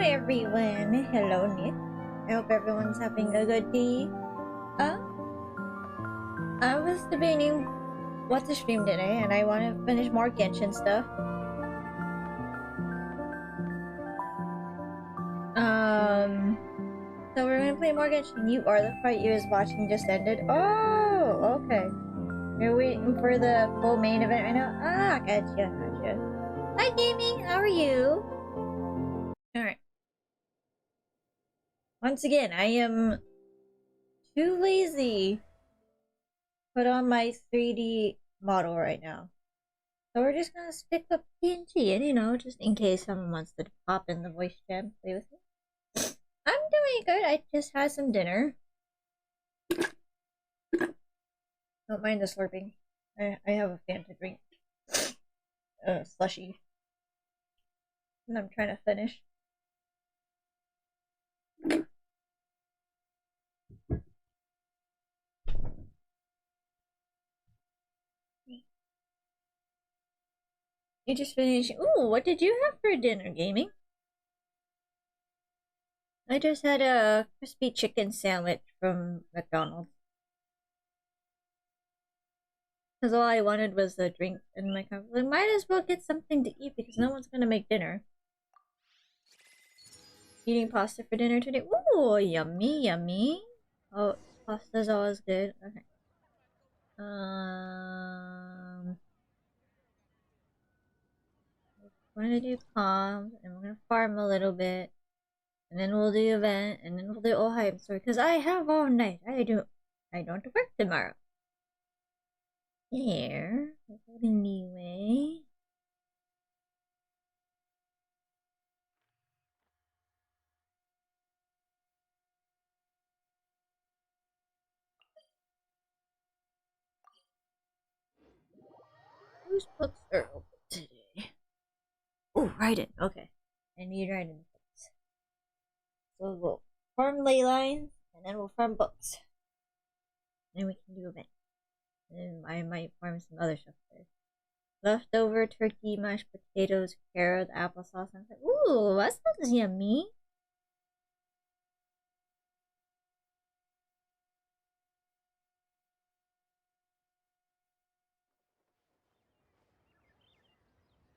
everyone. Hello, Nick. I hope everyone's having a good day. Uh, I was debating what to stream today, and I want to finish more genshin stuff. So we're gonna play more genshin. You are the fight you was watching just ended. Oh, okay. You're waiting for the full main event right now? Ah, gotcha. Hi, Gaming. How are you? Alright. Once again, I am too lazy to put on my 3D model right now. So we're just gonna stick with PNG, and just in case someone wants to pop in the voice chat and play with me. I'm doing good. I just had some dinner. Don't mind the slurping. I have a Fanta drink. Slushy. And I'm trying to finish. You just finished. Ooh, what did you have for dinner, Gaming? I just had a crispy chicken sandwich from McDonald's. Because all I wanted was a drink in my cup. Like, might as well get something to eat because no one's gonna make dinner. Eating pasta for dinner today. Ooh, yummy, yummy. Oh, pasta's always good. Okay. We're gonna do comms, and we're gonna farm a little bit, and then we'll do event, and then we'll do all hype story. Cause I have all night. I don't work tomorrow. Here, anyway. Whose books are open today? Oh, write it. Okay, I need writing books. So we'll farm ley lines, and then we'll farm books. And then we can do event. And then I might farm some other stuff there. Leftover turkey, mashed potatoes, carrot, applesauce. And ooh, that sounds yummy.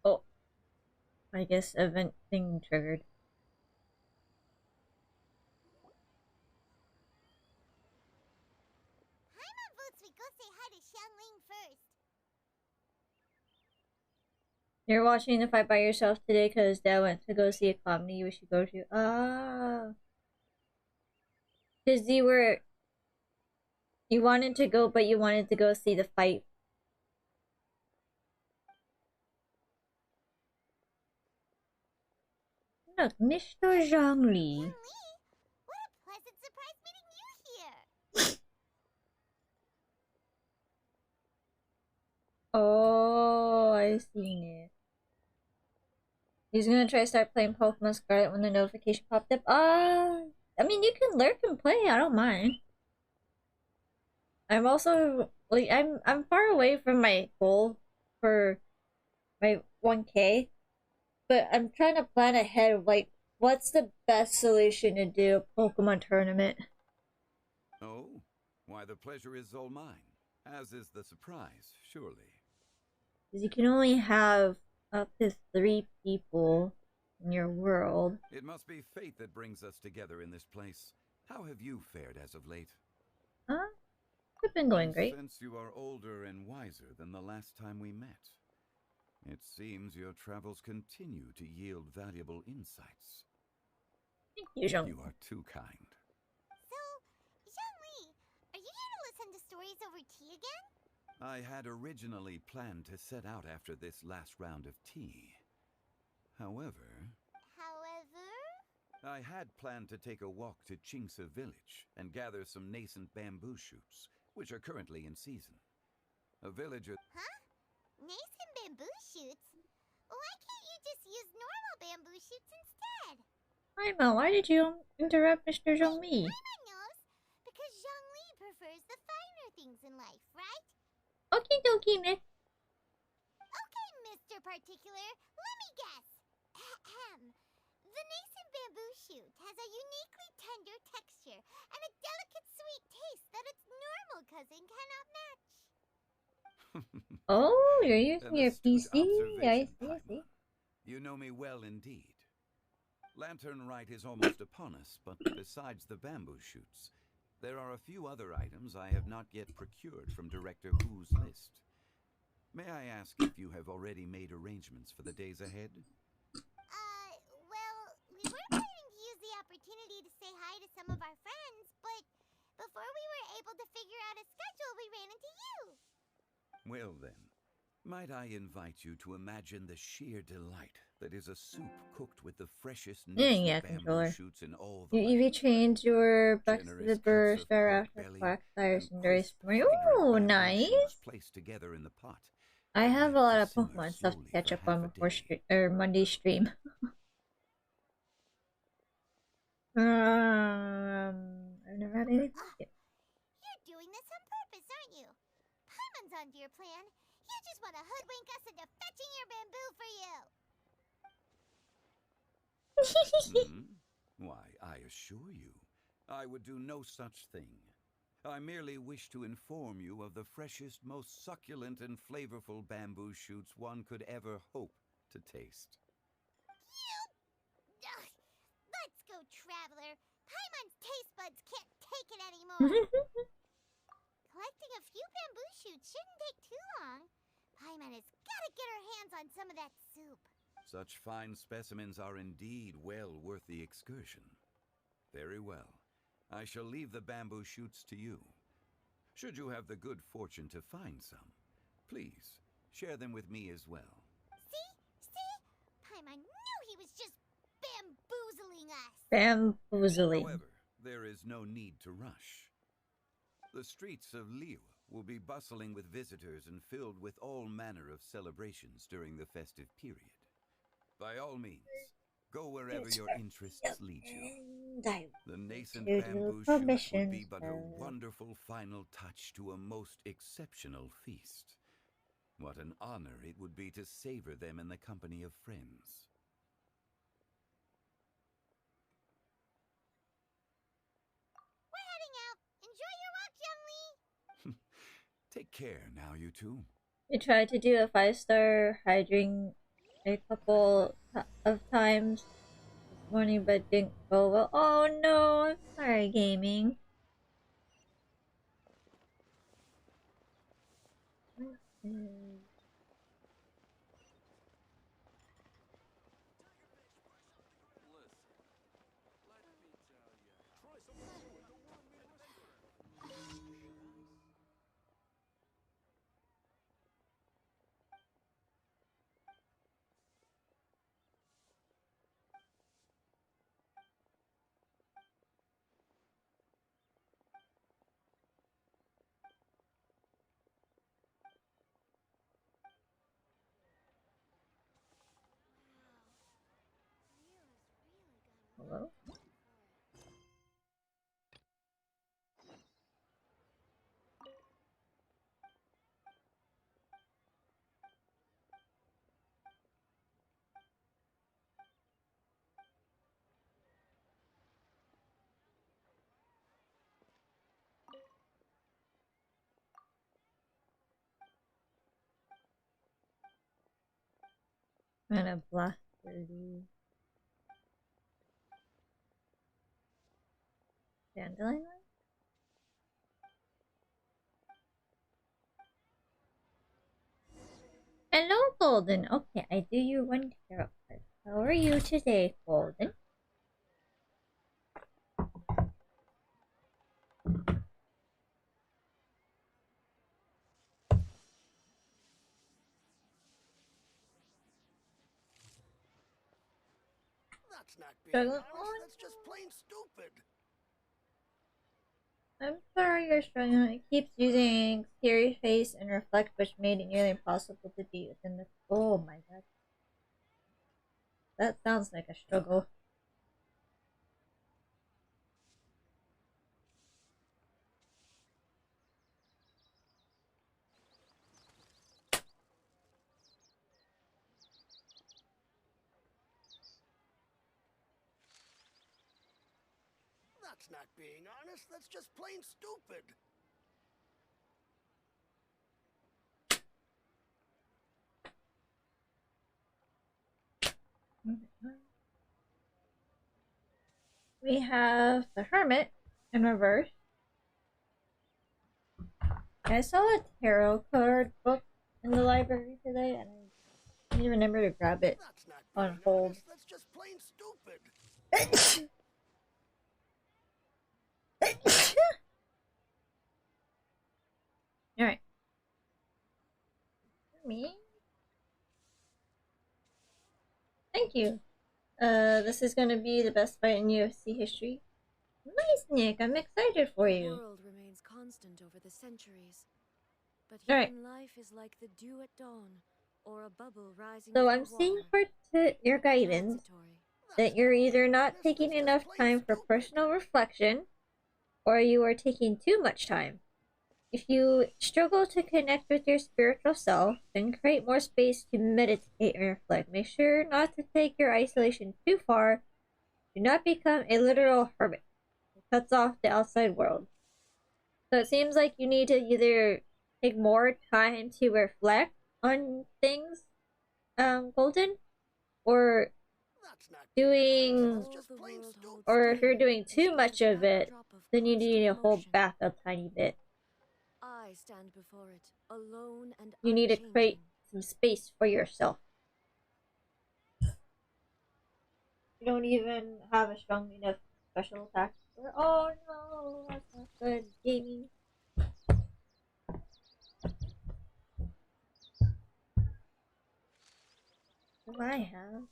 Oh, I guess event thing triggered. You're watching the fight by yourself today because Dad went to go see a comedy you should go to. Ah. Because you wanted to go, but you wanted to go see the fight. Look, Mr. Zhongli. What a pleasant surprise meeting you here! Oh, I seen it. He's gonna try to start playing Pokemon Scarlet when the notification popped up. I mean, you can lurk and play. I don't mind. I'm also like I'm far away from my goal for my 1K, but I'm trying to plan ahead of like what's the best solution to do a Pokemon tournament. Oh, why the pleasure is all mine, as is the surprise, surely. Because you can only have up to 3 people in your world. It must be fate that brings us together in this place. How have you fared as of late? It's been going great. Since you are older and wiser than the last time we met, it seems your travels continue to yield valuable insights. Thank you, Zhong. You are too kind. So, Zhongli, are you here to listen to stories over tea again? I had originally planned to set out after this last round of tea. However, I had planned to take a walk to Chingsa village and gather some nascent bamboo shoots, which are currently in season. A villager... Huh? Nascent bamboo shoots? Why can't you just use normal bamboo shoots instead? Paimon, why did you interrupt Mr. Zhongli? Paimon knows, because Zhongli prefers the finer things in life, right? Okie dokie, Mick. Okay, Mr. Particular, let me guess. Ahem. The nascent bamboo shoot has a uniquely tender texture and a delicate sweet taste that its normal cousin cannot match. Oh, you're using An your astute PC? I observation, see, I see. Paimon. You know me well indeed. Lantern Rite is almost upon us, but besides the bamboo shoots, there are a few other items I have not yet procured from Director Hu's list. May I ask if you have already made arrangements for the days ahead? Well, we were planning to use the opportunity to say hi to some of our friends, but before we were able to figure out a schedule, we ran into you. Well then, might I invite you to imagine the sheer delight that is a soup cooked with the freshest nascent Yeah, bamboo controller. shoots in all the You land. retrained your bucks to the Generous cuts burr, of spare pork after belly black and tires and rice crisp, for you. fragrant Oh, bamboo nice! shoots placed together in the pot. I and have a left lot to of simmer Pokemon stuff to slowly catch for up half on a before day. Monday stream. I've never had anything like it. You're doing this on purpose, aren't you? Paimon's onto your plan. You just want to hoodwink us into fetching your bamboo for you. Why, I assure you, I would do no such thing. I merely wish to inform you of the freshest, most succulent and flavorful bamboo shoots one could ever hope to taste. Ugh. Let's go, Traveler. Paimon's taste buds can't take it anymore. Collecting a few bamboo shoots shouldn't take too long. Paimon has got to get her hands on some of that soup. Such fine specimens are indeed well worth the excursion. Very well. I shall leave the bamboo shoots to you. Should you have the good fortune to find some, please share them with me as well. See? Paimon knew he was just bamboozling us. Bamboozling. However, there is no need to rush. The streets of Liyue will be bustling with visitors and filled with all manner of celebrations during the festive period. By all means, go wherever your interests lead you. The nascent bamboo shoots would be but a wonderful final touch to a most exceptional feast. What an honor it would be to savor them in the company of friends. We're heading out. Enjoy your walk, young Lee. Take care now, you two. We tried to do a 5-star hydring a couple of times this morning, but didn't go well. Oh no, I'm sorry, gaming. Hello? I'm gonna blast these. Dandelion? Hello, Golden. Okay, I do you one tarot card. How are you today, Golden? That's not being honest. That's just plain stupid. I'm sorry you're struggling. It keeps using Scary Face and Reflect, which made it nearly impossible to be within the. Oh my god. That sounds like a struggle. That's not being honest. That's just plain stupid. We have the Hermit in reverse. I saw a tarot card book in the library today, and I didn't remember to grab it That's not on being hold. honest. That's just plain stupid. Alright. Me? Thank you. This is gonna be the best fight in UFC history. Nice, Nick. I'm excited for The you. world remains constant over the centuries, but Alright. human life is like the dew at dawn, or a bubble rising So from I'm seeing water. for your guidance Transitory. that you're either not taking enough time for personal reflection, or you are taking too much time. If you struggle to connect with your spiritual self, then create more space to meditate and reflect. Make sure not to take your isolation too far. Do not become a literal hermit. It cuts off the outside world. So it seems like you need to either take more time to reflect on things, Golden, or doing, or if you're doing too much of it, then you need to hold back a tiny bit. I stand before it, alone and You need to create some space for yourself. You don't even have a strong enough special attack. Oh no, that's not good. Gaming. Do I have?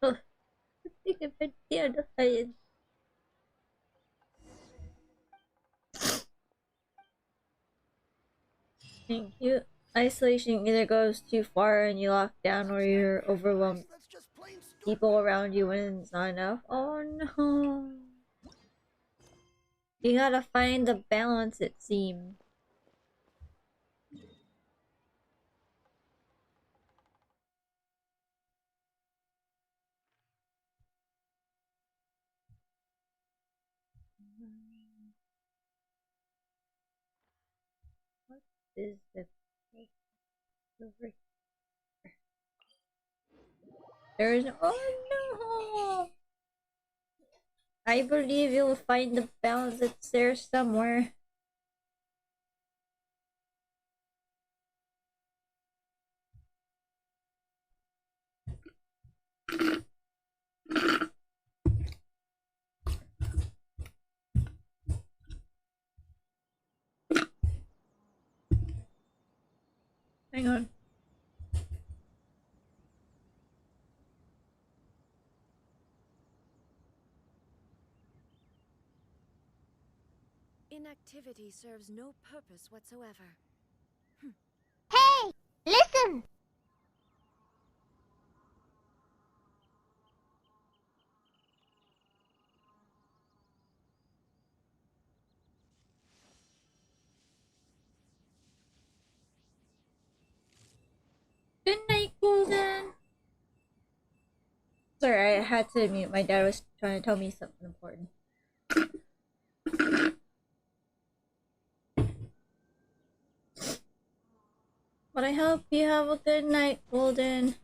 Oh, I think if I did, Thank you. Isolation either goes too far and you lock down, or you're overwhelmed. People around you when it's not enough. Oh no. You gotta find the balance, it seems. What is the over here? There's oh no! I believe you'll find the balance. It's there somewhere. Hang on. Inactivity serves no purpose whatsoever. Hey! Listen! Good night, Golden. Sorry, I had to mute. My dad was trying to tell me something important. But I hope you have a good night, Golden.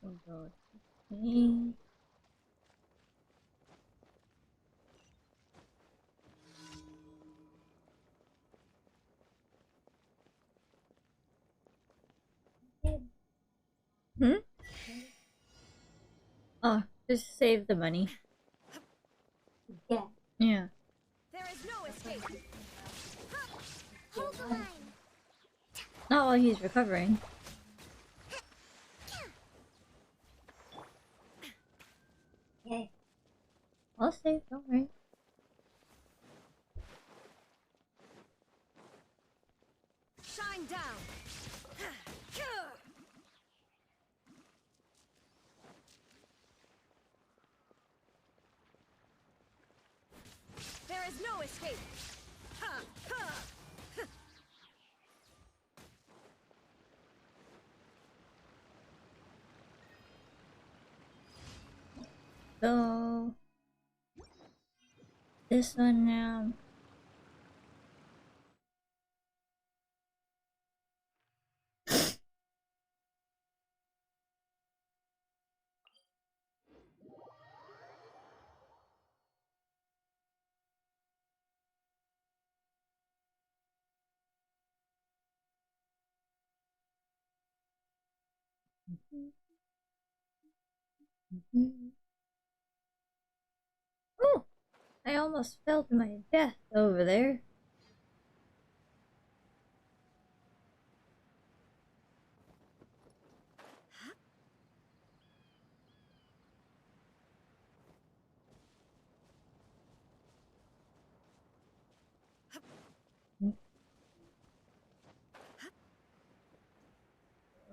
Oh god. Hmm? Oh, just save the money. Yeah. Yeah. There is no escape. Hold the line. Not while he's recovering. Yeah. I'll save, don't worry. Shine down. There is no escape. So this one now. Oh, I almost fell to my death over there.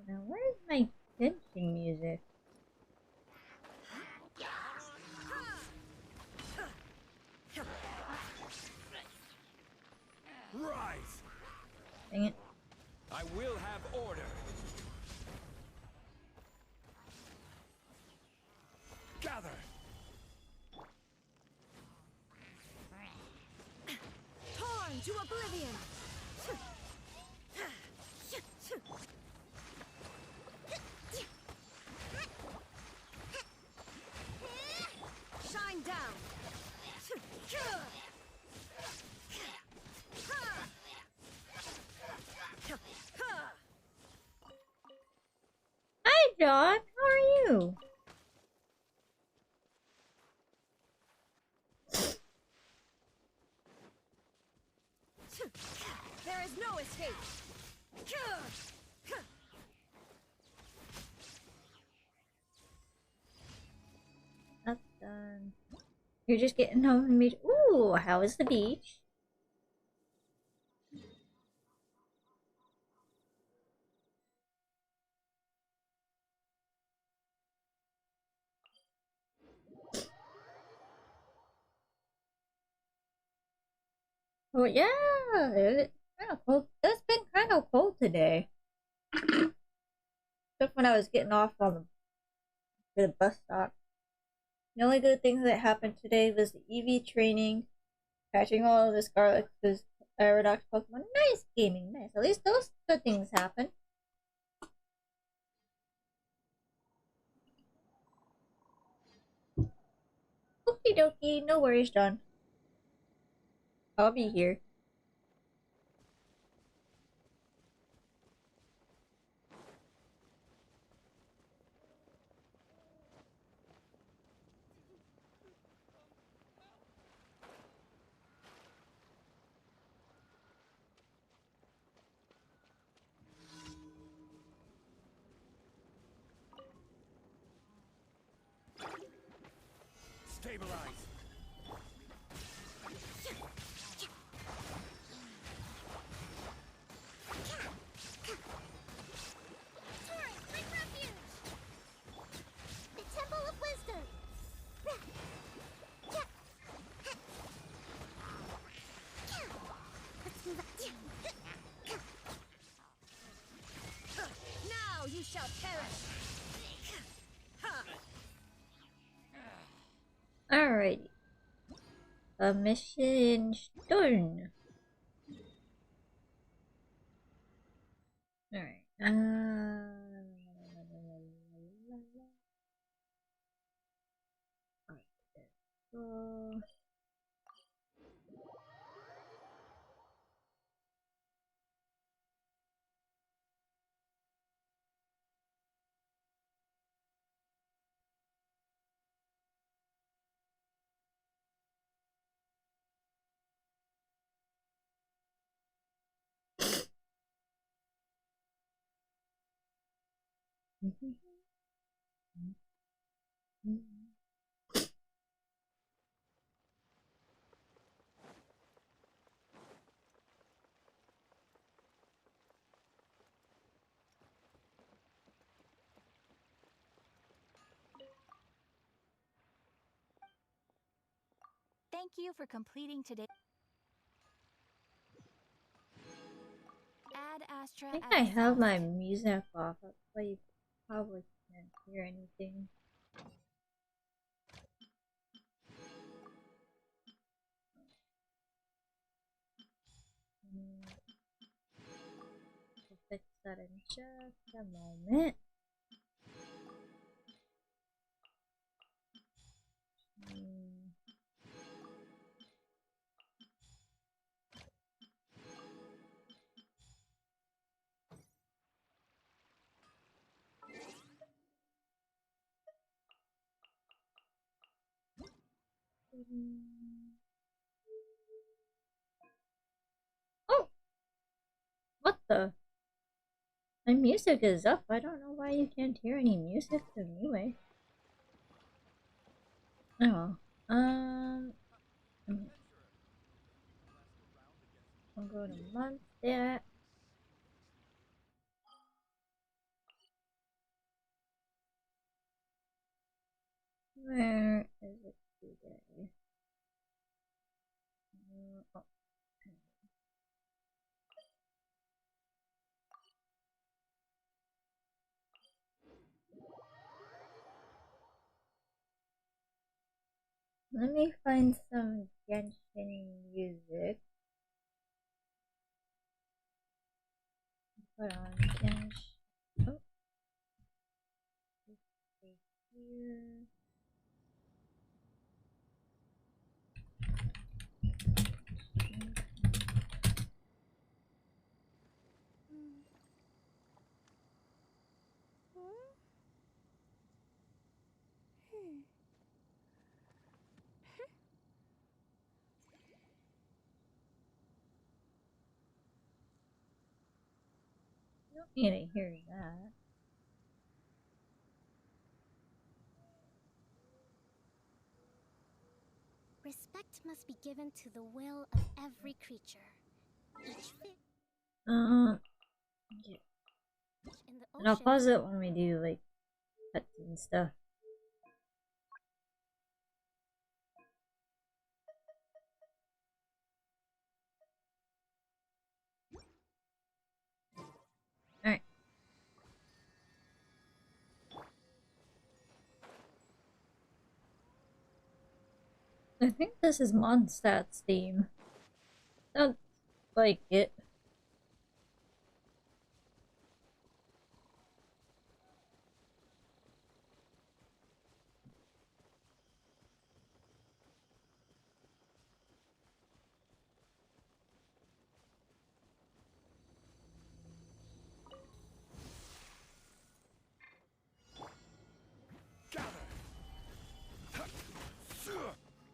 Now, where's my genshin music? Rise! Dang it. I will have order. Gather! Torn to oblivion. Shine down. Hi, John. How are you? There is no escape. That's done. You're just getting home from the beach. Ooh, how was the beach? Oh yeah, it's kind of cold. It's been kind of cold today. Except when I was getting off on the bus stop. The only good thing that happened today was the EV training, catching all of the Scarlet's Aerodox Pokemon. Nice gaming, nice. At least those good things happen. Okie dokie, no worries, John. I'll be here. Stabilize! Torrent, bring refuge! The Temple of Wisdom! Let's move up. Now you shall perish. Alrighty. Mission done. Alright. Alright. Thank you for completing today. Add Astra I think at I the have south. my music off. That's why you probably can't hear anything. We'll fix that in just a moment. Oh! What the? My music is up. I don't know why you can't hear any music anyway. Oh. I'll go to month there. Where is it today? Oh. Let me find some genshin music. Put on genshin. Oh. Here. You don't need to hear that. Respect must be given to the will of every creature. Each fish Yeah. in the And I'll ocean. pause it when we do like pets and stuff. Alright. I think this is Mondstadt's theme. Sounds like it.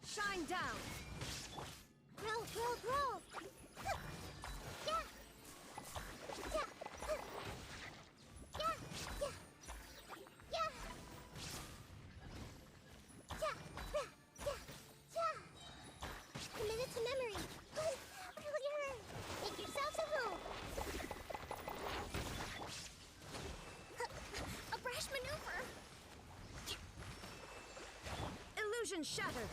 Shine down! Roll, roll, roll! Yeah! Yeah! Yeah! Yeah! Yeah! Yeah! Committed to memory. Earlier. Make yourselves at home. A brash maneuver. Illusion shattered!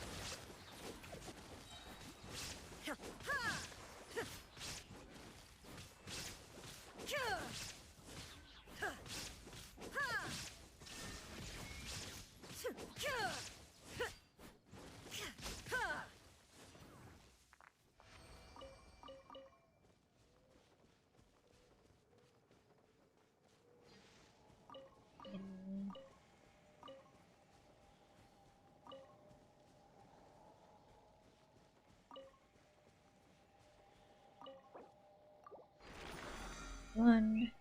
One.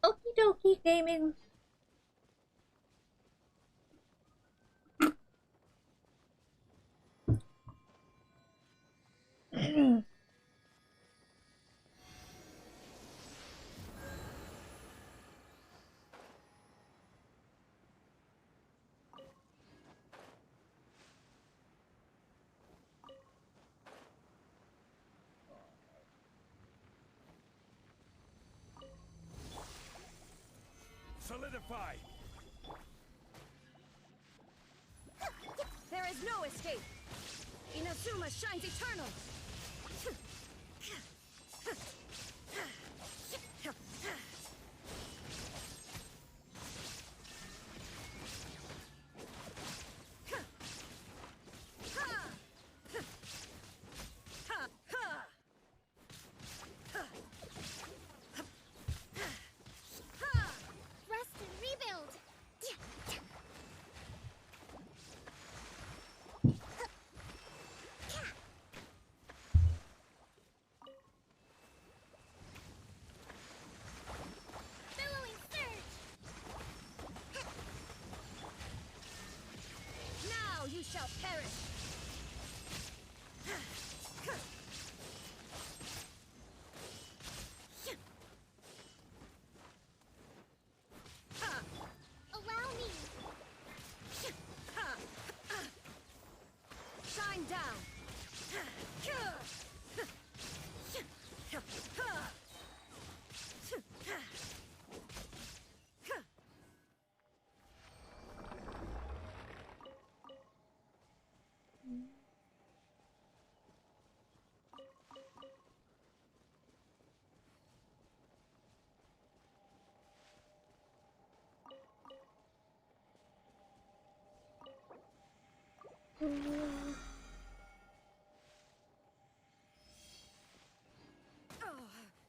Okie dokie gaming. solidify! There is no escape! Inazuma shines eternal! Rest and rebuild. Billowing surge. Now you shall perish! Allow me. Shine down!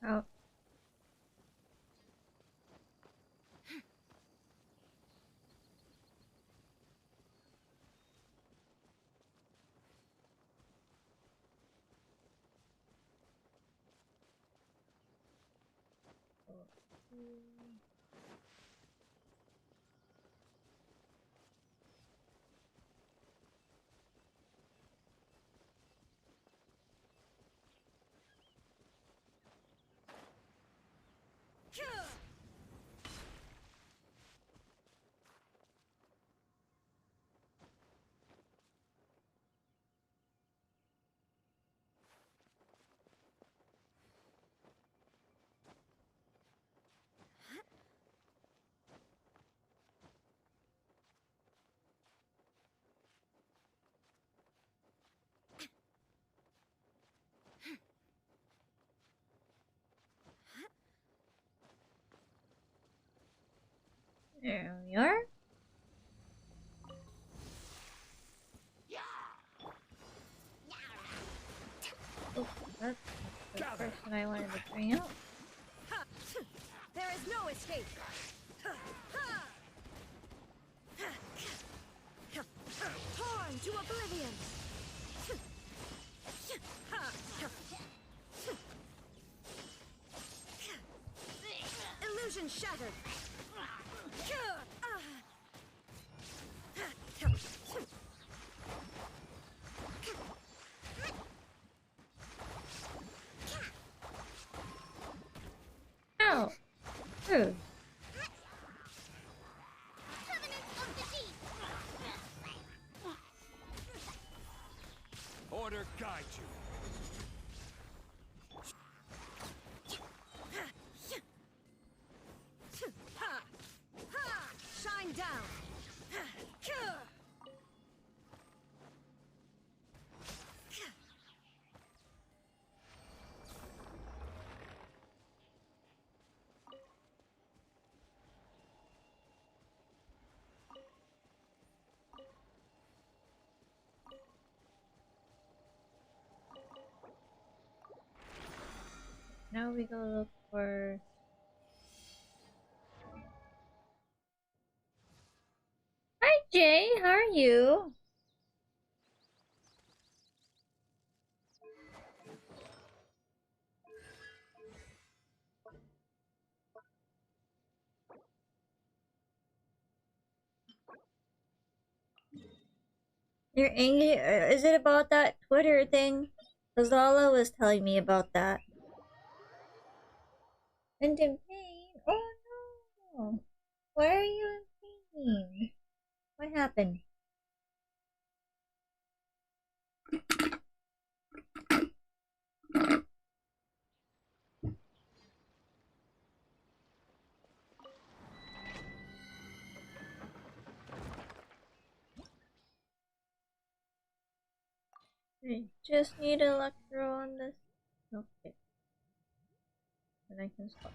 Oh. There we are. Oh, that's the person I wanted to bring out. There is no escape! Torn to oblivion! Illusion shattered! Ow! Rude. Covenant of defeat. Order guide you. Shine down! Now we go look for... Hi Jay, how are you? You're angry? Is it about that Twitter thing? Because Lala was telling me about that. And in pain? Oh no! Why are you in pain? What happened? I just need electro on this. Okay. And I can stop.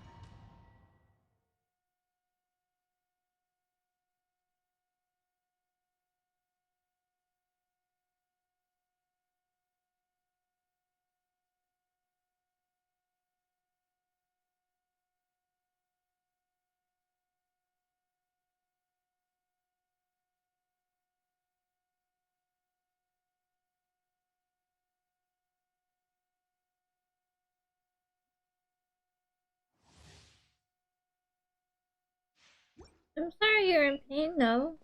I'm sorry you're in pain though.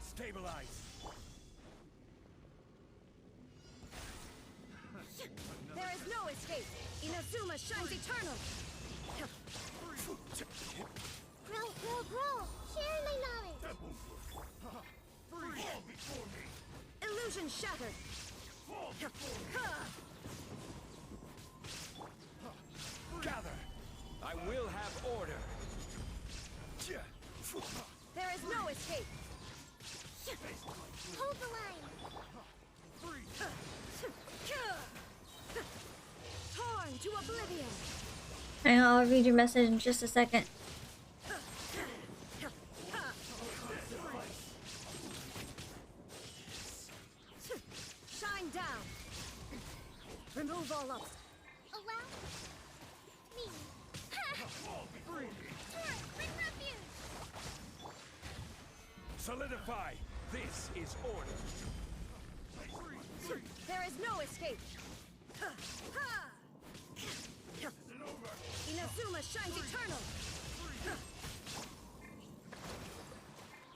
Stabilize. There is no escape. Inazuma shines eternal. Grow. Share my knowledge. That won't work. Fall before me. Illusion shattered. Gather! I will have order. There is no escape. Hold the line. Torn to oblivion. Hang on, I'll read your message in just a second. Shine down. Remove all obstacles. Allow me. Turret, bring refuge. Solidify! This is order. There is no escape. Inazuma shines eternal.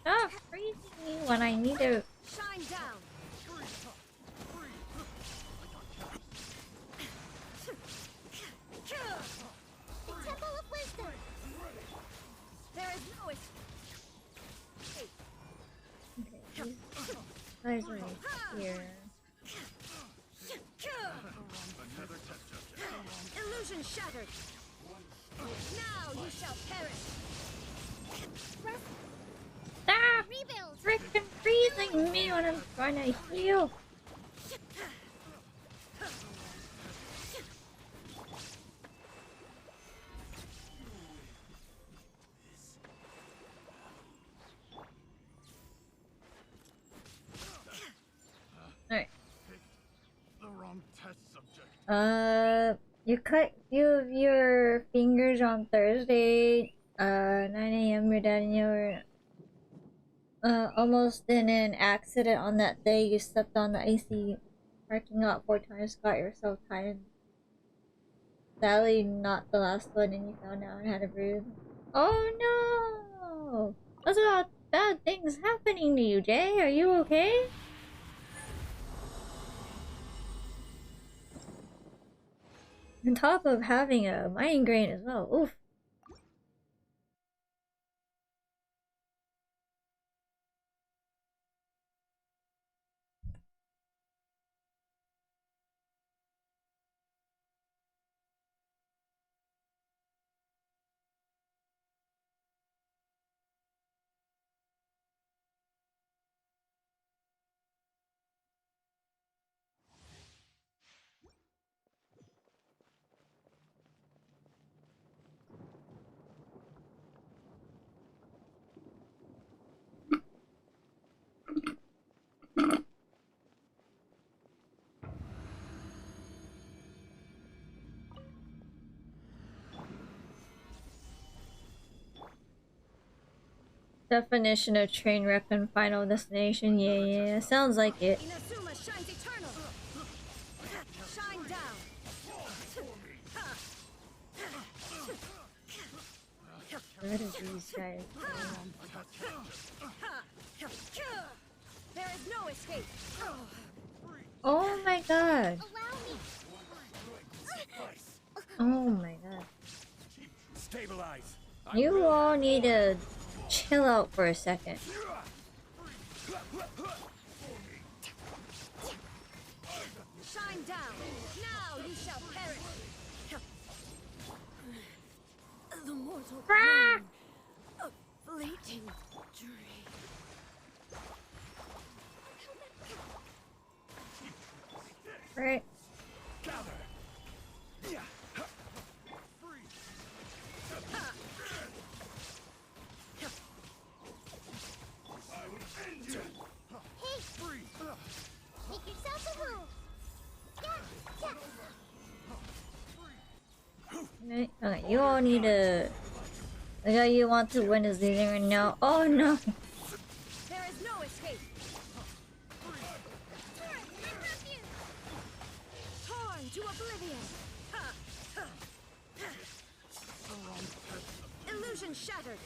Stop freezing me when I need to. Shine down. The Temple of Wisdom. There is no escape. Okay, these guys right here. Illusion shattered. Now you shall perish. Stop Rebuild. freaking freezing me when I'm trying to heal. Alright. The wrong test subject. You cut few of your fingers on Thursday, 9 a.m. Your dad and you were almost in an accident on that day. You stepped on the icy parking lot 4 times, got yourself tied. Sadly, not the last one, and you found out and had a bruise. Oh no! That's about bad things happening to you, Jay. Are you okay? On top of having a migraine as well. Oof. Definition of train wreck and final destination. Yeah, sounds like it. Inazuma shines eternal. Shine down. Where did these guys There is no escape. Oh my god. Allow me. Oh my god. Stabilize! You all need to chill out for a second. Shine down. Now you shall perish. mortal Ah! pain. A fleeting dream. Right. Make yourself a hole. Okay, okay, you all need to. The guy you want to win is losing right now. Oh no! There is no escape. Torn to oblivion. Illusion shattered.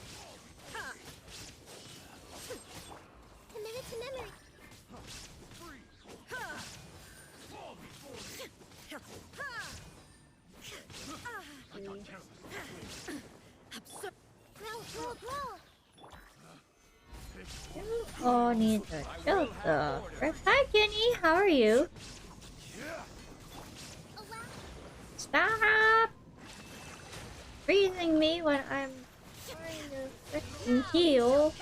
Committed to memory. Grow. Oh, need to chill though. Right, hi Kenny, how are you? Oh wow. Stop freezing me when I'm trying to freaking heal.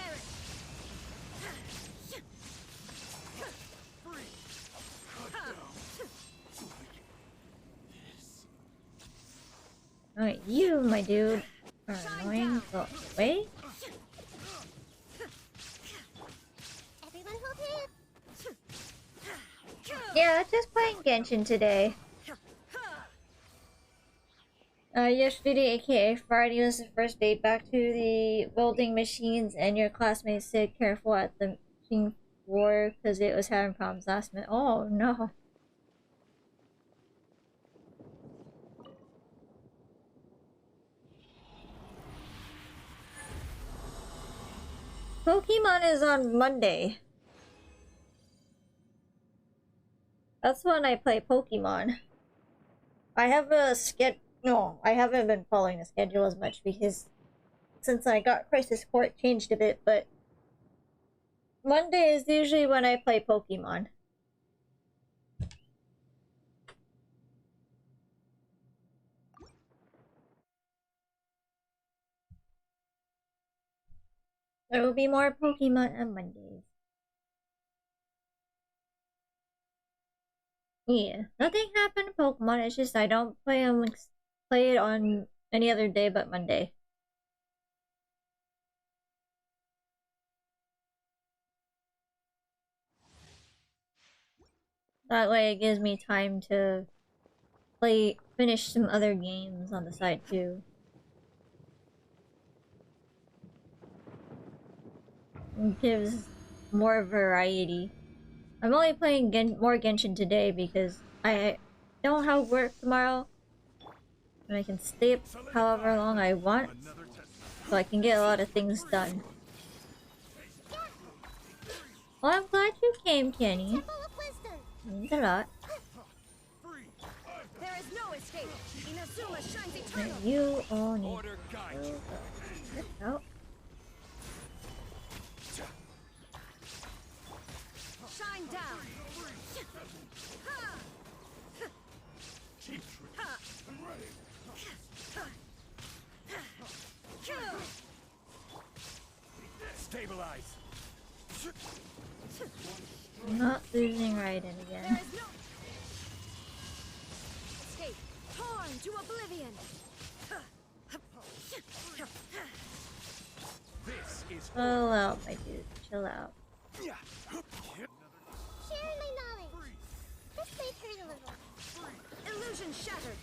Alright, you, my dude, are annoying. Go away. Everyone hold hands. Yeah, just playing Genshin today. Yesterday, aka Friday, was the first day back to the welding machines, and your classmates said careful at the machine floor because it was having problems last minute. Oh no. Pokemon is on Monday. That's when I play Pokemon. I have a no, I haven't been following the schedule as much because since I got Crisis Core it changed a bit, but Monday is usually when I play Pokemon. There will be more Pokemon on Mondays. Yeah, nothing happened to Pokemon. It's just I don't play play it on any other day but Monday. That way, it gives me time to finish some other games on the side too. It gives more variety. I'm only playing more Genshin today because I don't have work tomorrow. And I can stay up however long I want. So I can get a lot of things done. Well, I'm glad you came, Kenny. Temple of Wisdom. Means a lot. There is no escape. Inazuma shines eternal. And you all need to out. Shine down. Stabilize. I'm not losing Raiden There again. is no escape. Torn to oblivion. This is Chill out, my dude. Chill out. Sharing my knowledge. This may hurt a little. Illusion shattered.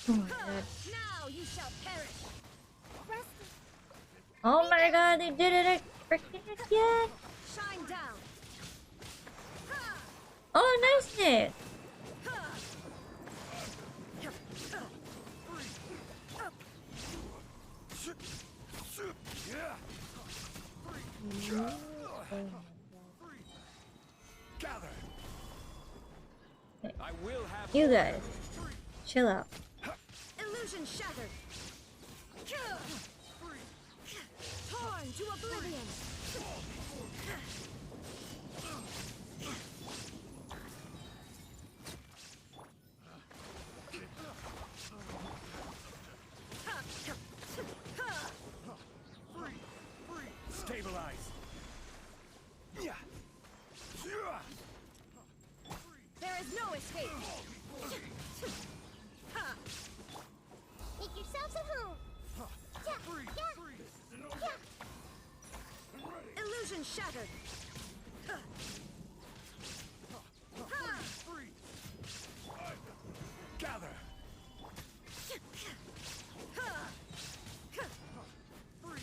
Oh my god. Now you shall perish. Rusty. Oh my god, they did it freaking again! Shine down. Oh, nice hit! gather. Okay. I will have You guys, chill out. Illusion shattered. Torn to oblivion.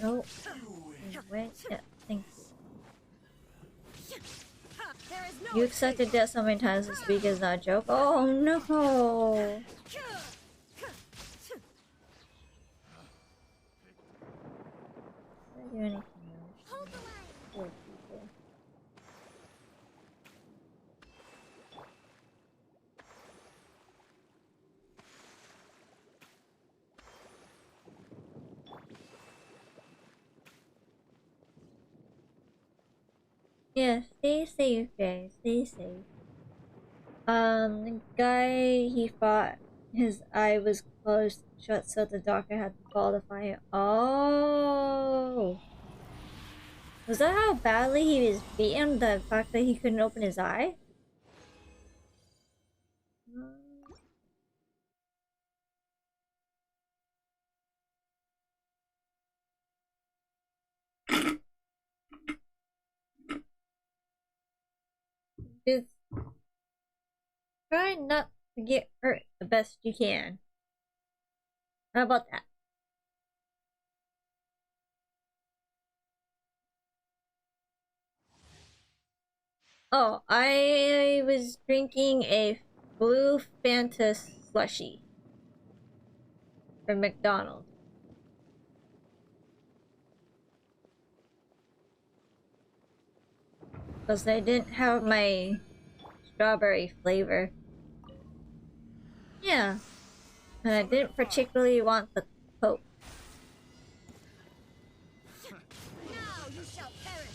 No. Wait. Yeah, thank you. You accepted death so many times this week is not a joke. Oh no! Did I do anything else? Hold the line. Poor people. Yeah, stay safe, guys. Stay safe. The guy he fought, his eye was closed shut, so the doctor had to qualify it. Oh! Was that how badly he was beaten? The fact that he couldn't open his eye? Just try not to get hurt the best you can. How about that? Oh, I was drinking a blue Fanta slushie from McDonald's. Because they didn't have my strawberry flavor. Yeah. And I didn't particularly want the Coke. Now you shall perish.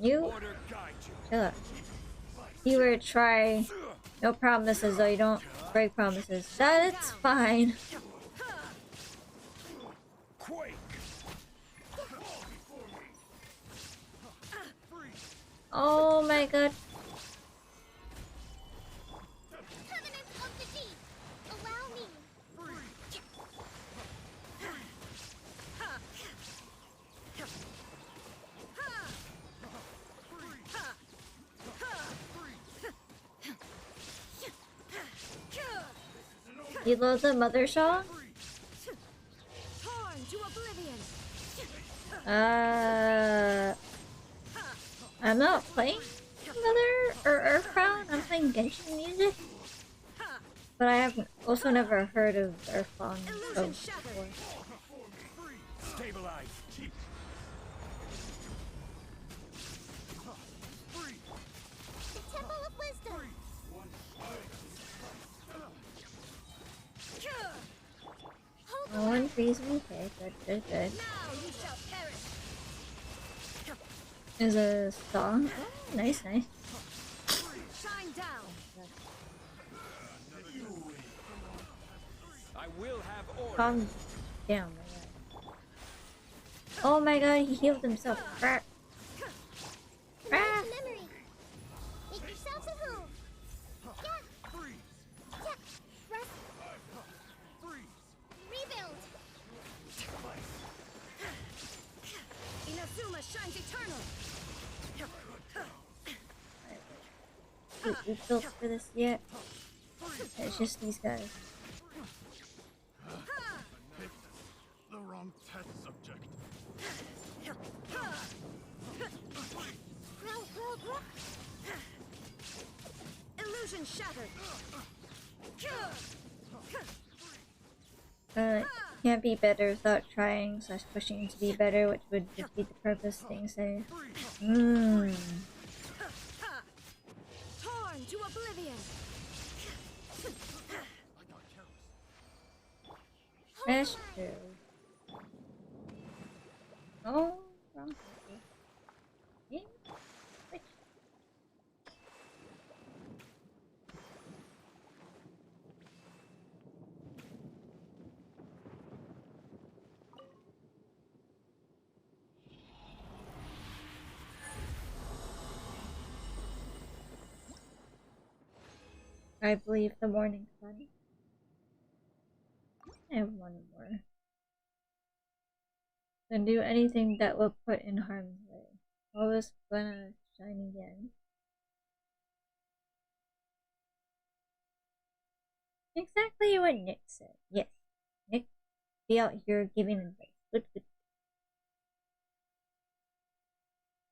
You? Shut up. You were to try. No promises, though. You don't break promises. That's fine. Oh my god. Covenant of the deep. Allow me. You love the mother song? Torn to oblivion. I'm not playing Mother or Earthbound. I'm playing Genshin music. But I have also never heard of Earthbound before. Stabilize. The Temple of Wisdom. No one frees me. Okay, good. Now you shall perish. Is a song. Oh, nice. Shine down. I will have order. Calm down, my god. Oh my god, he healed himself. Memory. Make yourselves at home. Yeah. Rest. Rebuild. Inazuma shines eternal. We built for this yet. It's just these guys. The wrong test subject. Illusion shattered. Can't be better without trying / pushing to be better, which would defeat the purpose. Things say. Torn to oblivion. That's true. Oh, wrong copy. Yeah. Switch. I believe the morning sun. I have one more. Then do anything that will put in harm's way. Always gonna shine again. Exactly what Nick said. Yes, Nick, be out here giving advice. Good.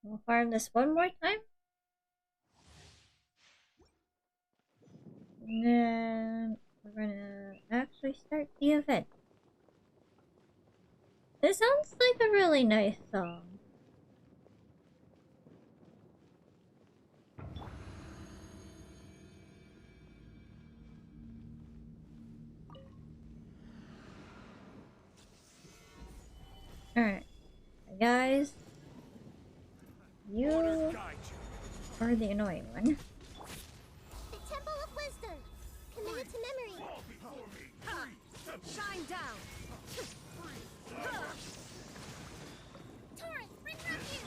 We'll farm this one more time. And then we're gonna actually start the event. This sounds like a really nice song. Alright. Guys, you are the annoying one. The Temple of Wisdom, committed to memory. Shine down. Taurus, bring her here.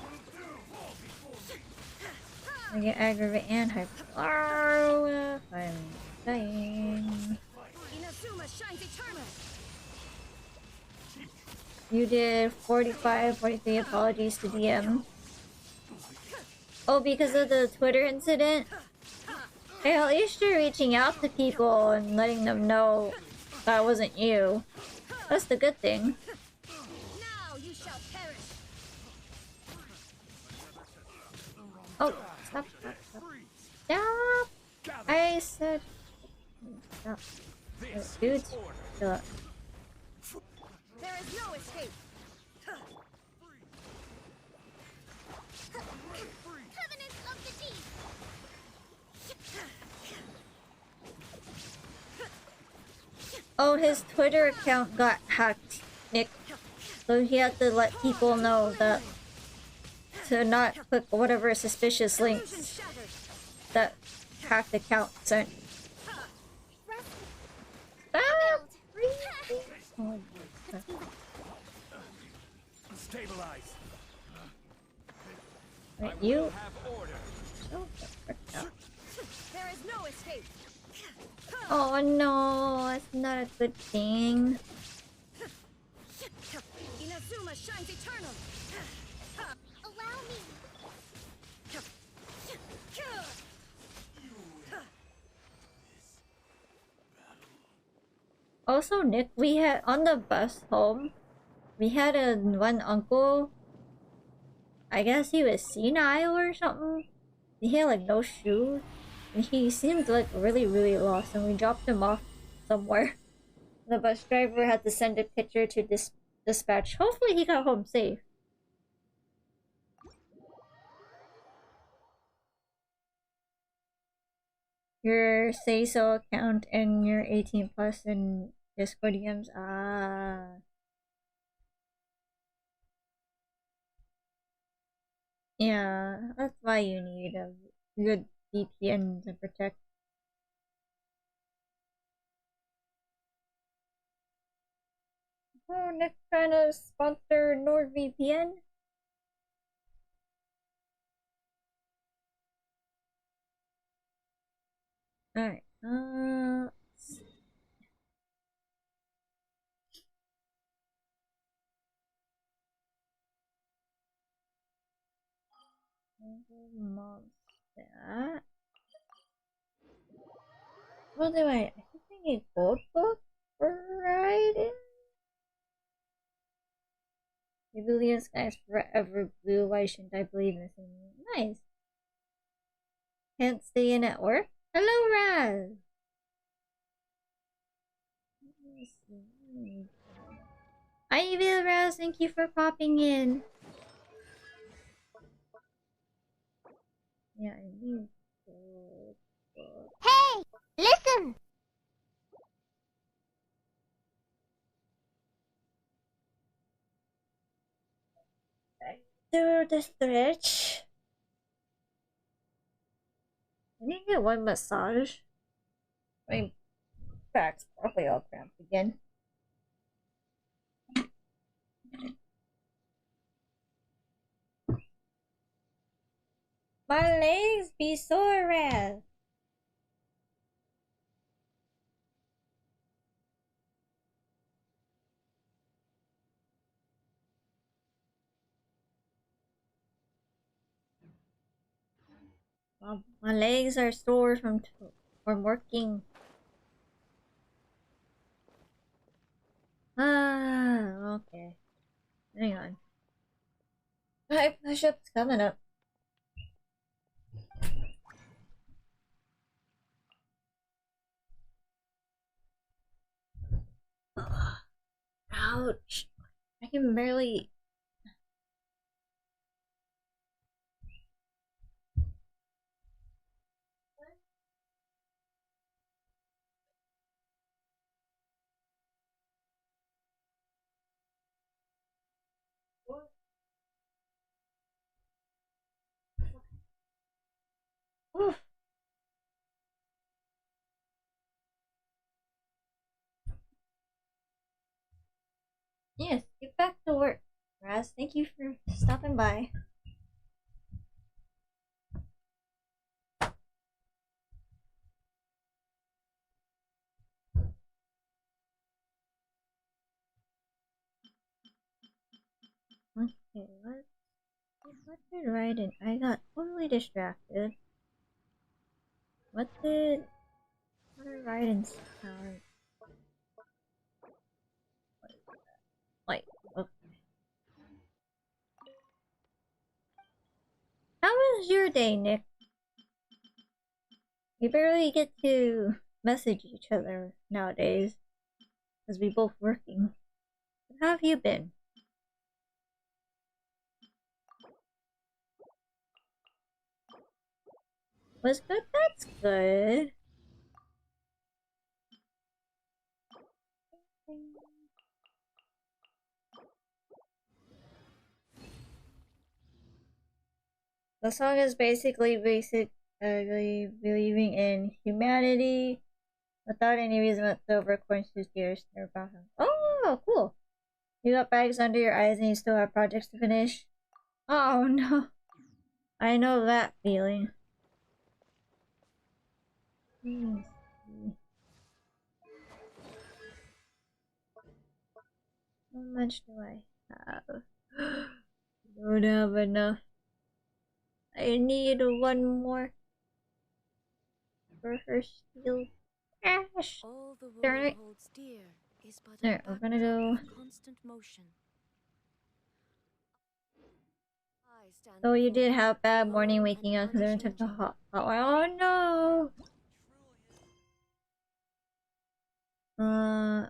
I get aggravated and hyper. I'm dying. Inazuma shines eternal. You did 45, 43 apologies to DM. Oh, because of the Twitter incident? Hey, at least you're reaching out to people and letting them know that wasn't you. That's the good thing. Now you shall perish. Oh, stop, stop, stop. Stop! I said... Stop. Dudes, chill out. There is no escape. Covenant of the Deep. Oh, his Twitter account got hacked, Nick. So he had to let people know that to not click whatever suspicious links that hacked account sent. Ah! Oh, Stabilize. wait, you? Have order. Oh, the frick out. There is no escape. Oh no, that's not a good thing. Inazuma shines eternal. Allow me. Also, Nick, we had on the bus home, we had one uncle. I guess he was senile or something. He had like no shoes. And he seemed like really lost, and we dropped him off somewhere. The bus driver had to send a picture to dispatch. Hopefully he got home safe. Your say-so account and your 18 plus and Discord DMs. Ah. Yeah, that's why you need a good VPN to protect. Oh, Nick trying to sponsor NordVPN? Alright, mom that. What do I think I need gold book for riding? The billion skies forever blue. Why shouldn't I believe in this anymore? Nice. Can't stay in at work? Hello, Raz! Hi, Evil Raz. Thank you for popping in. Yeah, I need gold book. Hey, listen. Do the stretch. I need to get one massage. My back's probably all cramped again. My legs be sore, Raz. My legs are sore from working. Ah, okay. Hang on. My push-up's coming up. Ouch! I can barely. Oof. Yes, get back to work, Raz. Thank you for stopping by. Okay, what did Raiden? I got totally distracted. What did Raiden's power? Like, okay. How was your day, Nick? We barely get to message each other nowadays, because we both working. But how have you been? Was good? That's good. The song is basically believing in humanity without any reason whatsoever according to Gears nearby. Oh, cool. You got bags under your eyes and you still have projects to finish? Oh no. I know that feeling. How much do I have? Don't have enough. I need one more for her steel ash. All the Darn world it. holds dear is but There, a we're gonna go. backdrop of constant motion. I stand So you before did have bad morning alone waking and up because everyone took the unchanging. hot one. Oh no! Alright.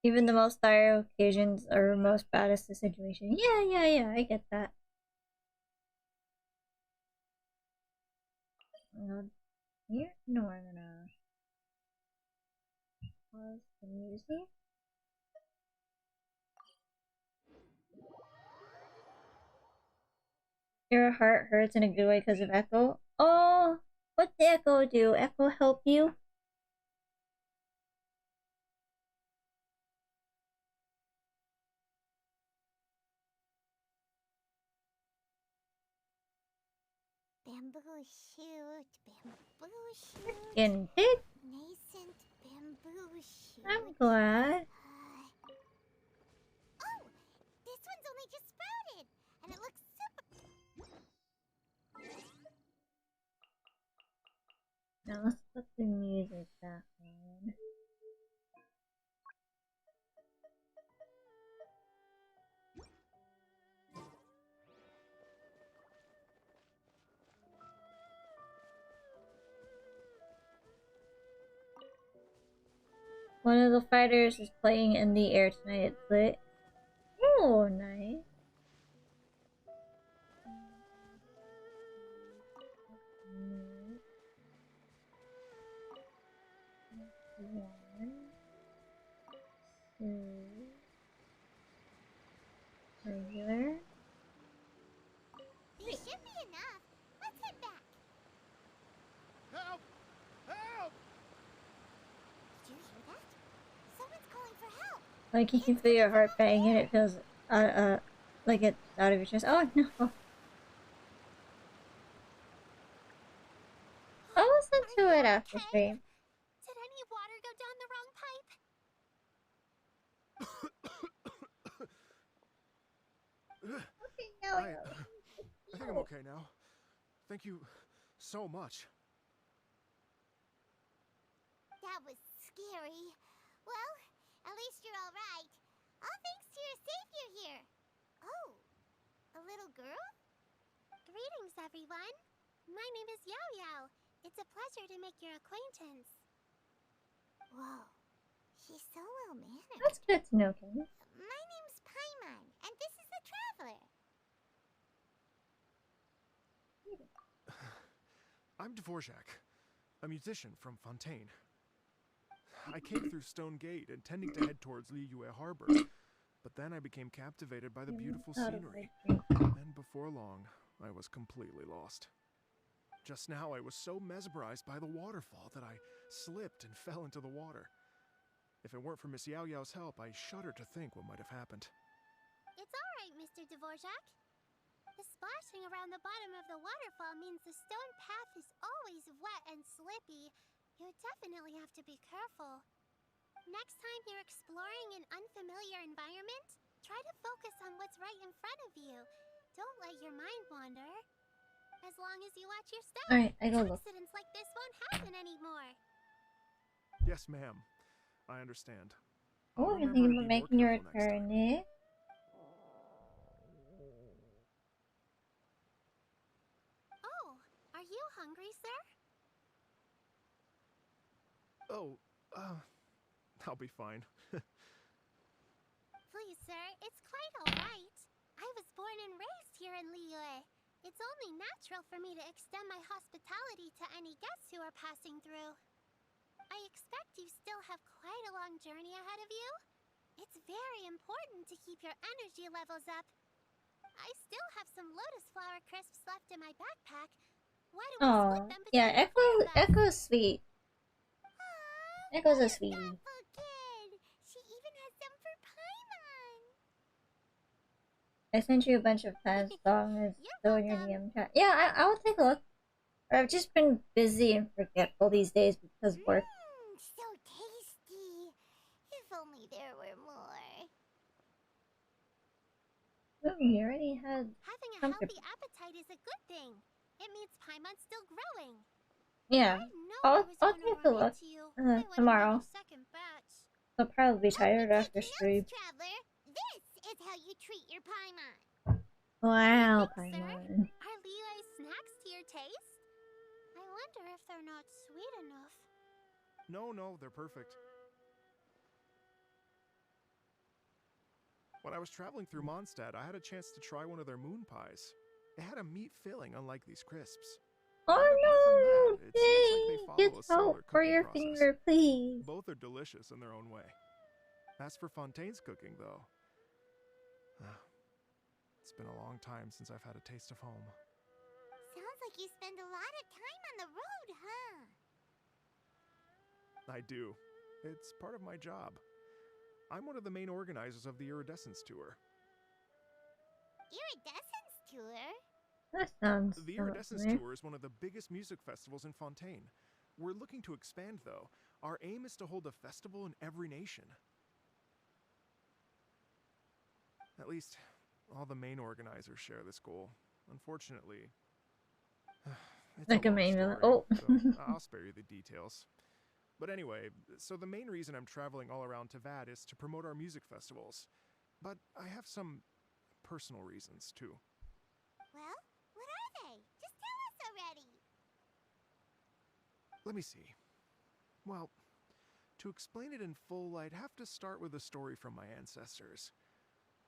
Even the most dire occasions are most baddest the situation. Yeah, I get that. Here? No, I'm gonna pause the music. Your heart hurts in a good way because of Echo. Oh, what did Echo do? Echo help you? Bamboo shoot, bamboo shoot. Getting big? Nascent bamboo shoot. I'm glad. Oh, this one's only just sprouted, and it looks super. Now let's put the music back on. One of the fighters is playing in the air tonight. It's lit. Oh, nice. One, two, regular. These should be enough. Let's head back. Help! Help! Did you hear that? Someone's calling for help. Like you can feel your heart banging. It feels like it's out of your chest. Oh no! I'll listen to it after stream. Did any water go down the wrong pipe? Okay, now I think I'm okay now. Thank you so much. That was scary. Well, at least you're all right. All thanks to your savior here. Oh, a little girl? everyone. My name is Yao Yao. It's a pleasure to make your acquaintance. Whoa, she's so well-mannered. That's good to know, Kenny. My name's Paimon, and this is the Traveler. I'm Dvorak, a musician from Fontaine. I came through Stone Gate, intending to head towards Liyue Harbor, but then I became captivated by the beautiful scenery, and before long, I was completely lost. Just now, I was so mesmerized by the waterfall that I slipped and fell into the water. If it weren't for Miss Yao Yao's help, I shudder to think what might have happened. It's all right, Mr. Dvorak. The splashing around the bottom of the waterfall means the stone path is always wet and slippy. You definitely have to be careful. Next time you're exploring an unfamiliar environment, try to focus on what's right in front of you. Don't let your mind wander. As long as you watch your step, Alright, I go look. accidents like this won't happen anymore. Yes, ma'am. I understand. Oh, I'll you're remember thinking to about be more making your careful next return, time. eh? Oh, are you hungry, sir? Oh, I'll be fine. Please, sir, it's quite all right. I was born and raised here in Liyue. It's only natural for me to extend my hospitality to any guests who are passing through. I expect you still have quite a long journey ahead of you. It's very important to keep your energy levels up. I still have some lotus flower crisps left in my backpack. Why don't we split Oh, them between yeah, the four of us? Echo's sweet. Aw, Echo's a what sweetie. thoughtful kid. She even has some for Paimon. I sent you a bunch of past songs You're still in your welcome. DM chat. Yeah, I will take a look. I've just been busy and forgetful these days because of work. So tasty. If only there were more. Oh, you already had Having a comfort. healthy appetite is a good thing. It means Paimon's still growing. Yeah, I know I I'll was going take to a run look into you. I would have tomorrow. made a second batch. I'll probably be Hope you're tired after taking stream. notes, Traveler. This is how you treat your Paimon. Wow, What do you think, sir? Paimon. Are Liyue's snacks to your taste? I wonder if they're not sweet enough. No, they're perfect. When I was traveling through Mondstadt, I had a chance to try one of their moon pies. It had a meat filling, unlike these crisps. But apart from Oh that, no! it seems like they Yay! follow Get a similar help for cooking your process. finger, please. Both are delicious in their own way. As for Fontaine's cooking, though, it's been a long time since I've had a taste of home. Sounds like you spend a lot of time on the road, huh? I do. It's part of my job. I'm one of the main organizers of the Iridescence Tour. Iridescence tour? That sounds The somewhat Iridescence familiar. Tour is one of the biggest music festivals in Fontaine. We're looking to expand, though. Our aim is to hold a festival in every nation. At least, all the main organizers share this goal. Unfortunately, it's Like a a long main story, villain. Oh. so I'll spare you the details. But anyway, so the main reason I'm traveling all around Tavad is to promote our music festivals. But I have some personal reasons, too. Well, what are they? Just tell us already. Let me see. Well, to explain it in full, I'd have to start with a story from my ancestors.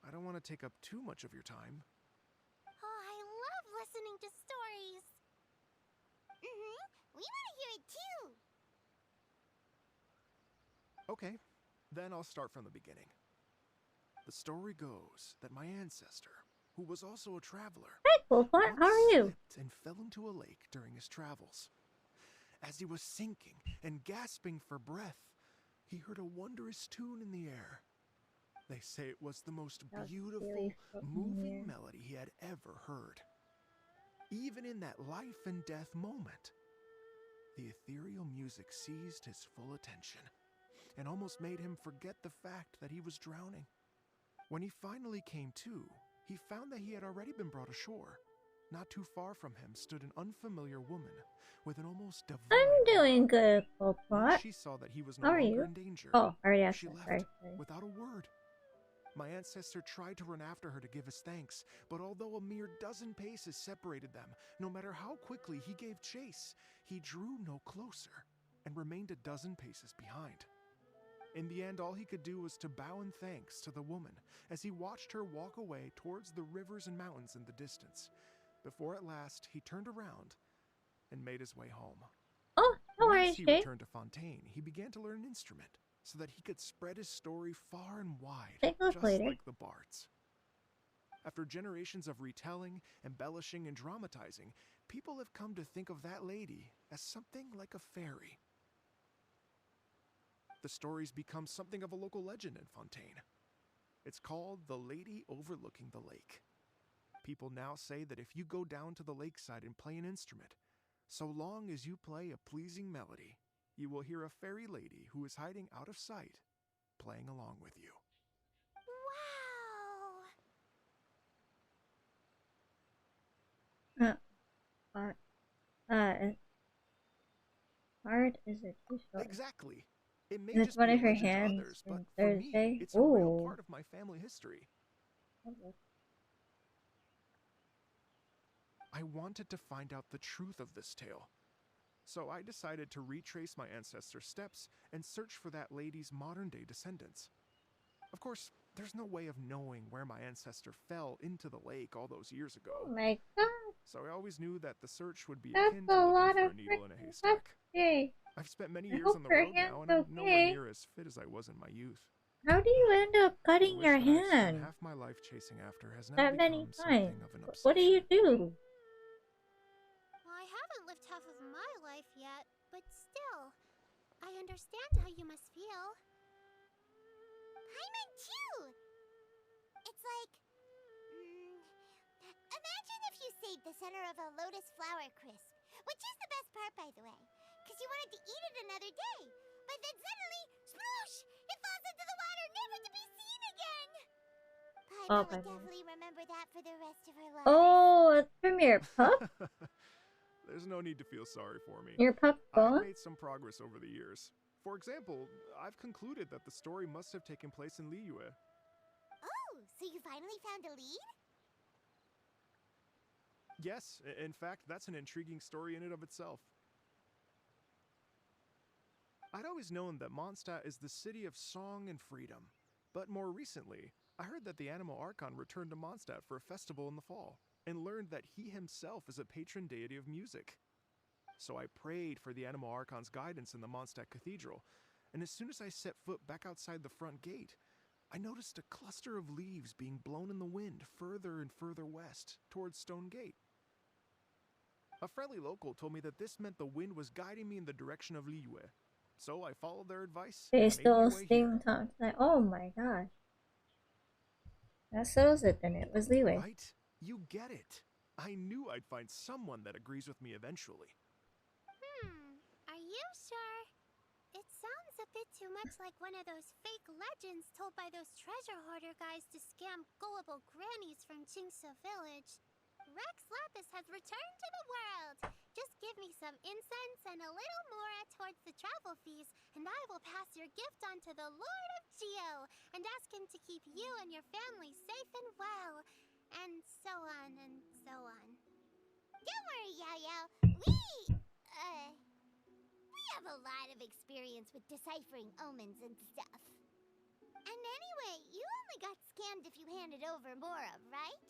I don't want to take up too much of your time. Oh, I love listening to stories. We want to hear it too. Okay, then I'll start from the beginning. The story goes that my ancestor, who was also a traveler, Hi, Coolpot. How are you? slipped and fell into a lake during his travels. As he was sinking and gasping for breath, he heard a wondrous tune in the air. They say it was the most That's beautiful, really fucking moving weird. melody he had ever heard. Even in that life and death moment, the ethereal music seized his full attention and almost made him forget the fact that he was drowning. When he finally came to, he found that he had already been brought ashore. Not too far from him stood an unfamiliar woman with an almost divine I'm doing aura. good, Once Coolpot. she saw that he was no How are longer you? in danger, Oh, I already asked she that. left Sorry. without a word. My ancestor tried to run after her to give us thanks, but although a mere dozen paces separated them, no matter how quickly he gave chase, he drew no closer and remained a dozen paces behind. In the end, all he could do was to bow in thanks to the woman as he watched her walk away towards the rivers and mountains in the distance, before at last he turned around and made his way home. Oh, no Once worries, he Jay. returned to Fontaine, he began to learn an instrument so that he could spread his story far and wide, Take a look just later. like the bards. After generations of retelling, embellishing, and dramatizing, people have come to think of that lady as something like a fairy. The story's become something of a local legend in Fontaine. It's called the Lady Overlooking the Lake. People now say that if you go down to the lakeside and play an instrument, so long as you play a pleasing melody, you will hear a fairy lady who is hiding out of sight, playing along with you. Wow! Hard is it too short? Exactly. It may That's just one be a of her legend to hands others, but in for me, Thursday. it's a real Ooh. part of my family history. Okay. I wanted to find out the truth of this tale, so I decided to retrace my ancestors' steps and search for that lady's modern-day descendants. Of course, there's no way of knowing where my ancestor fell into the lake all those years ago, Oh my god, so I always knew that the search would be that's akin a to lot looking for of a needle in a freaking haystack. Jay. I've spent many I years hope on the her road now, and hand's I'm nowhere okay. near as fit as I was in my youth. How do you end up The cutting wish your that I've spent hand half my life chasing after has now that many become times? something of an What do you obsession. do? I haven't lived half of my life yet, but still, I understand how you must feel. Paimon too! It's like... imagine if you saved the center of a lotus flower crisp, which is the best part, by the way, because you wanted to eat it another day, but then suddenly, sploosh! It falls into the water, never to be seen again! Paimon would definitely remember that for the rest of her life. Oh, it's from your pup? There's no need to feel sorry for me. Your pup I've gone? made some progress over the years. For example, I've concluded that the story must have taken place in Liyue. Oh, so you finally found a lead? Yes, in fact, that's an intriguing story in and of itself. I'd always known that Mondstadt is the city of song and freedom, but more recently, I heard that the Animal Archon returned to Mondstadt for a festival in the fall, and learned that he himself is a patron deity of music. So I prayed for the Animal Archon's guidance in the Mondstadt Cathedral, and as soon as I set foot back outside the front gate, I noticed a cluster of leaves being blown in the wind further and further west, towards Stone Gate. A friendly local told me that this meant the wind was guiding me in the direction of Liyue, so I followed their advice They and made still my way sting here. Tom tonight. Oh my gosh. That settles it then. It was leeway. Right? You get it. I knew I'd find someone that agrees with me eventually. Are you sure? It sounds a bit too much like one of those fake legends told by those treasure hoarder guys to scam gullible grannies from Jingsa Village. Rex Lapis has returned to the world! Just give me some incense and a little more towards the travel fees, and I will pass your gift on to the Lord of Geo, and ask him to keep you and your family safe and well, and so on and so on. Don't worry, Yao Yao. We have a lot of experience with deciphering omens and stuff. And anyway, you only got scammed if you handed over Mora, right?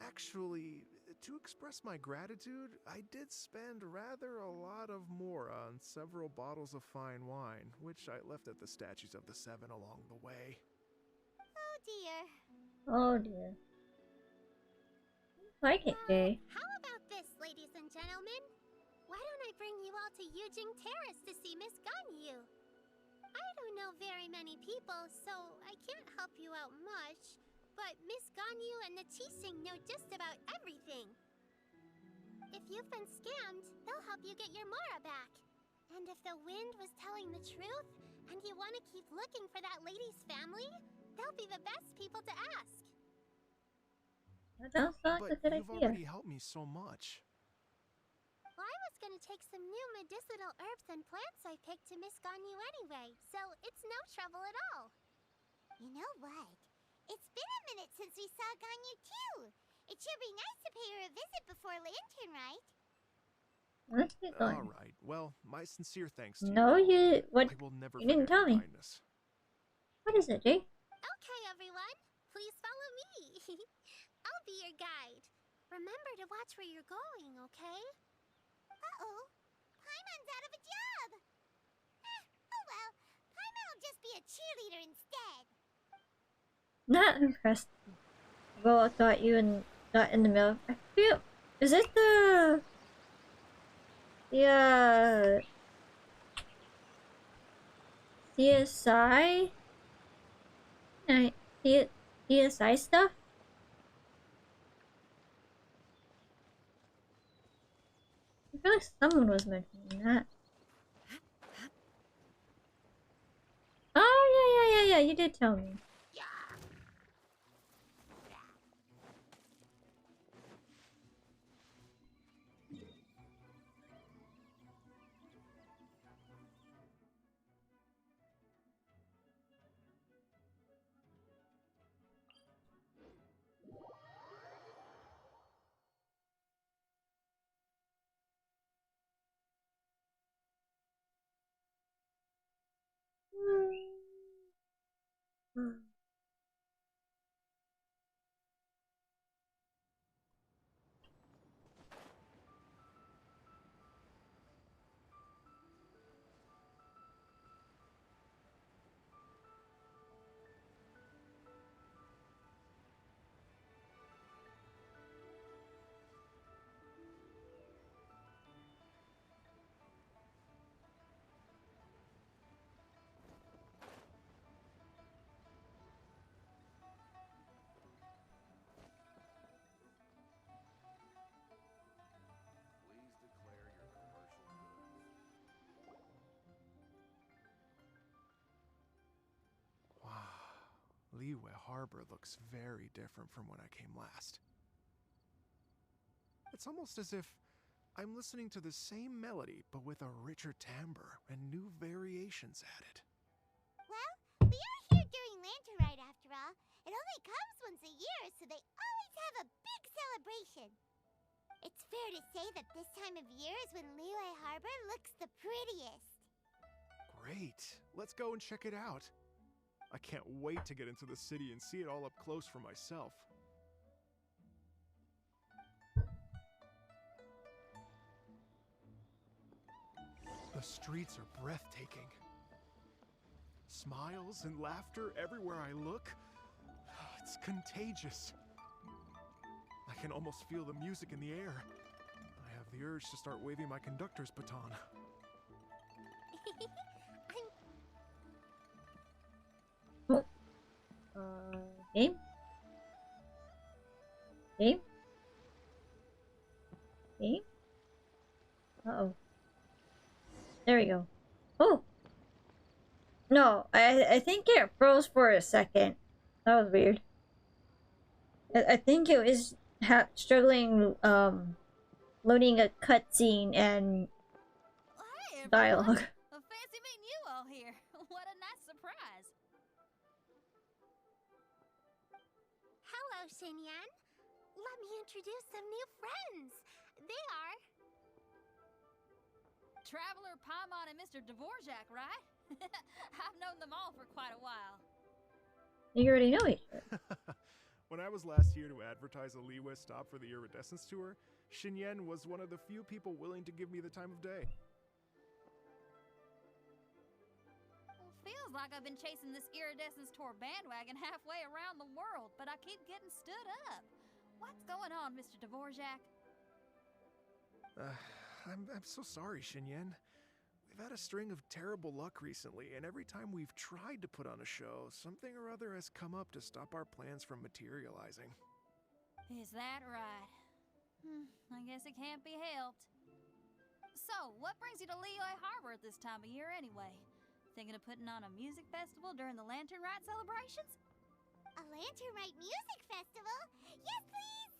Actually, to express my gratitude, I did spend rather a lot of more on several bottles of fine wine, which I left at the statues of the Seven along the way. Oh dear. Oh dear. Like it, Jay. How about this, ladies and gentlemen? Why don't I bring you all to Yujing Terrace to see Miss Ganyu? I don't know very many people, so I can't help you out much. But Miss Ganyu and the Qixing know just about everything. If you've been scammed, they'll help you get your Mora back. And if the wind was telling the truth, and you want to keep looking for that lady's family, they'll be the best people to ask. That sounds like a But good you've idea. already helped me so much. Well, I was gonna take some new medicinal herbs and plants I picked to Miss Ganyu anyway, so it's no trouble at all. You know what? It's been a minute since we saw Ganyu too. It should be nice to pay her a visit before Lantern Rite. Where's he going? All right. Well, my sincere thanks to No, you. what? I will never You didn't forget tell your me. kindness. What is it, Jay? Okay, everyone. Please follow me. I'll be your guide. Remember to watch where you're going, okay? Uh-oh. Paimon's out of a job. Oh well. Paimon will just be a cheerleader instead. Not impressed. Well, I got you and got in the middle. I feel. Is it the CSI? Right, CSI stuff? I feel like someone was mentioning that. Oh, yeah, you did tell me. Please declare your commercial goods. Wow. Liyue Harbor looks very different from when I came last. It's almost as if I'm listening to the same melody, but with a richer timbre and new variations added. Well, we are here during Lantern Rite after all. It only comes once a year, so they always have a big celebration. It's fair to say that this time of year is when Liyue Harbor looks the prettiest. Great. Let's go and check it out. I can't wait to get into the city and see it all up close for myself. The streets are breathtaking. Smiles and laughter everywhere I look. It's contagious. I can almost feel the music in the air. I have the urge to start waving my conductor's baton. Game? Game? Game? Uh-oh. There we go. Oh! No, I think it froze for a second. That was weird. I think it was struggling, loading a cutscene and dialogue. Well, fancy meeting you all here. What a nice surprise. Hello, Xinyan. Let me introduce some new friends. They are... Traveler, Paimon, and Mr. Dvorak, right? I've known them all for quite a while. You already know each other. When I was last here to advertise a Liyue stop for the Iridescence Tour, Xinyan was one of the few people willing to give me the time of day. Well, feels like I've been chasing this Iridescence Tour bandwagon halfway around the world, but I keep getting stood up. What's going on, Mr. Dvorak? I'm so sorry, Xinyan. We've had a string of terrible luck recently, and every time we've tried to put on a show, something or other has come up to stop our plans from materializing. Is that right? I guess it can't be helped. So, what brings you to Liyue Harbor at this time of year anyway? Thinking of putting on a music festival during the Lantern Rite celebrations? A Lantern Rite music festival? Yes, please!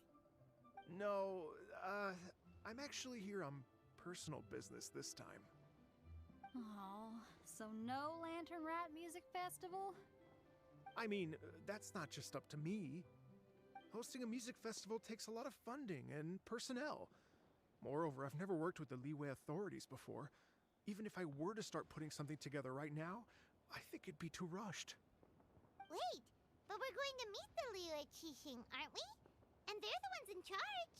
No, I'm actually here on personal business this time. Oh, so no Lantern Rite music festival? I mean, that's not just up to me. Hosting a music festival takes a lot of funding and personnel. Moreover, I've never worked with the Liyue authorities before. Even if I were to start putting something together right now, I think it'd be too rushed. Wait, but we're going to meet the Liyue Qixing, aren't we? And they're the ones in charge.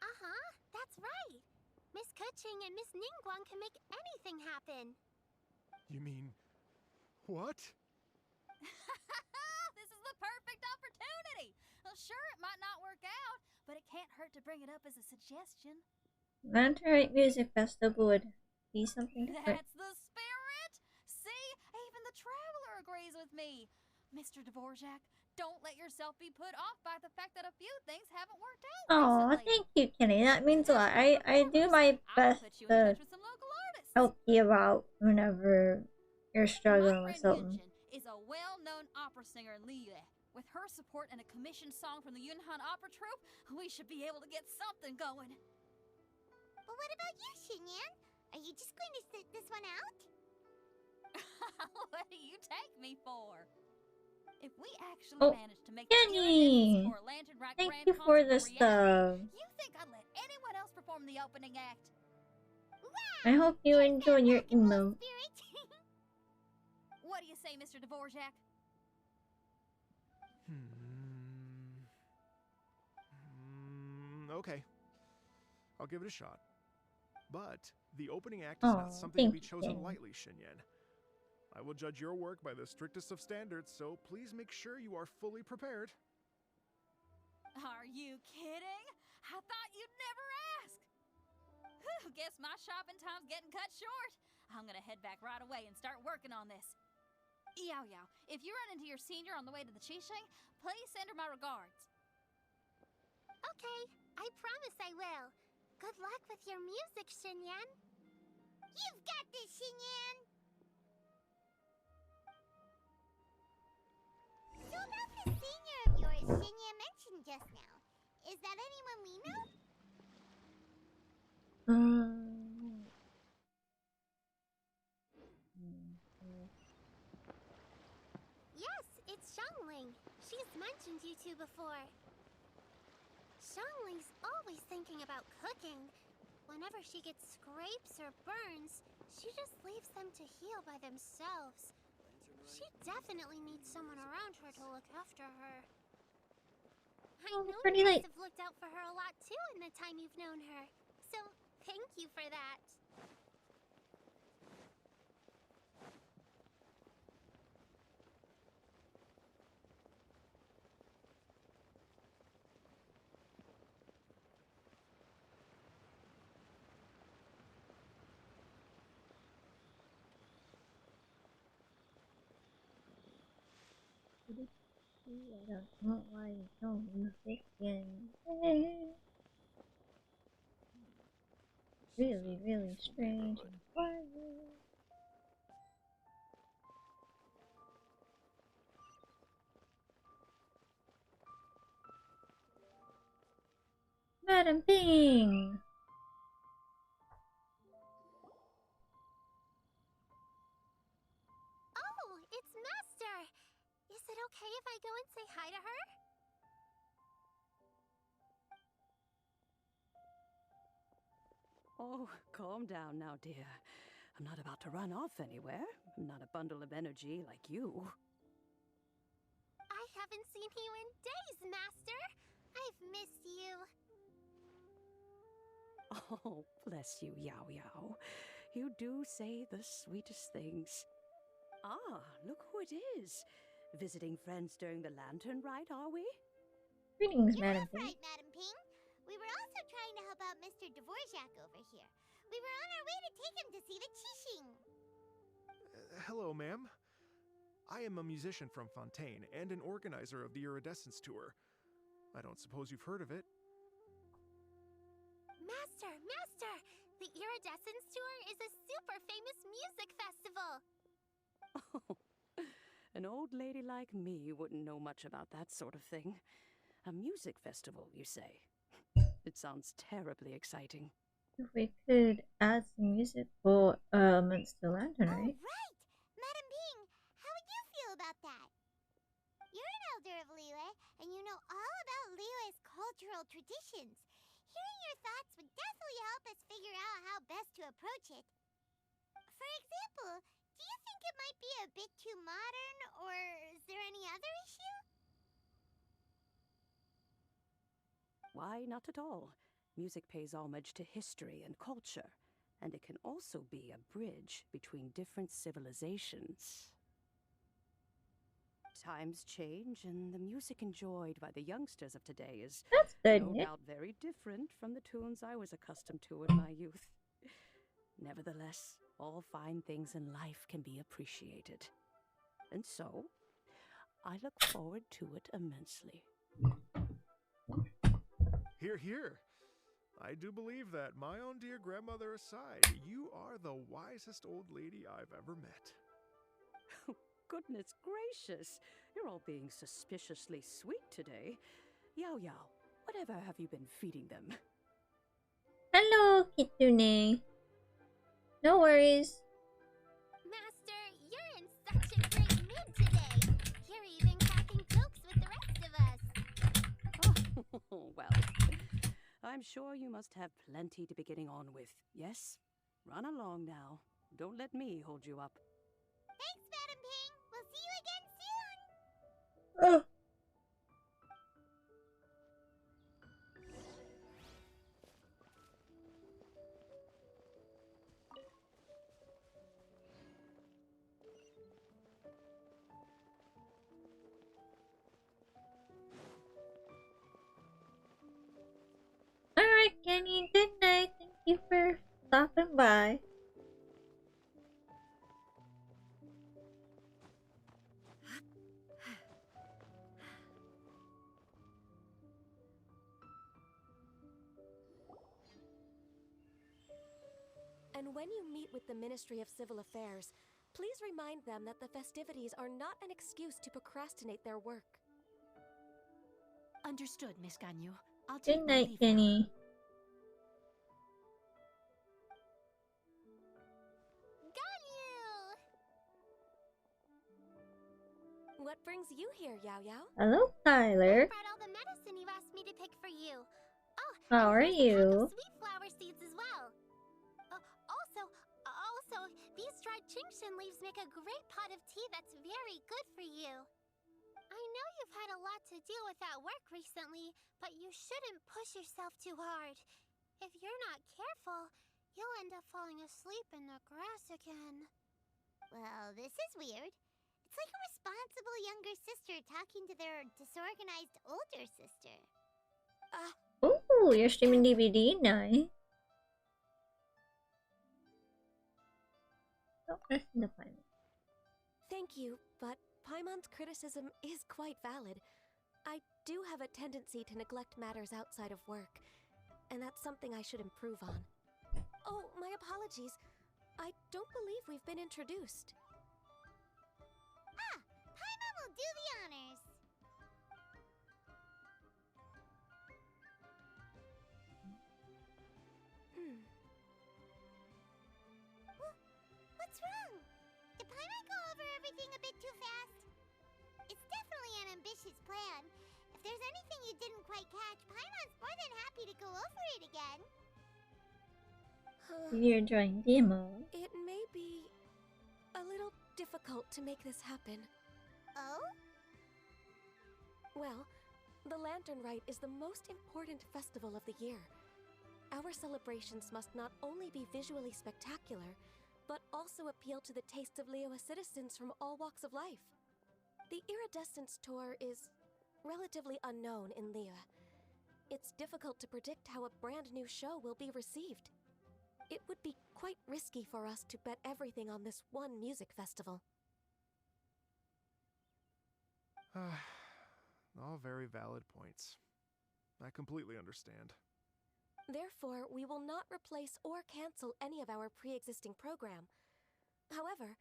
Uh-huh, that's right. Miss Keqing and Miss Ningguang can make anything happen. You mean... what? This is the perfect opportunity! Well, sure, it might not work out, but it can't hurt to bring it up as a suggestion. Lanternite Music Festival would be something different. That's the spirit! See? Even the Traveler agrees with me. Mr. Dvorak, don't let yourself be put off by the fact that a few things haven't worked out Oh, recently. thank you, Kenny. That means a lot. I do my best I'll put you in to touch with some local artists. help you out whenever you're struggling My with friend something. Genshin is a well-known opera singer in Liyue. With her support and a commissioned song from the Yunhan Opera Troupe, we should be able to get something going. But what about you, Xinyan? Are you just going to sit this one out? What do you take me for? If we actually manage to make the Kenny! Iridescence or Lantern Rite Thank Grand you for Concert the a reality, stuff. you think I'd let anyone else perform the opening act? I hope you enjoy your emote. What do you say, Mr. Dvorak? Okay. I'll give it a shot. But the opening act is not something to be chosen lightly, Xinyan. I will judge your work by the strictest of standards, so please make sure you are fully prepared. Are you kidding? I thought you'd never ask. Whew, guess my shopping time's getting cut short. I'm gonna head back right away and start working on this. Yao Yao, if you run into your senior on the way to the Qixing, please send her my regards. Okay, I promise I will. Good luck with your music, Xinyan. You've got this, Xinyan! So about this senior of yours Xinyan mentioned just now, is that anyone we know? Yes, it's Xiangling. She's mentioned you two before. Xiangling's always thinking about cooking. Whenever she gets scrapes or burns, she just leaves them to heal by themselves. She definitely needs someone around her to look after her. I know you guys have looked out for her a lot too in the time you've known her. So, thank you for that. I don't know why you don't music again. Really, really strange and quiet. Madam Ping! Oh, it's Master! Is it okay if I go and say hi to her? Oh, calm down now, dear. I'm not about to run off anywhere. I'm not a bundle of energy like you. I haven't seen you in days, Master! I've missed you. Oh, bless you, Yao Yao. You do say the sweetest things. Ah, look who it is. Visiting friends during the Lantern Rite, are we? Greetings, You're Madam right, Ping. Madam Ping. We were also trying to help out Mr. Dvorak over here. We were on our way to take him to see the Qixing. Hello, ma'am. I am a musician from Fontaine and an organizer of the Iridescence Tour. I don't suppose you've heard of it. Master! Master! The Iridescence Tour is a super famous music festival! Oh, an old lady like me wouldn't know much about that sort of thing. A music festival, you say? It sounds terribly exciting. If we could add some musical elements to Lantern, Oh, right? right! Madam Ping, how would you feel about that? of Liyue, and you know all about Liyue's cultural traditions. Hearing your thoughts would definitely help us figure out how best to approach it. For example, do you think it might be a bit too modern, or is there any other issue? Why, not at all. Music pays homage to history and culture, and it can also be a bridge between different civilizations. Times change, and the music enjoyed by the youngsters of today is That's good, no Nick. doubt very different from the tunes I was accustomed to in my youth. Nevertheless, all fine things in life can be appreciated. And so, I look forward to it immensely. Hear, hear. I do believe that, my own dear grandmother aside, you are the wisest old lady I've ever met. Goodness gracious, you're all being suspiciously sweet today. Yao Yao, whatever have you been feeding them? Hello, Kitsune. No worries. Master, you're in such a great mood today. You're even cracking jokes with the rest of us. Oh, well, I'm sure you must have plenty to be getting on with, yes? Run along now. Don't let me hold you up. Thanks, Madam Ping. We'll see you again soon. Oh. Alright, Kenny, good night. Thank you for stopping by. And when you meet with the Ministry of Civil Affairs, please remind them that the festivities are not an excuse to procrastinate their work. Understood, Miss Ganyu. I'll take Good my night, leave now. Kenny. Ganyu! What brings you here, Yao Yao? Hello, I Tyler. brought all the medicine you asked me to pick for you. Oh, How and are here's a pack you? of sweet flower seeds as well. Also, these dried genshin leaves make a great pot of tea that's very good for you. I know you've had a lot to deal with at work recently, but you shouldn't push yourself too hard. If you're not careful, you'll end up falling asleep in the grass again. Well, this is weird. It's like a responsible younger sister talking to their disorganized older sister. Ooh, you're streaming DVD, nice. Oh, press the button. Thank you, but Paimon's criticism is quite valid. I do have a tendency to neglect matters outside of work, and that's something I should improve on. Oh, my apologies. I don't believe we've been introduced. Paimon will do the honors. What's wrong? Did Paimon go over everything a bit too fast? It's definitely an ambitious plan. If there's anything you didn't quite catch, Paimon's more than happy to go over it again. You're drawing demo. It may be a little difficult to make this happen. Oh? Well, the Lantern Rite is the most important festival of the year. Our celebrations must not only be visually spectacular, but also appeal to the tastes of Liyue citizens from all walks of life. The Iridescence Tour is relatively unknown in Liyue. It's difficult to predict how a brand new show will be received. It would be quite risky for us to bet everything on this one music festival. All very valid points. I completely understand. Therefore, we will not replace or cancel any of our pre-existing program. However,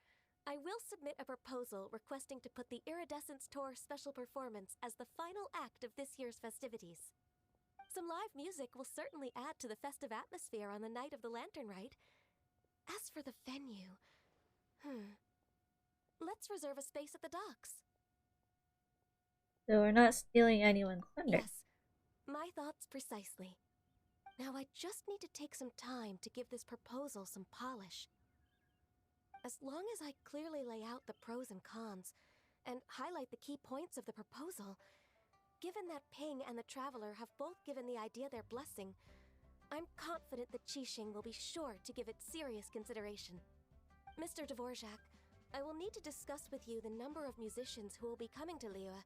I will submit a proposal requesting to put the Iridescence Tour special performance as the final act of this year's festivities. Some live music will certainly add to the festive atmosphere on the night of the Lantern Rite. As for the venue, let's reserve a space at the docks. So we're not stealing anyone's thunder. Yes, my thoughts precisely. Now I just need to take some time to give this proposal some polish. As long as I clearly lay out the pros and cons, and highlight the key points of the proposal, given that Ping and the Traveler have both given the idea their blessing, I'm confident that Qixing will be sure to give it serious consideration. Mr. Dvorak, I will need to discuss with you the number of musicians who will be coming to Liyue,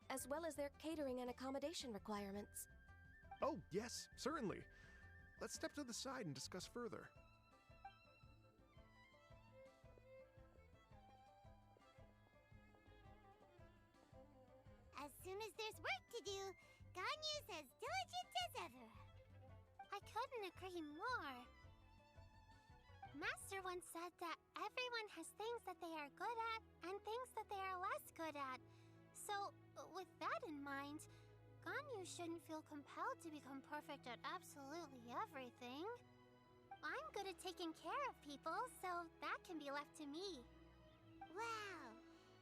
as well as their catering and accommodation requirements. Oh, yes, certainly. Let's step to the side and discuss further. As soon as there's work to do, Ganyu's as diligent as ever. I couldn't agree more. Master once said that everyone has things that they are good at and things that they are less good at. So, with that in mind, Ganyu shouldn't feel compelled to become perfect at absolutely everything. I'm good at taking care of people, so that can be left to me. Wow.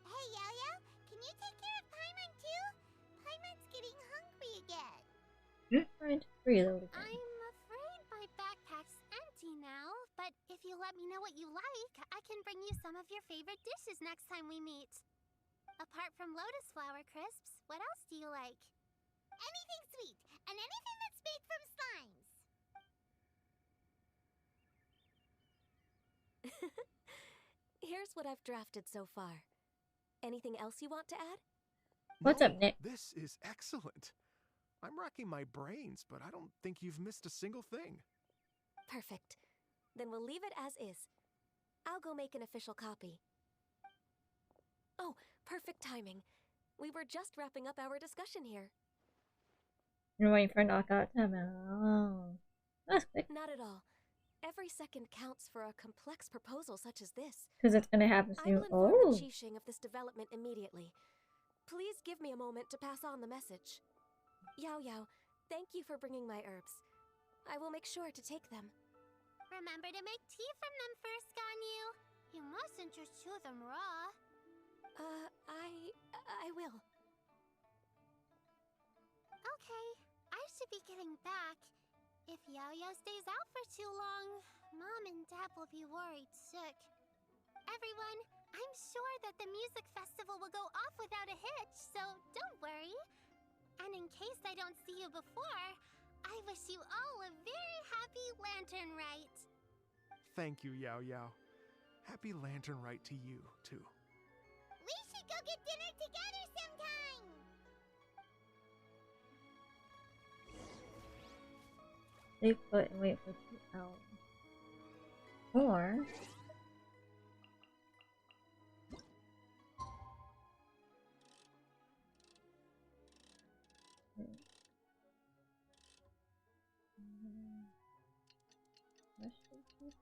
Hey, Yo-Yo, can you take care of Paimon too? Paimon's getting hungry again. You're trying to reload again. I'm afraid my backpack's empty now, but if you let me know what you like, I can bring you some of your favorite dishes next time we meet. Apart from lotus flower crisps, what else do you like? Anything sweet, and anything that's made from slimes. Here's what I've drafted so far. Anything else you want to add? What's up, Nick? This is excellent. I'm racking my brains, but I don't think you've missed a single thing. Perfect. Then we'll leave it as is. I'll go make an official copy. Oh, perfect timing. We were just wrapping up our discussion here. You're waiting for knockout time. Oh, that's quick. Not at all. Every second counts for a complex proposal such as this. Because it's gonna happen I soon. will inform Oh, the Qixing of this development immediately. Please give me a moment to pass on the message. Yao Yao, thank you for bringing my herbs. I will make sure to take them. Remember to make tea from them first, Ganyu. You mustn't just chew them raw. I will. Okay, I should be getting back. If Yao-Yao stays out for too long, Mom and Dad will be worried sick. Everyone, I'm sure that the music festival will go off without a hitch, so don't worry. And in case I don't see you before, I wish you all a very happy Lantern Rite. Thank you, Yao Yao. Happy Lantern Rite to you, too. We should go get dinner together sometime. stay put and wait for 2 hours. Or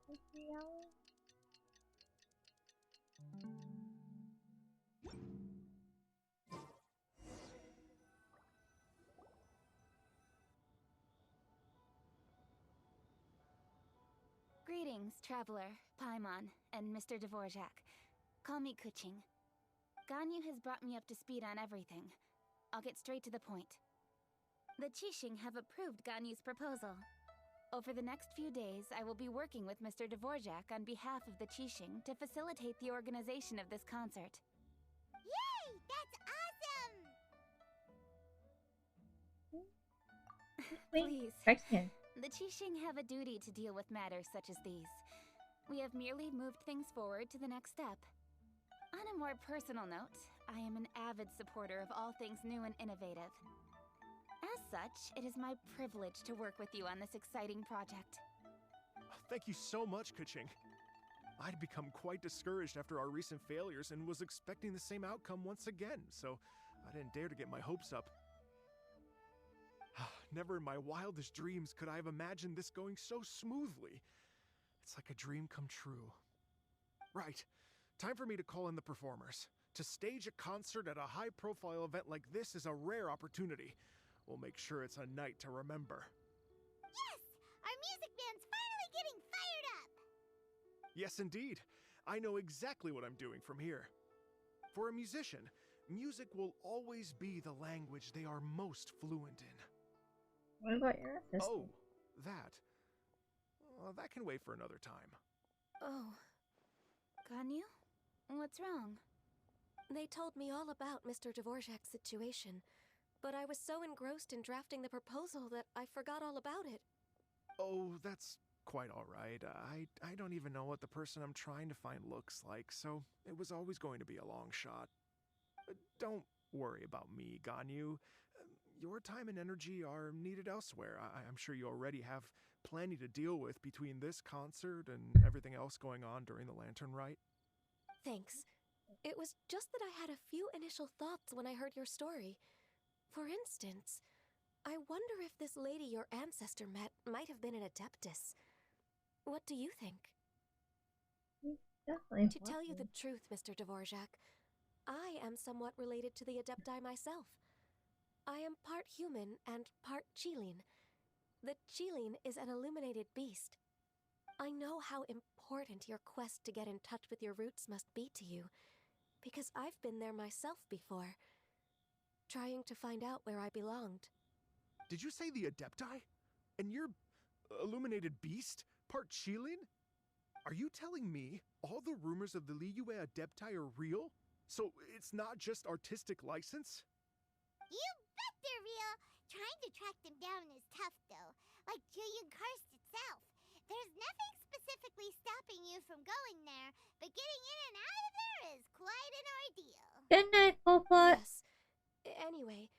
for 3 hours? Greetings, Traveler, Paimon, and Mr. Dvorak. Call me Kuching. Ganyu has brought me up to speed on everything. I'll get straight to the point. The Qixing have approved Ganyu's proposal. Over the next few days, I will be working with Mr. Dvorak on behalf of the Qixing to facilitate the organization of this concert. Yay! That's awesome! Please. Excellent. The Qixing have a duty to deal with matters such as these. We have merely moved things forward to the next step. On a more personal note, I am an avid supporter of all things new and innovative. As such, it is my privilege to work with you on this exciting project. Thank you so much, Kuching. I'd become quite discouraged after our recent failures and was expecting the same outcome once again, so I didn't dare to get my hopes up. Never in my wildest dreams could I have imagined this going so smoothly. It's like a dream come true. Right, time for me to call in the performers. To stage a concert at a high-profile event like this is a rare opportunity. We'll make sure it's a night to remember. Yes! Our music band's finally getting fired up! Yes, indeed. I know exactly what I'm doing from here. For a musician, music will always be the language they are most fluent in. What about your ancestor? Oh, that. That can wait for another time. Oh. Ganyu? What's wrong? They told me all about Mr. Dvorak's situation, but I was so engrossed in drafting the proposal that I forgot all about it. Oh, that's quite all right. I don't even know what the person I'm trying to find looks like, so it was always going to be a long shot. Don't worry about me, Ganyu. Your time and energy are needed elsewhere. I'm sure you already have plenty to deal with between this concert and everything else going on during the Lantern Rite. Thanks. It was just that I had a few initial thoughts when I heard your story. For instance, I wonder if this lady your ancestor met might have been an Adeptus. What do you think? Definitely. To tell you the truth, Mr. Dvorak, I am somewhat related to the Adepti myself. I am part human and part Qilin. The Qilin is an illuminated beast. I know how important your quest to get in touch with your roots must be to you, because I've been there myself before, trying to find out where I belonged. Did you say the Adepti? And you're illuminated beast? Part Qilin? Are you telling me all the rumors of the Liyue Adepti are real? So it's not just artistic license? You bet they're real! Trying to track them down is tough, though. Like Julian Karst itself. There's nothing specifically stopping you from going there, but getting in and out of there is quite an ordeal. Good night, Popot. Yes. Anyway,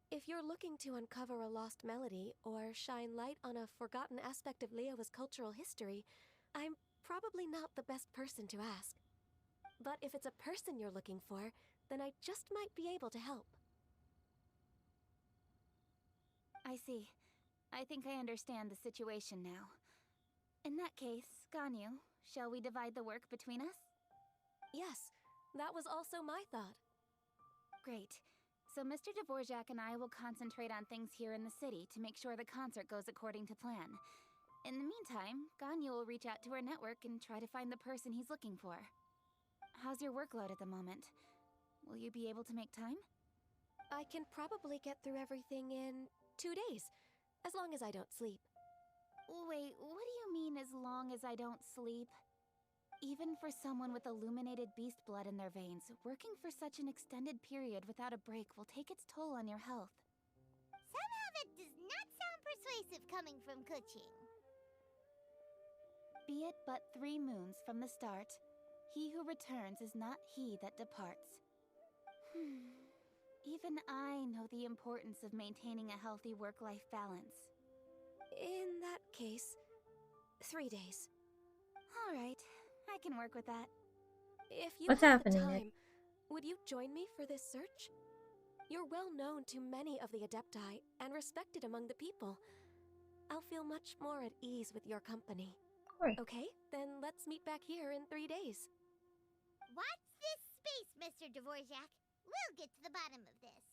if you're looking to uncover a lost melody or shine light on a forgotten aspect of Liyue's cultural history, I'm probably not the best person to ask. But if it's a person you're looking for, then I just might be able to help. I see. I think I understand the situation now. In that case, Ganyu, shall we divide the work between us? Yes, that was also my thought. Great. So Mr. Dvorak and I will concentrate on things here in the city to make sure the concert goes according to plan. In the meantime, Ganyu will reach out to her network and try to find the person he's looking for. How's your workload at the moment? Will you be able to make time? I can probably get through everything in 2 days, as long as I don't sleep. Wait, what do you mean as long as I don't sleep? Even for someone with illuminated beast blood in their veins, working for such an extended period without a break will take its toll on your health. Somehow that does not sound persuasive coming from Kuching. Be it but 3 moons from the start, he who returns is not he that departs. Even I know the importance of maintaining a healthy work-life balance. In that case, 3 days. All right, I can work with that. If you What's have the happening, time, Nick? would you join me for this search? You're well known to many of the Adepti and respected among the people. I'll feel much more at ease with your company. Right. Okay, then let's meet back here in 3 days. Watch this space, Mr. Dvorak. We'll get to the bottom of this.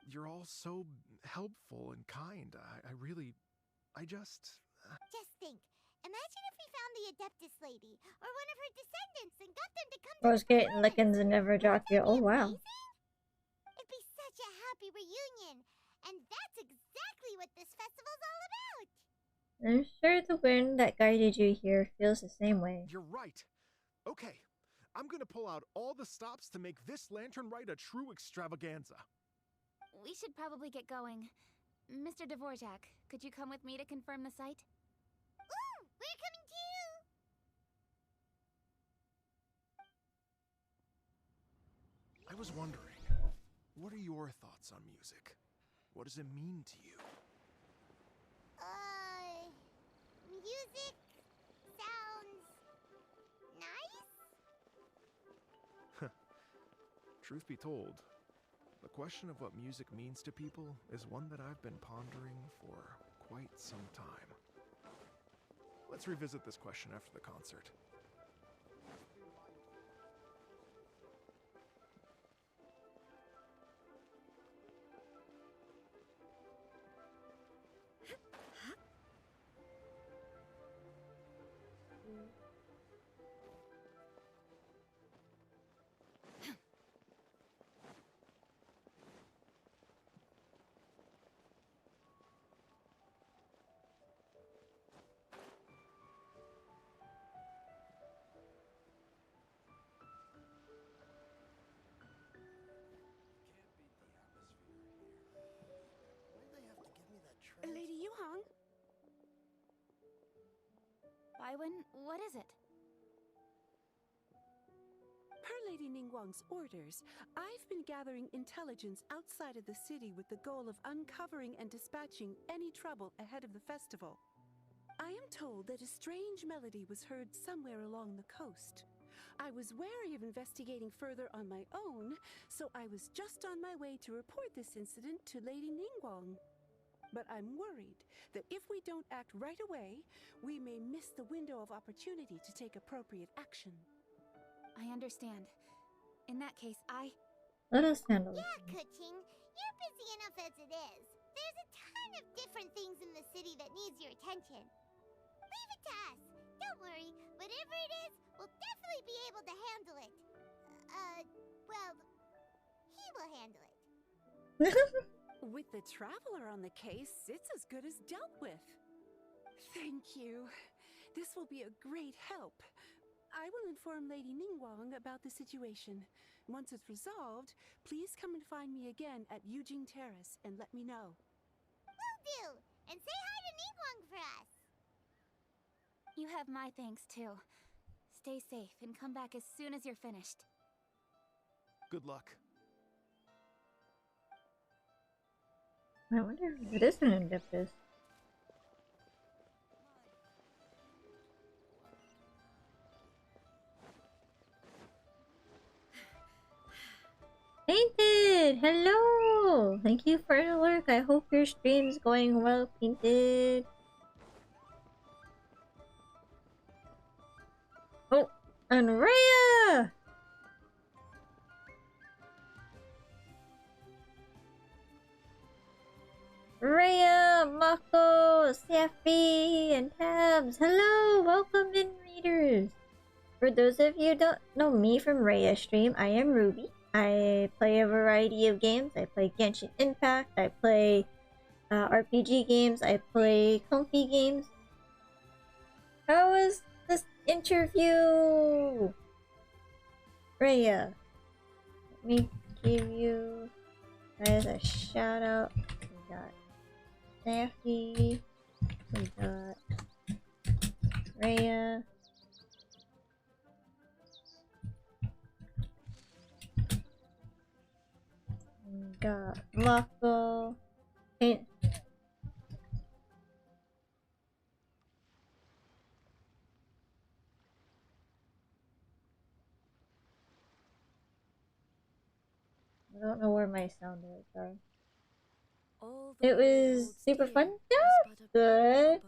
You're all so helpful and kind. Just think. Imagine if we found the Adeptus lady, or one of her descendants, and got them to come to Rose the Gate, performance. Lickens, and Never Jockey. Oh, wow. It'd be such a happy reunion. And that's exactly what this festival's all about. I'm sure the wind that guided you here feels the same way. You're right. Okay, I'm gonna pull out all the stops to make this Lantern Rite a true extravaganza. We should probably get going. Mr. Dvorak, could you come with me to confirm the site? Ooh, we're coming too. I was wondering, what are your thoughts on music? What does it mean to you? Music sounds nice? Truth be told, the question of what music means to people is one that I've been pondering for quite some time. Let's revisit this question after the concert. Tywin, what is it? Per Lady Ningguang's orders, I've been gathering intelligence outside of the city with the goal of uncovering and dispatching any trouble ahead of the festival. I am told that a strange melody was heard somewhere along the coast. I was wary of investigating further on my own, so I was just on my way to report this incident to Lady Ningguang. But I'm worried that if we don't act right away, we may miss the window of opportunity to take appropriate action. I understand. In that case, Let us handle it. Yeah, Kuching, you're busy enough as it is. There's a ton of different things in the city that needs your attention. Leave it to us. Don't worry, whatever it is, we'll definitely be able to handle it. Well, he will handle it. With the Traveler on the case, it's as good as dealt with. Thank you. This will be a great help. I will inform Lady Ningguang about the situation. Once it's resolved, please come and find me again at Yujing Terrace and let me know. Will do! And say hi to Ningguang for us! You have my thanks too. Stay safe and come back as soon as you're finished. Good luck. I wonder if it is an Oedipus. Painted! Hello! Thank you for the work. I hope your stream's going well, Painted. Oh, and Rhea! Rhea, Mako, Safi, and Tabs. Hello! Welcome in, readers! For those of you who don't know me from Rhea stream, I am Ruby. I play a variety of games. I play Genshin Impact, I play RPG games, I play comfy games. How was this interview? Rhea, let me give you guys a shout out. We got Safi, we got Rhea. Got Mako. Hey. I don't know where my sound is, sorry. It was super fun. That's good.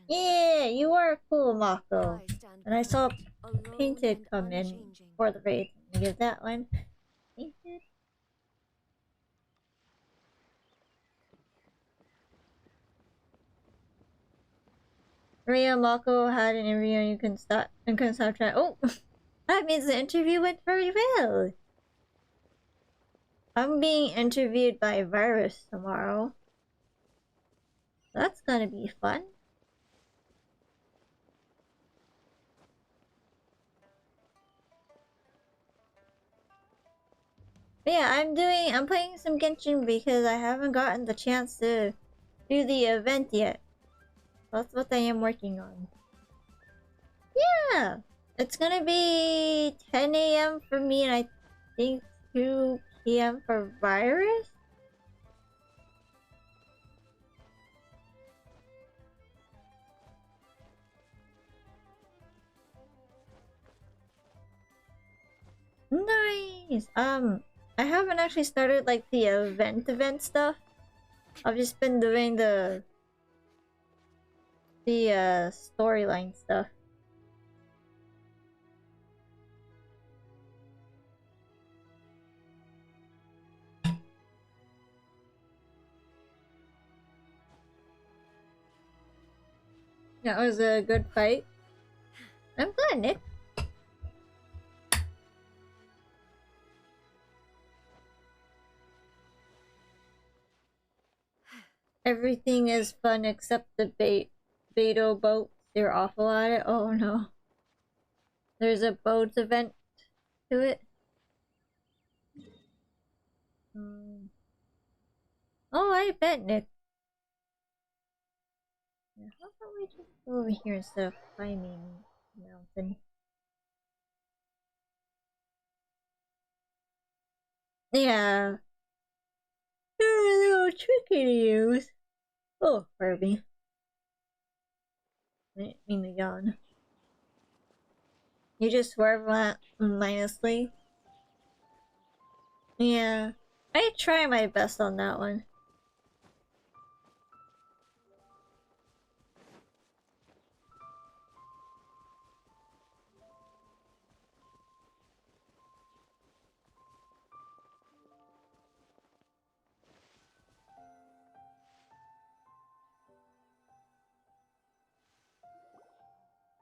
Yeah, you are cool, Mako. And I saw Painted come in for the raid. Let me give that one. Painted. Rhea, Mako had an interview and you couldn't stop trying. Oh, that means the interview went very well. I'm being interviewed by Virus tomorrow. That's gonna be fun. But yeah, I'm playing some Genshin because I haven't gotten the chance to do the event yet. That's what I am working on. Yeah! It's gonna be 10 AM for me and I think 2 PM for Virus? Nice! I haven't actually started like the event stuff. I've just been doing the storyline stuff. That was a good fight. I'm glad, Nick. Everything is fun except the Beto boats. They're awful at it. Oh no. There's a boats event to it. Oh, I bet, Nick. Yeah, how about we just go over here instead of climbing the mountain? Yeah. You're a little tricky to use. Oh, Barbie. I didn't mean to yawn. You just swerve mindlessly? Yeah. I try my best on that one.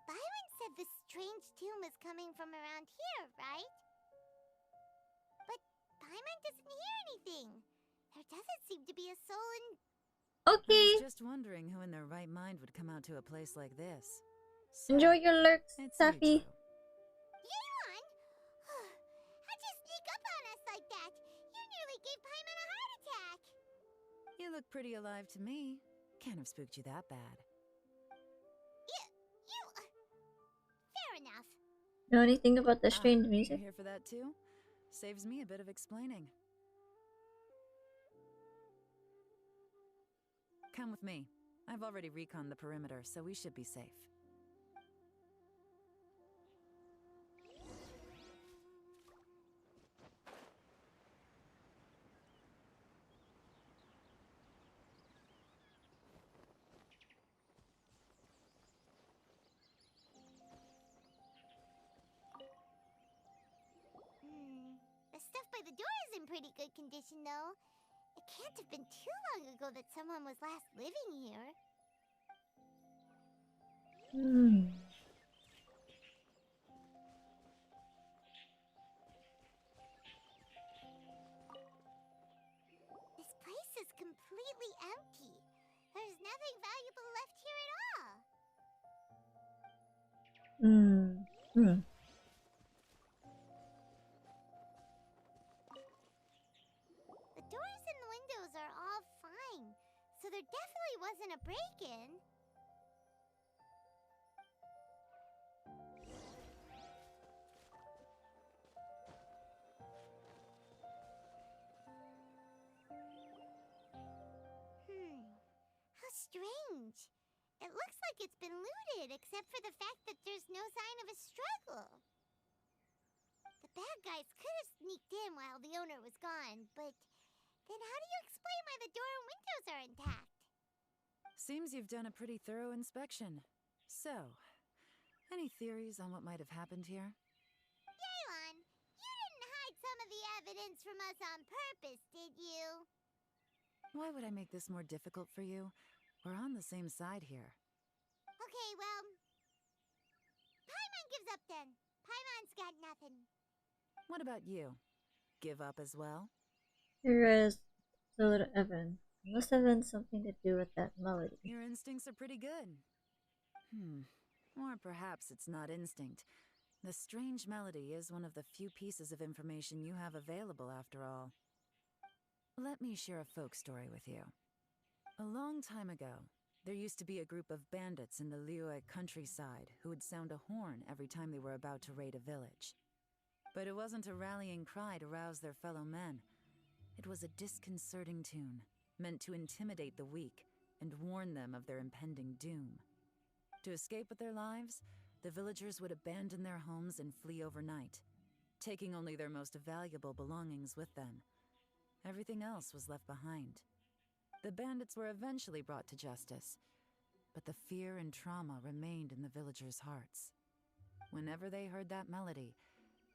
Byron said the strange tomb is coming from around here, right? But Paimon doesn't hear anything. There doesn't seem to be a soul in... Okay. I was just wondering who in their right mind would come out to a place like this. So, enjoy your lurks, it's Safi. Yeon? How'd you sneak up on us like that? You nearly gave Paimon a heart attack. You look pretty alive to me. Can't have spooked you that bad. Fair enough. Know anything about the strange music? You here for that too? Saves me a bit of explaining. Come with me. I've already reconned the perimeter, so we should be safe. The stuff by the door is in pretty good condition, though. It can't have been too long ago that someone was last living here. This place is completely empty. There's nothing valuable left here at all. The doors and the windows are all fine, so there definitely wasn't a break-in. How strange. It looks like it's been looted, except for the fact that there's no sign of a struggle. The bad guys could have sneaked in while the owner was gone, but then how do you explain why the door and windows are intact? Seems you've done a pretty thorough inspection. So, any theories on what might have happened here? Yeon, you didn't hide some of the evidence from us on purpose, did you? Why would I make this more difficult for you? We're on the same side here. Okay, well... Paimon gives up then. Paimon's got nothing. What about you? Give up as well? There is so little evidence. It must have been something to do with that melody. Your instincts are pretty good. Or perhaps it's not instinct. The strange melody is one of the few pieces of information you have available, after all. Let me share a folk story with you. A long time ago, there used to be a group of bandits in the Liyue countryside who would sound a horn every time they were about to raid a village. But it wasn't a rallying cry to rouse their fellow men. It was a disconcerting tune, meant to intimidate the weak and warn them of their impending doom. To escape with their lives, the villagers would abandon their homes and flee overnight, taking only their most valuable belongings with them. Everything else was left behind. The bandits were eventually brought to justice, but the fear and trauma remained in the villagers' hearts. Whenever they heard that melody,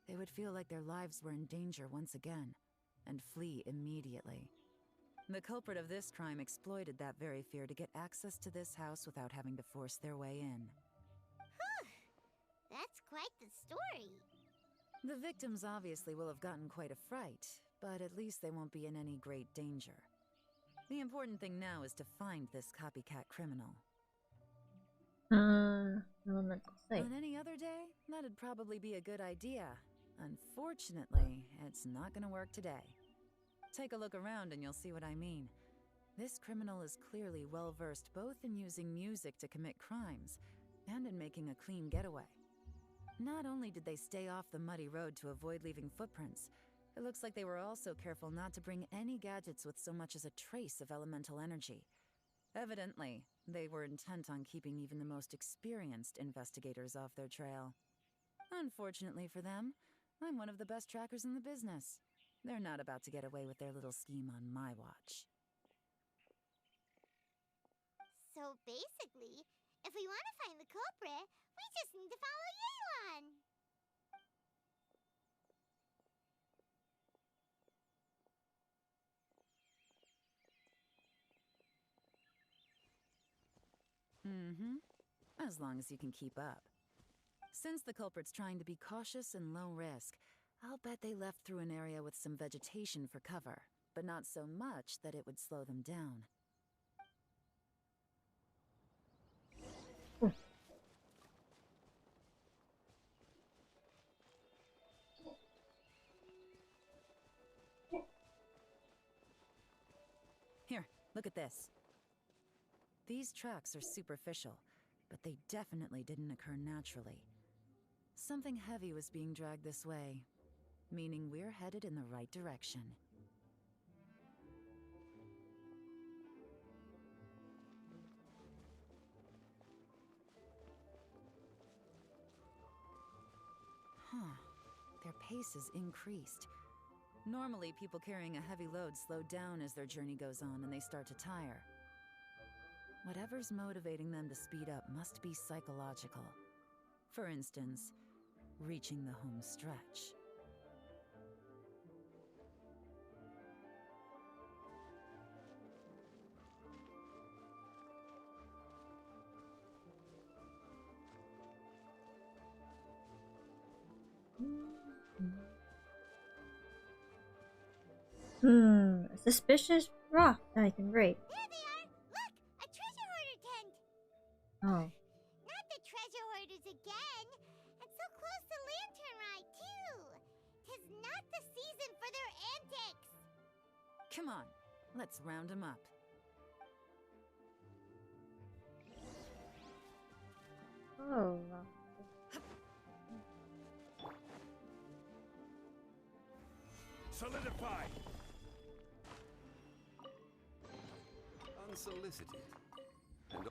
they would feel like their lives were in danger once again, and flee immediately. The culprit of this crime exploited that very fear to get access to this house without having to force their way in. That's quite the story. The victims obviously will have gotten quite a fright, but at least they won't be in any great danger. The important thing now is to find this copycat criminal. On any other day, that'd probably be a good idea. Unfortunately, it's not gonna work today. Take a look around and you'll see what I mean. This criminal is clearly well versed both in using music to commit crimes and in making a clean getaway. Not only did they stay off the muddy road to avoid leaving footprints, it looks like they were also careful not to bring any gadgets with so much as a trace of elemental energy. Evidently, they were intent on keeping even the most experienced investigators off their trail. Unfortunately for them, I'm one of the best trackers in the business. They're not about to get away with their little scheme on my watch. So basically, if we want to find the culprit, we just need to follow Yelan. As long as you can keep up. Since the culprit's trying to be cautious and low risk, I'll bet they left through an area with some vegetation for cover, but not so much that it would slow them down. Here, look at this. These tracks are superficial, but they definitely didn't occur naturally. Something heavy was being dragged this way, meaning we're headed in the right direction. Their pace has increased. Normally, people carrying a heavy load slow down as their journey goes on and they start to tire. Whatever's motivating them to speed up must be psychological. For instance, reaching the home stretch. A suspicious rock that I can break. There they are! Look! A treasure hoarder tent! Oh. Not the treasure hoarders again! And so close to Lantern Ride, too! 'Tis not the season for their antics! Come on, let's round them up. Oh. Solidify! Unsolicited. And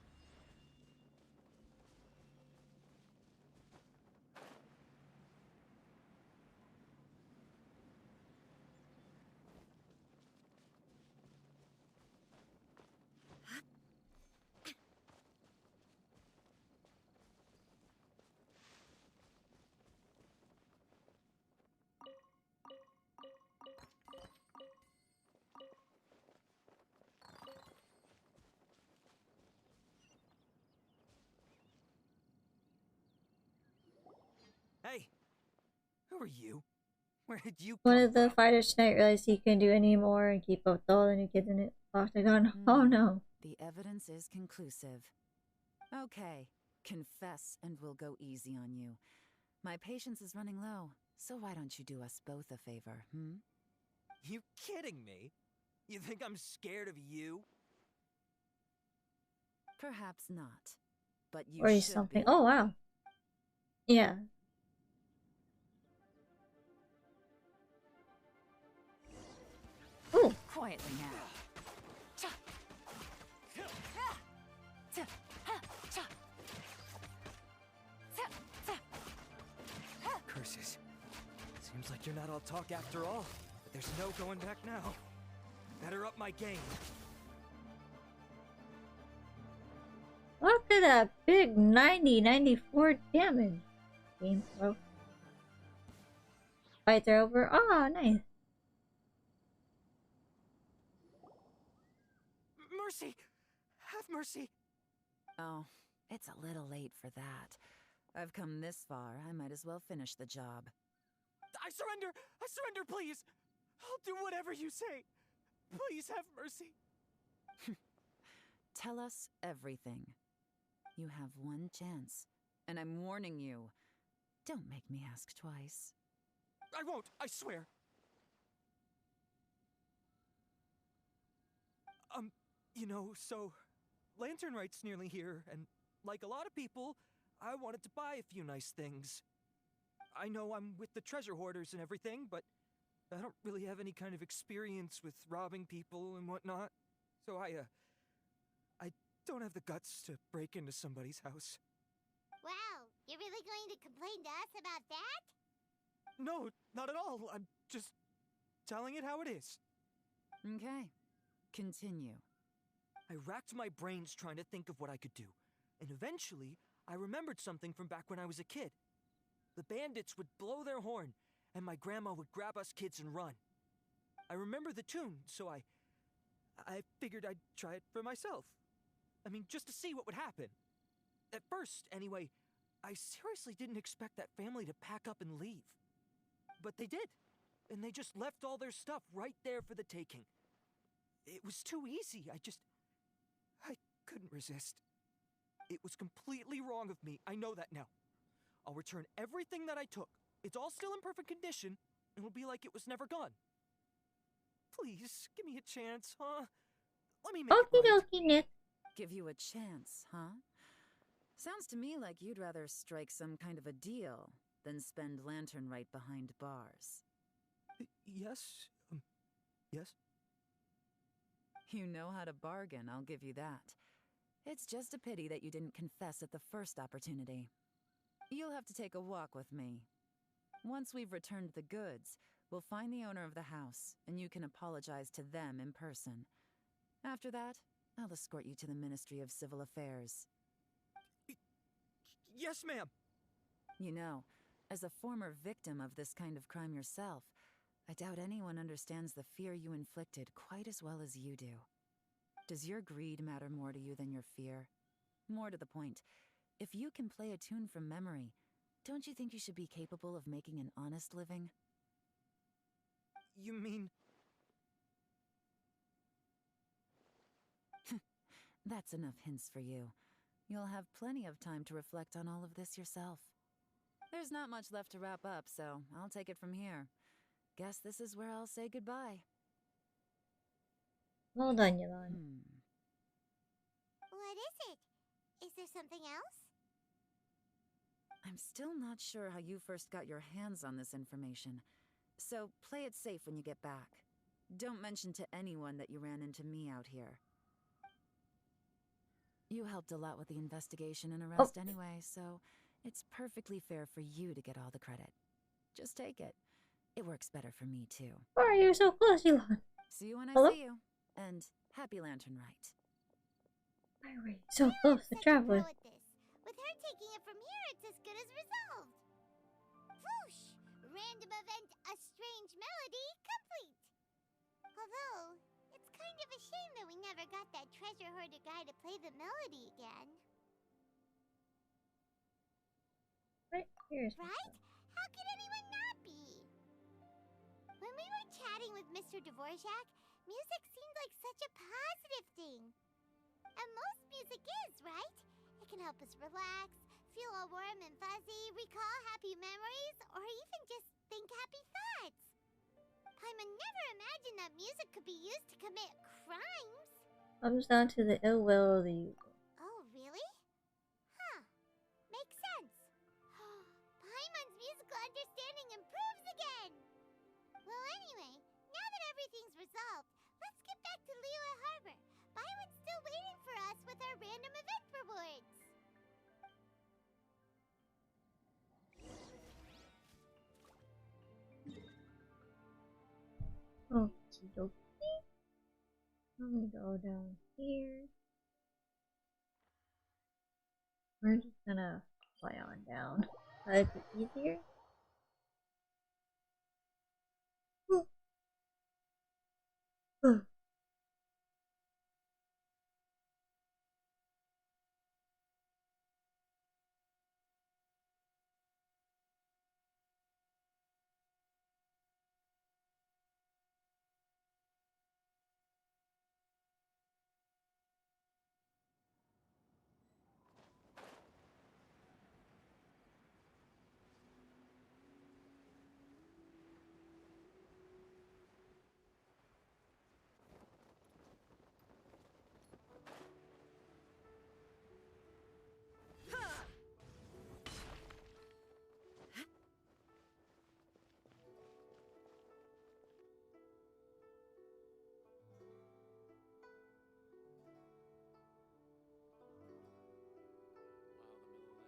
Hey! Who are you? Where did you One come of the from? fighters tonight realized he couldn't do any more and keep up with all the new kids in it. Octagon. Oh no. The evidence is conclusive. Okay, confess and we'll go easy on you. My patience is running low, so why don't you do us both a favor, You kidding me? You think I'm scared of you? Perhaps not, but you Or should something. be. Oh wow. Yeah. Ooh. Quietly now. Curses. Seems like you're not all talk after all, but there's no going back now. Better up my game. Look at that big 94 damage. Game throw. Fights are over. Oh, nice. Mercy! Have mercy! Oh, it's a little late for that. I've come this far, I might as well finish the job. I surrender! I surrender, please! I'll do whatever you say. Please have mercy. Tell us everything. You have one chance, and I'm warning you. Don't make me ask twice. I won't, I swear. You know, so Lantern Rite's nearly here, and like a lot of people, I wanted to buy a few nice things. I know I'm with the treasure hoarders and everything, but I don't really have any kind of experience with robbing people and whatnot. So I don't have the guts to break into somebody's house. Wow, you're really going to complain to us about that? No, not at all. I'm just telling it how it is. Okay. Continue. I racked my brains trying to think of what I could do, and eventually, I remembered something from back when I was a kid. The bandits would blow their horn, and my grandma would grab us kids and run. I remember the tune, so I figured I'd try it for myself. I mean, just to see what would happen. At first, anyway, I seriously didn't expect that family to pack up and leave. But they did, and they just left all their stuff right there for the taking. It was too easy. I couldn't resist. It was completely wrong of me. I know that now. I'll return everything that I took. It's all still in perfect condition, and it'll be like it was never gone. Please, give me a chance, huh? Let me make it Okie right. dokie, Nick. Give you a chance, huh? Sounds to me like you'd rather strike some kind of a deal than spend Lantern Rite behind bars. Yes? Yes? You know how to bargain, I'll give you that. It's just a pity that you didn't confess at the first opportunity. You'll have to take a walk with me. Once we've returned the goods, we'll find the owner of the house, and you can apologize to them in person. After that, I'll escort you to the Ministry of Civil Affairs. Yes, ma'am. You know, as a former victim of this kind of crime yourself, I doubt anyone understands the fear you inflicted quite as well as you do. Does your greed matter more to you than your fear? More to the point, if you can play a tune from memory, don't you think you should be capable of making an honest living? You mean... That's enough hints for you. You'll have plenty of time to reflect on all of this yourself. There's not much left to wrap up, so I'll take it from here. Guess this is where I'll say goodbye. Well done, Yolanda. What is it? Is there something else? I'm still not sure how you first got your hands on this information, so play it safe when you get back. Don't mention to anyone that you ran into me out here. You helped a lot with the investigation and arrest anyway, so it's perfectly fair for you to get all the credit. Just take it. It works better for me, too. Why are you so close, Yolanda? See you when I Hello? see you. And happy Lantern Rite. Why are we so close to traveling? With her taking it from here, it's as good as resolved. Whoosh! Random event, a strange melody, complete. Although, it's kind of a shame that we never got that treasure hoarder guy to play the melody again. Right here's right? How could anyone not be? When we were chatting with Mr. Dvorak, music seemed like such a positive thing. And most music is, right? It can help us relax, feel all warm and fuzzy, recall happy memories, or even just think happy thoughts. Paimon never imagined that music could be used to commit crimes. comes down to the ill will of the evil. Oh, really? Huh. Makes sense. Paimon's musical understanding improves again. Well, anyway, now that everything's resolved, let's get back to Liyue Harbor. Byron's still waiting for us with our random event rewards. Okie dokie. Let me go down here. We're just gonna fly on down. That'd be easier.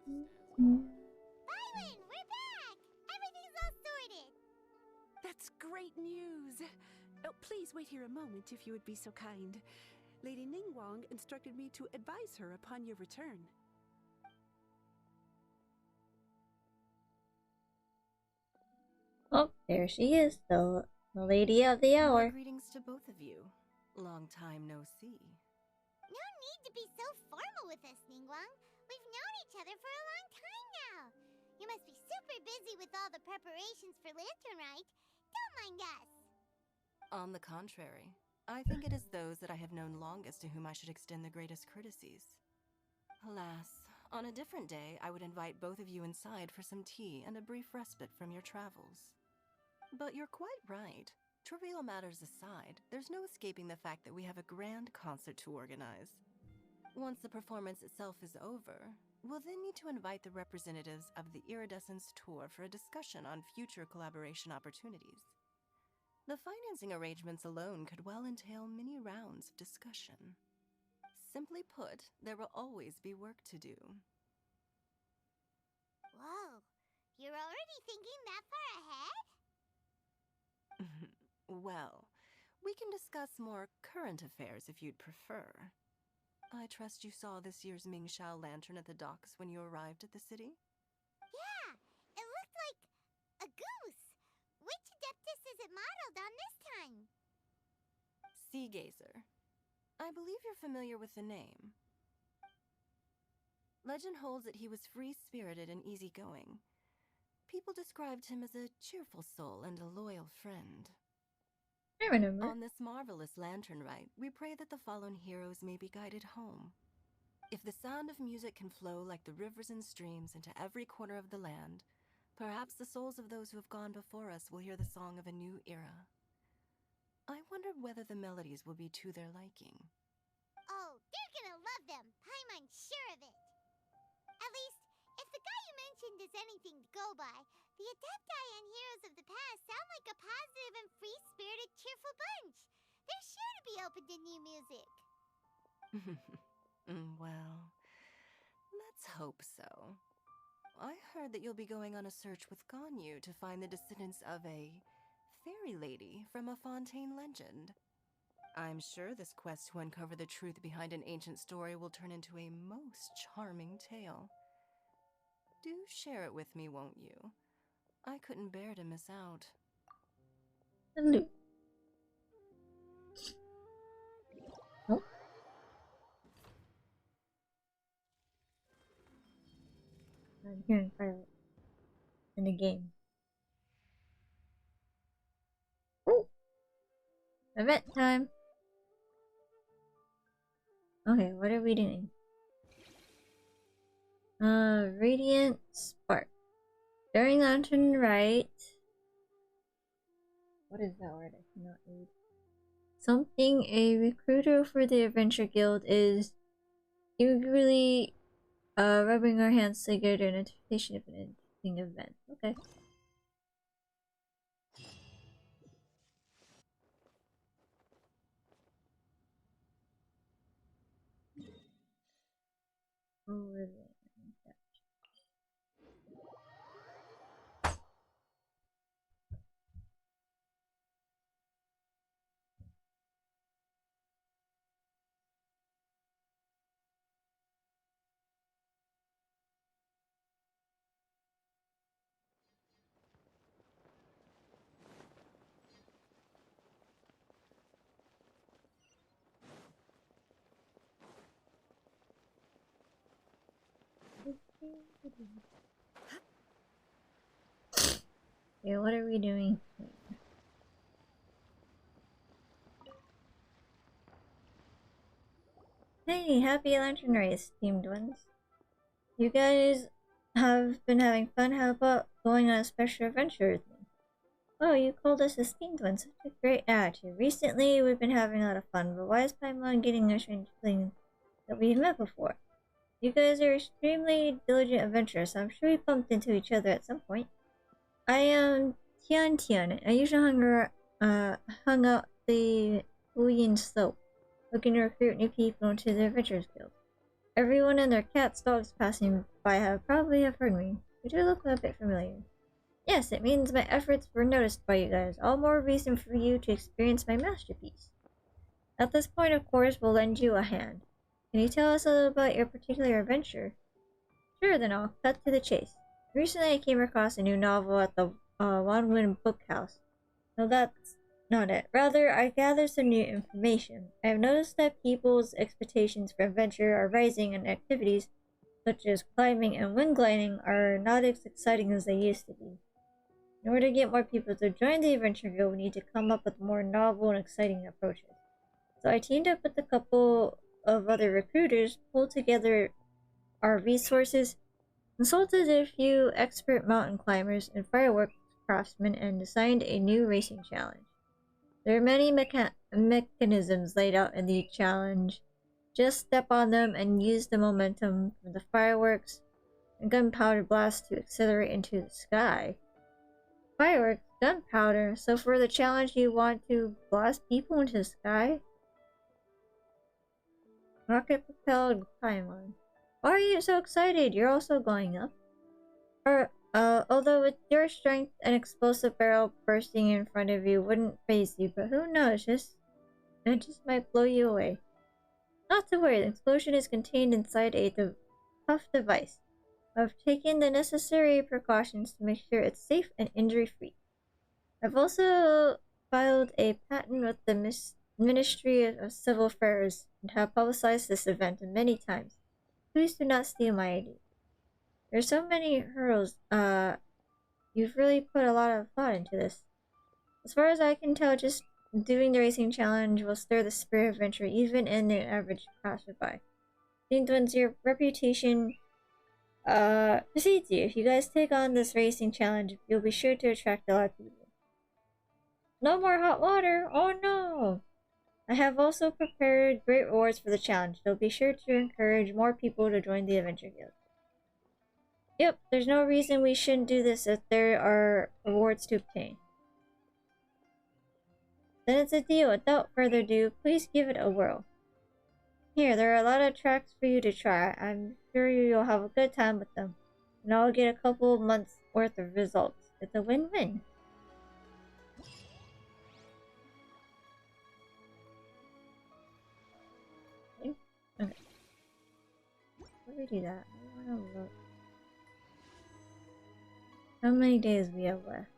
Byron, we're back! Everything's all sorted! That's great news. Oh, please wait here a moment if you would be so kind. Lady Ningguang instructed me to advise her upon your return. Oh, there she is, the lady of the hour. Greetings to both of you. Long time no see. No need to be so formal with us, Ningguang. We've known each other for a long time now. You must be super busy with all the preparations for Lantern Rite. Don't mind us. On the contrary, I think it is those that I have known longest to whom I should extend the greatest courtesies. Alas, on a different day, I would invite both of you inside for some tea and a brief respite from your travels. But you're quite right. Trivial matters aside, there's no escaping the fact that we have a grand concert to organize. Once the performance itself is over, we'll then need to invite the representatives of the Iridescence Tour for a discussion on future collaboration opportunities. The financing arrangements alone could well entail many rounds of discussion. Simply put, there will always be work to do. Whoa, you're already thinking that far ahead? Well, we can discuss more current affairs if you'd prefer. I trust you saw this year's Mingxiao lantern at the docks when you arrived at the city? Yeah, it looked like a goose. Which Adeptus is it modeled on this time? Sea Gazer. I believe you're familiar with the name. Legend holds that he was free-spirited and easygoing. People described him as a cheerful soul and a loyal friend. I remember. On this marvelous lantern rite, we pray that the fallen heroes may be guided home. If the sound of music can flow like the rivers and streams into every corner of the land, perhaps the souls of those who have gone before us will hear the song of a new era. I wonder whether the melodies will be to their liking. Oh, they're gonna love them. Paimon's sure of it. At least, if the guy you mentioned is anything to go by, the Adepti and heroes of the past sound like a positive and free-spirited, cheerful bunch. They're sure to be open to new music. Well, let's hope so. I heard that you'll be going on a search with Ganyu to find the descendants of a fairy lady from a Fontaine legend. I'm sure this quest to uncover the truth behind an ancient story will turn into a most charming tale. Do share it with me, won't you? I couldn't bear to miss out. Hello. Oh. I'm hearing Violet in the game. Oh! Event time! Okay, what are we doing? Radiant Spark. During Lantern Rite. What is that word? I cannot read. Something a recruiter for the Adventure Guild is eagerly rubbing our hands together in anticipation of an interesting event. Okay. Over there. Okay, what are we doing here? Hey, happy Lantern Race, teamed ones. You guys have been having fun. How about going on a special adventure with me? Oh, you called us the steamed ones. Such a great attitude. Recently, we've been having a lot of fun, but why is Paimon getting a strange feeling that we met before? You guys are extremely diligent adventurers, so I'm sure we bumped into each other at some point. I am Tian Tian. I usually hung out the Wuyin Slope, looking to recruit new people into the Adventurers Guild. Everyone and their cats, dogs passing by probably have heard me. You do look a bit familiar. Yes, it means my efforts were noticed by you guys. All more reason for you to experience my masterpiece. At this point, of course, we'll lend you a hand. Can you tell us a little about your particular adventure? Sure, then I'll cut to the chase. Recently, I came across a new novel at the Wanwin Bookhouse. No, that's not it. Rather, I gathered some new information. I have noticed that people's expectations for adventure are rising, and activities such as climbing and wind gliding are not as exciting as they used to be. In order to get more people to join the Adventure Guild, we need to come up with more novel and exciting approaches. So I teamed up with a couple of other recruiters, pulled together our resources, consulted a few expert mountain climbers and fireworks craftsmen, and designed a new racing challenge. There are many mechanisms laid out in the challenge. Just step on them and use the momentum from the fireworks and gunpowder blast to accelerate into the sky. Fireworks, gunpowder, so for the challenge you want to blast people into the sky? Rocket-propelled Paimon. Why are you so excited? You're also going up. Although with your strength, an explosive barrel bursting in front of you wouldn't faze you, but who knows, it just might blow you away. Not to worry, the explosion is contained inside a tough device. I've taken the necessary precautions to make sure it's safe and injury-free. I've also filed a patent with the Ministry of Civil Affairs and have publicized this event many times. Please do not steal my idea. There's so many hurdles. You've really put a lot of thought into this. As far as I can tell, just doing the racing challenge will stir the spirit of adventure even in the average passerby. Think once your reputation precedes you. If you guys take on this racing challenge, you'll be sure to attract a lot of people. No more hot water! Oh no! I have also prepared great rewards for the challenge. They'll be sure to encourage more people to join the Adventure Guild. Yep, there's no reason we shouldn't do this if there are rewards to obtain. Then it's a deal. Without further ado, please give it a whirl. Here, there are a lot of tracks for you to try. I'm sure you'll have a good time with them. And I'll get a couple of months worth of results. It's a win-win. Okay. Let me do that. I wanna look. How many days we have left?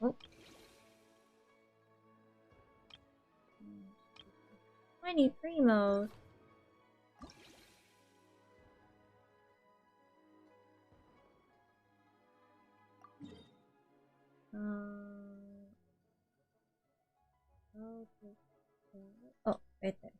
Oh. Tiny Primos. Oh, right there.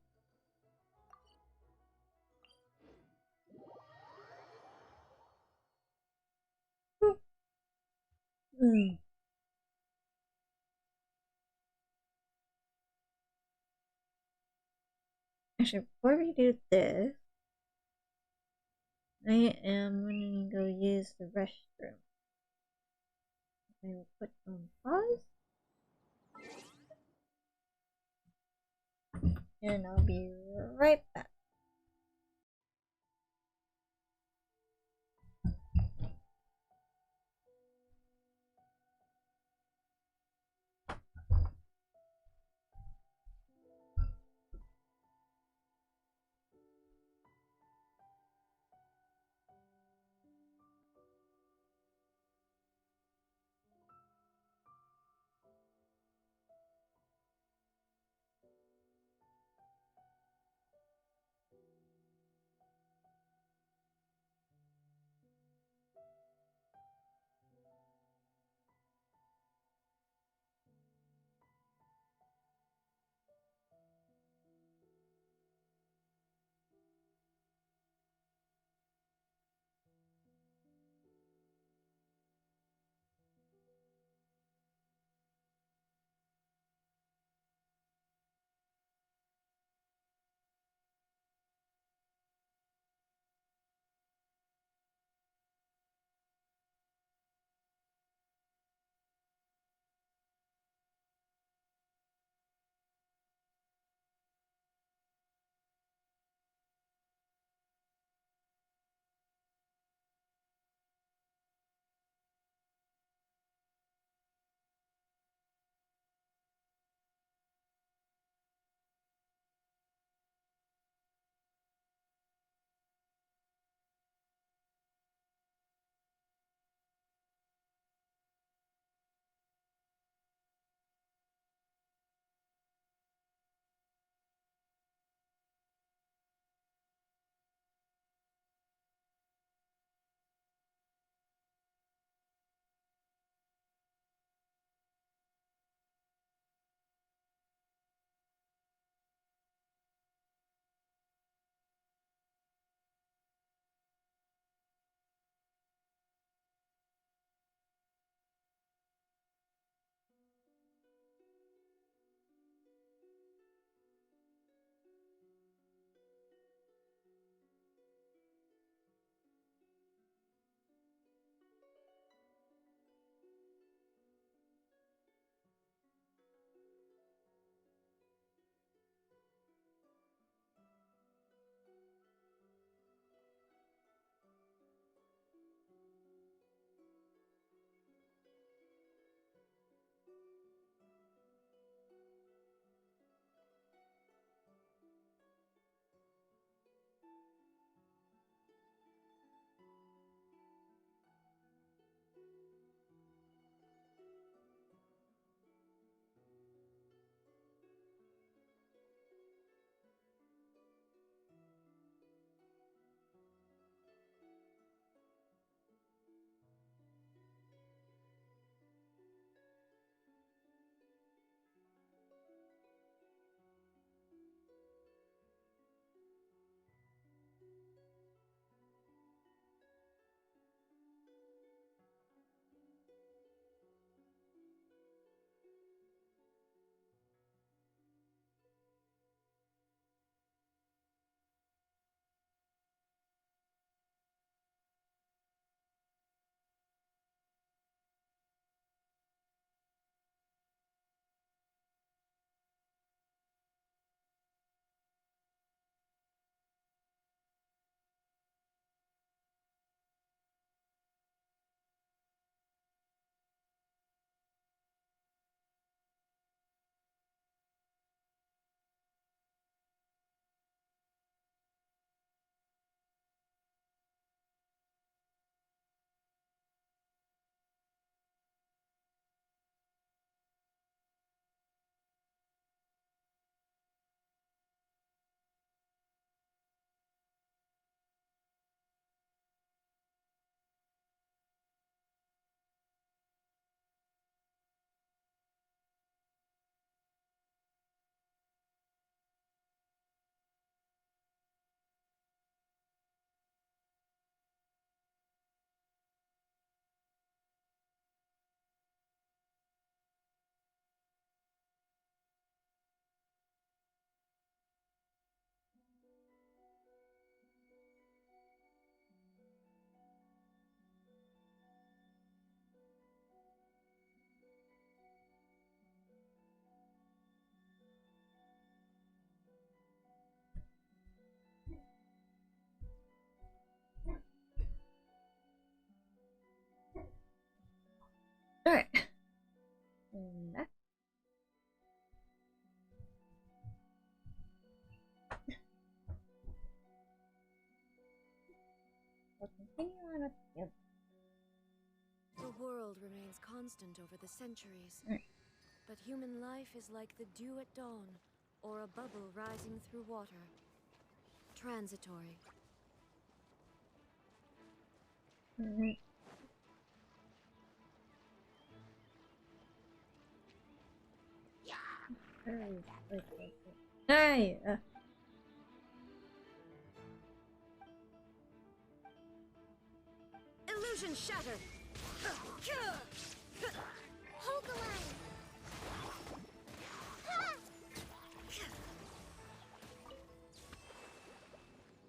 Actually, before we do this, I am going to go use the restroom. I will put on pause. And I'll be right back. Alright. Back. We'll continue on with the other. The world remains constant over the centuries. Right. But human life is like the dew at dawn, or a bubble rising through water. Transitory. Hey! Illusion shattered! Hold the line!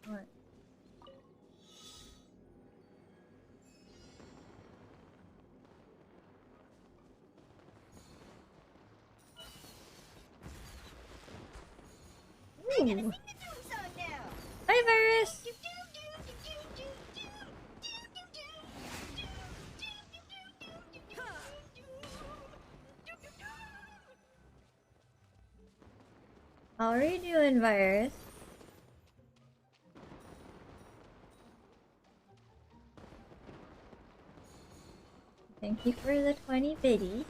What? Ooh. Hi, Virus! How are you doing, Virus? Thank you for the 20 biddies.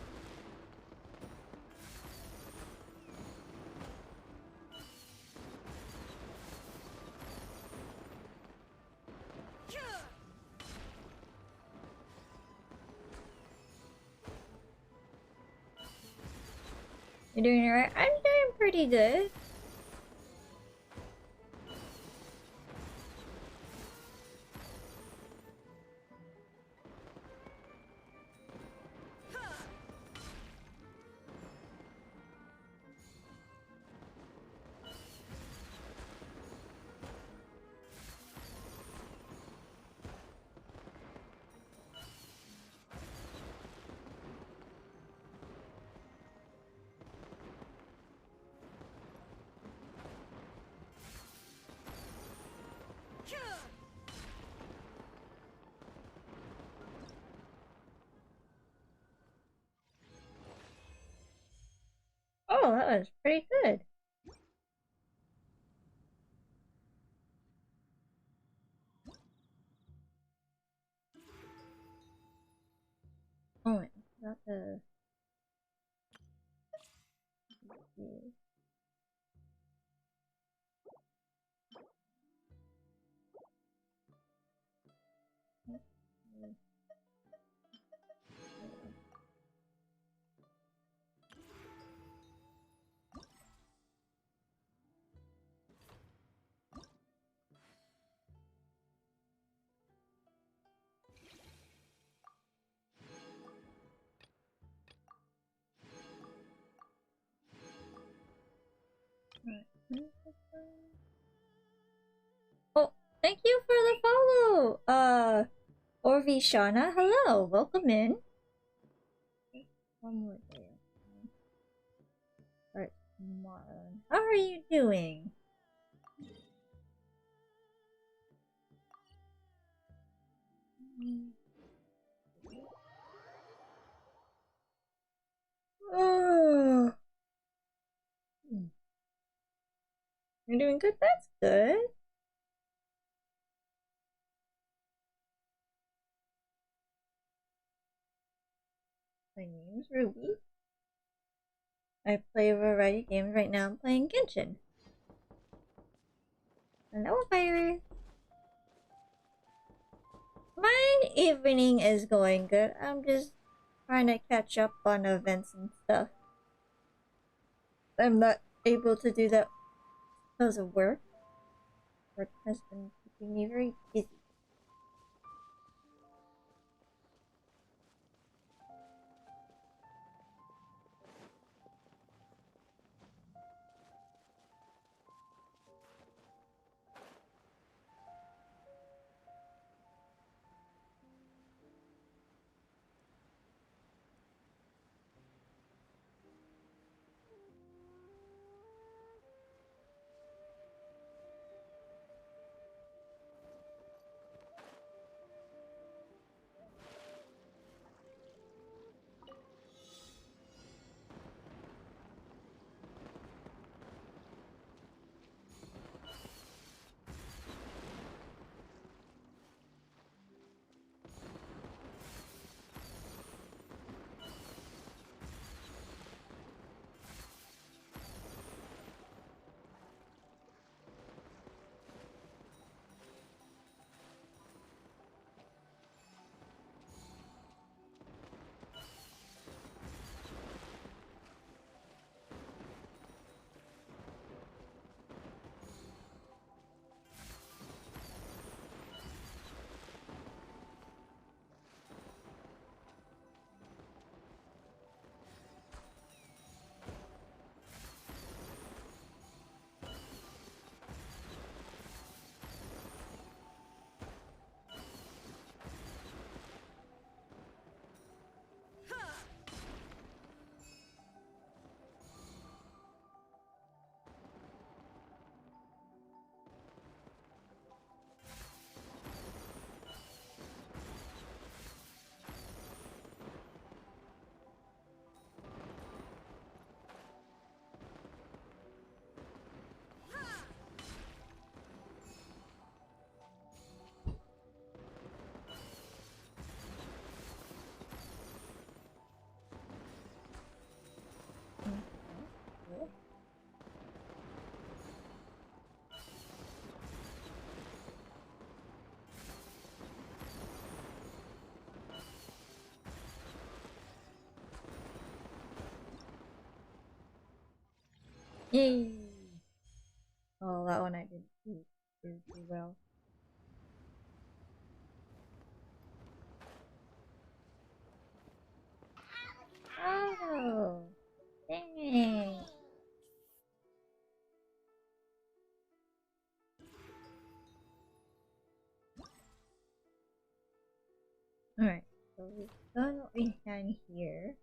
You're doing it right? I'm doing pretty good. Oh, that was pretty good. Oh, wait, not the... Oh, thank you for the follow! Orvi Shauna, hello, welcome in. One more day. Alright, Marlon. How are you doing? Oh. You're doing good? That's good. My name's Ruby. I play a variety of games. Right now I'm playing Genshin. Hello, Virus. My evening is going good. I'm just trying to catch up on events and stuff. I'm not able to do that because of work. Work has been keeping me very busy. Yay! Oh, that one I didn't do too well. Oh, dang. Alright, so we've done what we can here.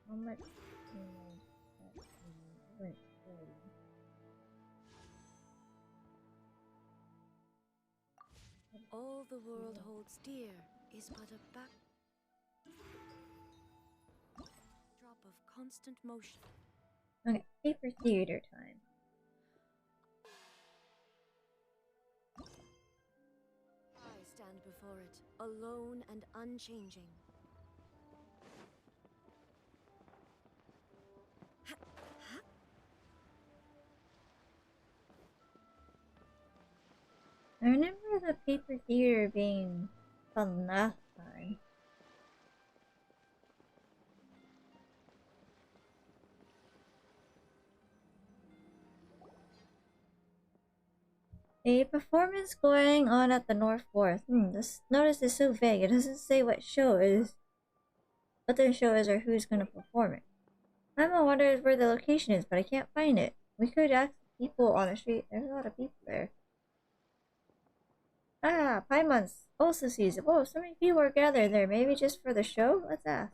How much went All the world holds dear is but a backdrop of constant motion. Okay, paper theater time. I stand before it, alone and unchanging. I remember the paper theater being fun last time. A performance going on at the North Fourth. This notice is so vague. It doesn't say what the show is or who's gonna perform it. I'm wondering where the location is, but I can't find it. We could ask people on the street. There's a lot of people there. Ah, Paimon's also sees it. Whoa, so many people are gathered there. Maybe just for the show? Let's ask.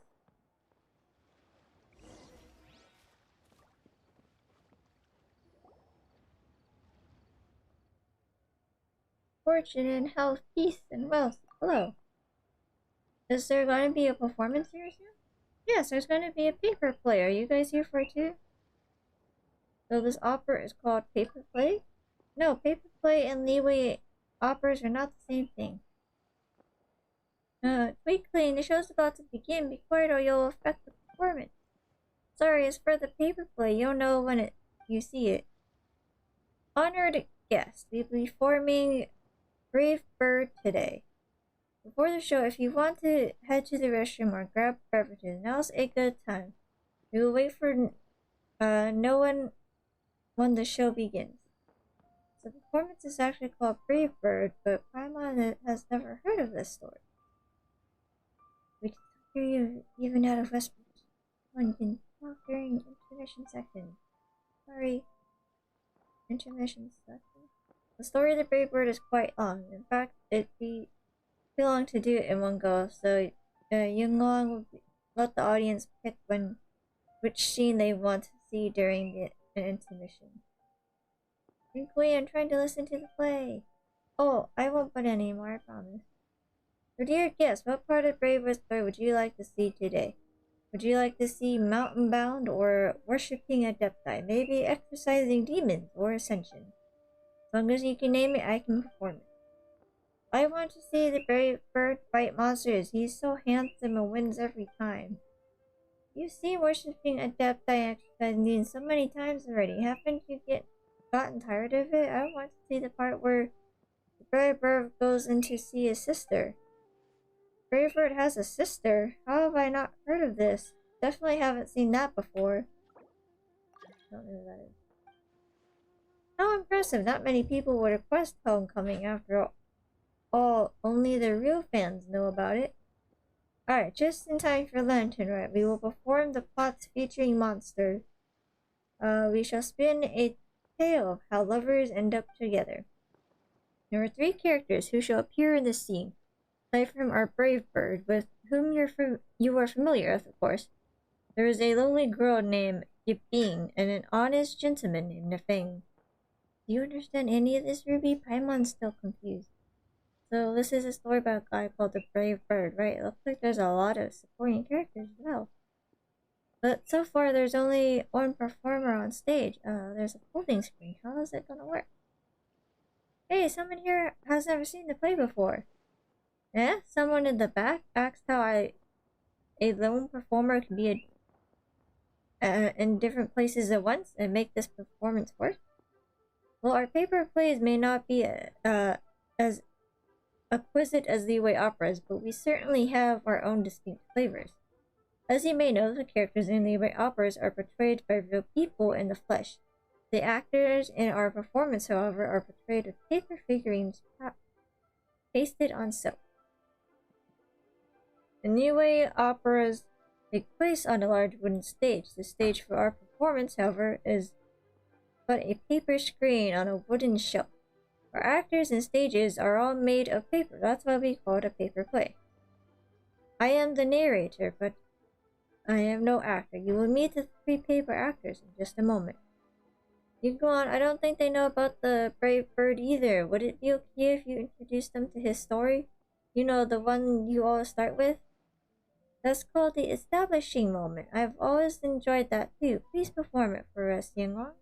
Fortune and health, peace and wealth. Hello. Is there going to be a performance here soon? Yes, there's going to be a paper play. Are you guys here for it too? So this opera is called Paper Play? No, Paper Play and Leeway operas are not the same thing. Quickly, the show's about to begin. Be quiet or you'll affect the performance. Sorry, it's for the paper play. You'll know when you see it. Honored guest, we'll be forming Brave Bird today. Before the show, if you want to head to the restroom or grab beverages, now's a good time. We will wait for no one when the show begins. The performance is actually called Brave Bird, but Paimon has never heard of this story. We can hear you even out of whispers. One can talk during intermission section. Sorry. Intermission section. The story of the Brave Bird is quite long. In fact, it'd be too long to do it in one go, so Yunglong will let the audience pick which scene they want to see during the intermission. Wait, I'm trying to listen to the play. Oh, I won't put any more, I promise. So dear guest, what part of Brave Bird would you like to see today? Would you like to see Mountain Bound or Worshipping Adepti? Maybe Exorcising Demons or Ascension? As long as you can name it, I can perform it. I want to see the Brave Bird fight monsters. He's so handsome and wins every time. You've seen Worshipping Adepti and Exorcising Demons so many times already. Haven't you gotten tired of it? I want to see the part where the Brave Bird goes in to see his sister. Brave Bird has a sister? How have I not heard of this? Definitely haven't seen that before. Don't know who that is. How impressive! Not many people would request Homecoming after all. Only the real fans know about it. Alright, just in time for Lantern Rite. We will perform the plots featuring monsters. We shall spin a tale of how lovers end up together. There are 3 characters who shall appear in the scene. Aside from our Brave Bird, with whom you are familiar with, of course. There is a lonely girl named Yiping and an honest gentleman named Nefeng. Do you understand any of this, Ruby? Paimon's still confused. So this is a story about a guy called the Brave Bird, right? It looks like there's a lot of supporting characters as well. But so far there's only one performer on stage. There's a folding screen. How is it gonna work? Hey, someone here has never seen the play before. Eh? Someone in the back asked how a lone performer can be in different places at once and make this performance work? Well, our paper plays may not be as exquisite as Liyue operas, but we certainly have our own distinct flavors. As you may know, the characters in Liyue operas are portrayed by real people in the flesh. The actors in our performance, however, are portrayed with paper figurines pasted on silk. The Liyue operas take place on a large wooden stage. The stage for our performance, however, is but a paper screen on a wooden shelf. Our actors and stages are all made of paper. That's why we call it a paper play. I am the narrator, but I am no actor. You will meet the 3 paper actors in just a moment. You go on. I don't think they know about the brave bird either. Would it be okay if you introduce them to his story? You know, the one you all start with? That's called the establishing moment. I've always enjoyed that too. Please perform it for us, Yangon.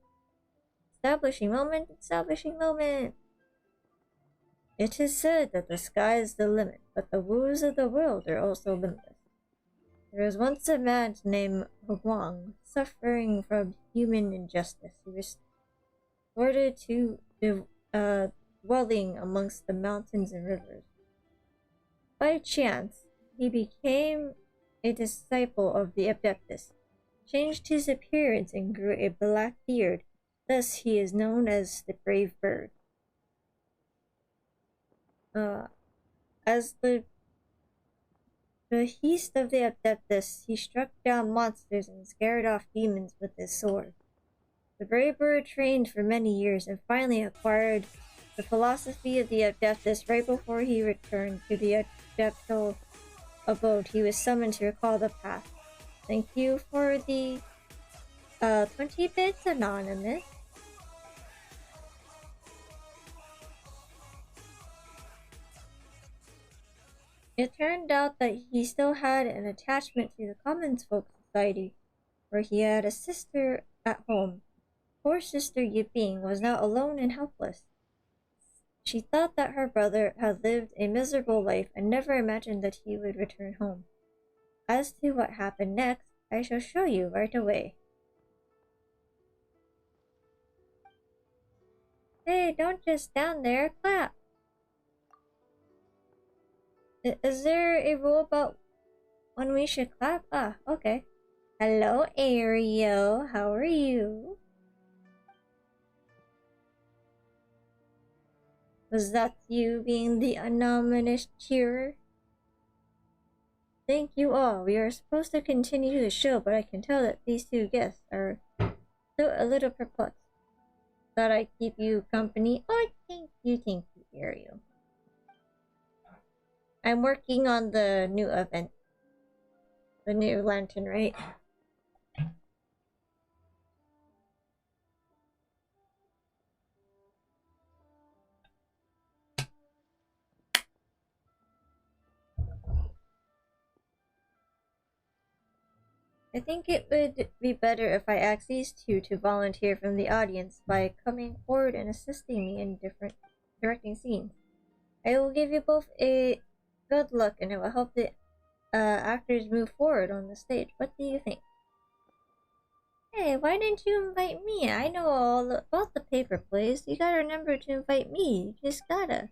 Establishing moment, establishing moment. It is said that the sky is the limit, but the woes of the world are also limitless. There was once a man named Huang, suffering from human injustice. He was ordered to dwelling amongst the mountains and rivers. By chance, he became a disciple of the Adeptus, changed his appearance, and grew a black beard. Thus, he is known as the Brave Bird. As the behest of the Adeptus, he struck down monsters and scared off demons with his sword. The Brave Bird trained for many years and finally acquired the philosophy of the Adeptus. Right before he returned to the Adeptal abode, he was summoned to recall the path. Thank you for the 20 bits, Anonymous. It turned out that he still had an attachment to the Commons Folk Society, where he had a sister at home. Poor Sister Yiping was now alone and helpless. She thought that her brother had lived a miserable life and never imagined that he would return home. As to what happened next, I shall show you right away. Hey, don't just stand there, clap! Is there a rule about when we should clap? Ah, okay. Hello, Ariel. How are you? Was that you being the anonymous cheerer? Thank you all. We are supposed to continue the show, but I can tell that these 2 guests are still a little perplexed. Thought I'd keep you company. Oh, thank you, Ariel. I'm working on the new event. The new lantern, right? I think it would be better if I asked these 2 to volunteer from the audience by coming forward and assisting me in directing scenes. I will give you both a good look and it will help the actors move forward on the stage. What do you think? Hey, why didn't you invite me? I know all about the paper plays. You gotta remember to invite me. You just gotta.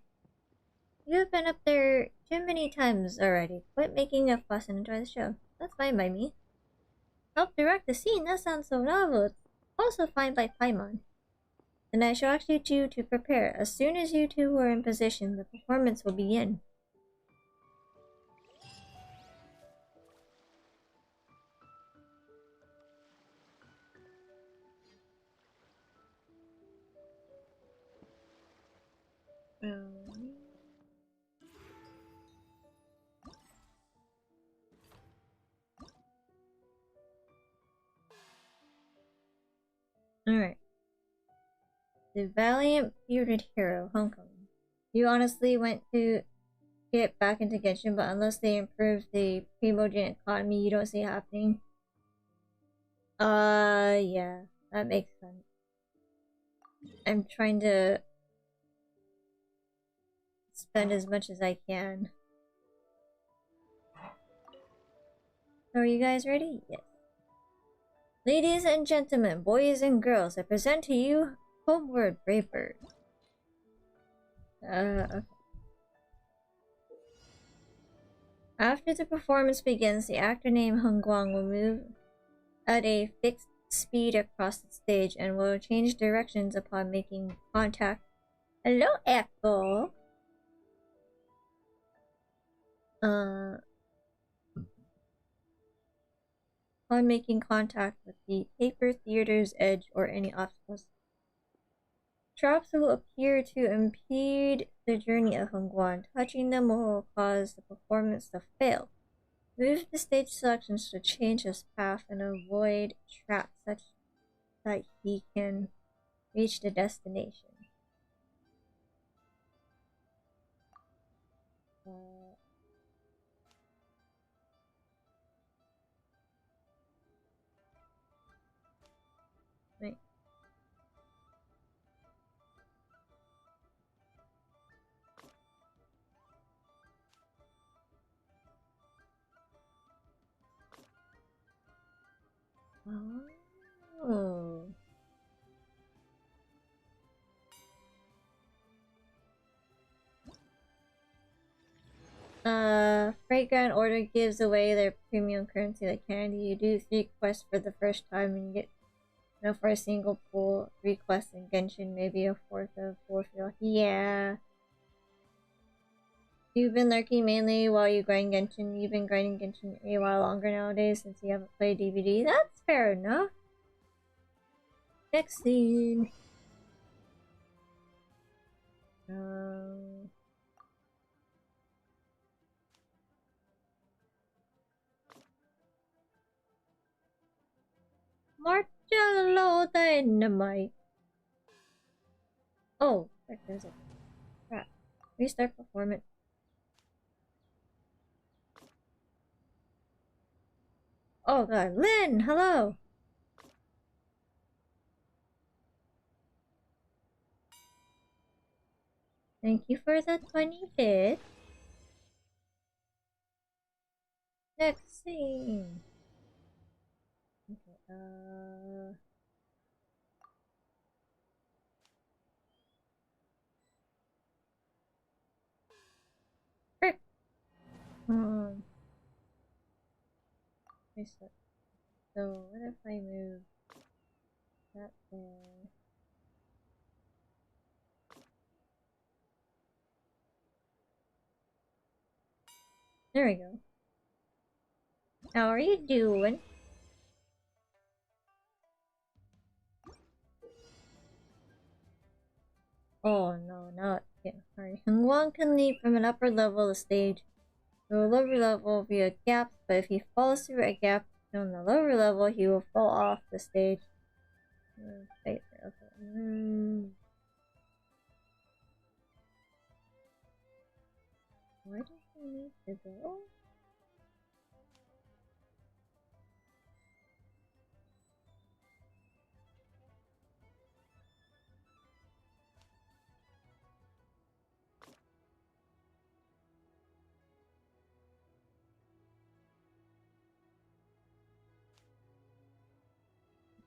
You've been up there too many times already. Quit making a fuss and enjoy the show. That's fine by me. Help direct the scene? That sounds so novel. It's also fine by Paimon. And I shall ask you 2 to prepare. As soon as you 2 are in position, the performance will begin. Alright. The valiant bearded hero, Homecoming. You honestly went to get back into Genshin, but unless they improve the Primogen economy, you don't see it happening. Yeah, that makes sense. I'm trying to spend as much as I can. So are you guys ready? Yes. Ladies and gentlemen, boys and girls, I present to you Homeward, brave bird. Okay. After the performance begins, the actor named Hongguang will move at a fixed speed across the stage and will change directions upon making contact. Hello, Echo! Upon making contact with the paper theater's edge or any obstacles. Traps will appear to impede the journey of Hongguan. Touching them will cause the performance to fail. Move the stage selections to change his path and avoid traps such that he can reach the destination. Right. Oh. Fragrant Order gives away their premium currency like candy. You do 3 quests for the first time and you get enough for a single pull. 3 quests in Genshin, maybe a 4th of 4th. Yeah. You've been lurking mainly while you grind Genshin. You've been grinding Genshin a while longer nowadays since you haven't played DVD. That's fair enough. Next scene. Marcello Dynamite. Oh, there's a crap. Restart performance. Oh god, Lynn, hello. Thank you for the 20 bits. Next scene. Okay, frick. Reset. So what if I move that there? There we go. How are you doing? Oh no, not getting hurry. Hongguang can leap from an upper level of the stage to a lower level via gaps, but if he falls through a gap on the lower level, he will fall off the stage. Okay. Where does he need to go?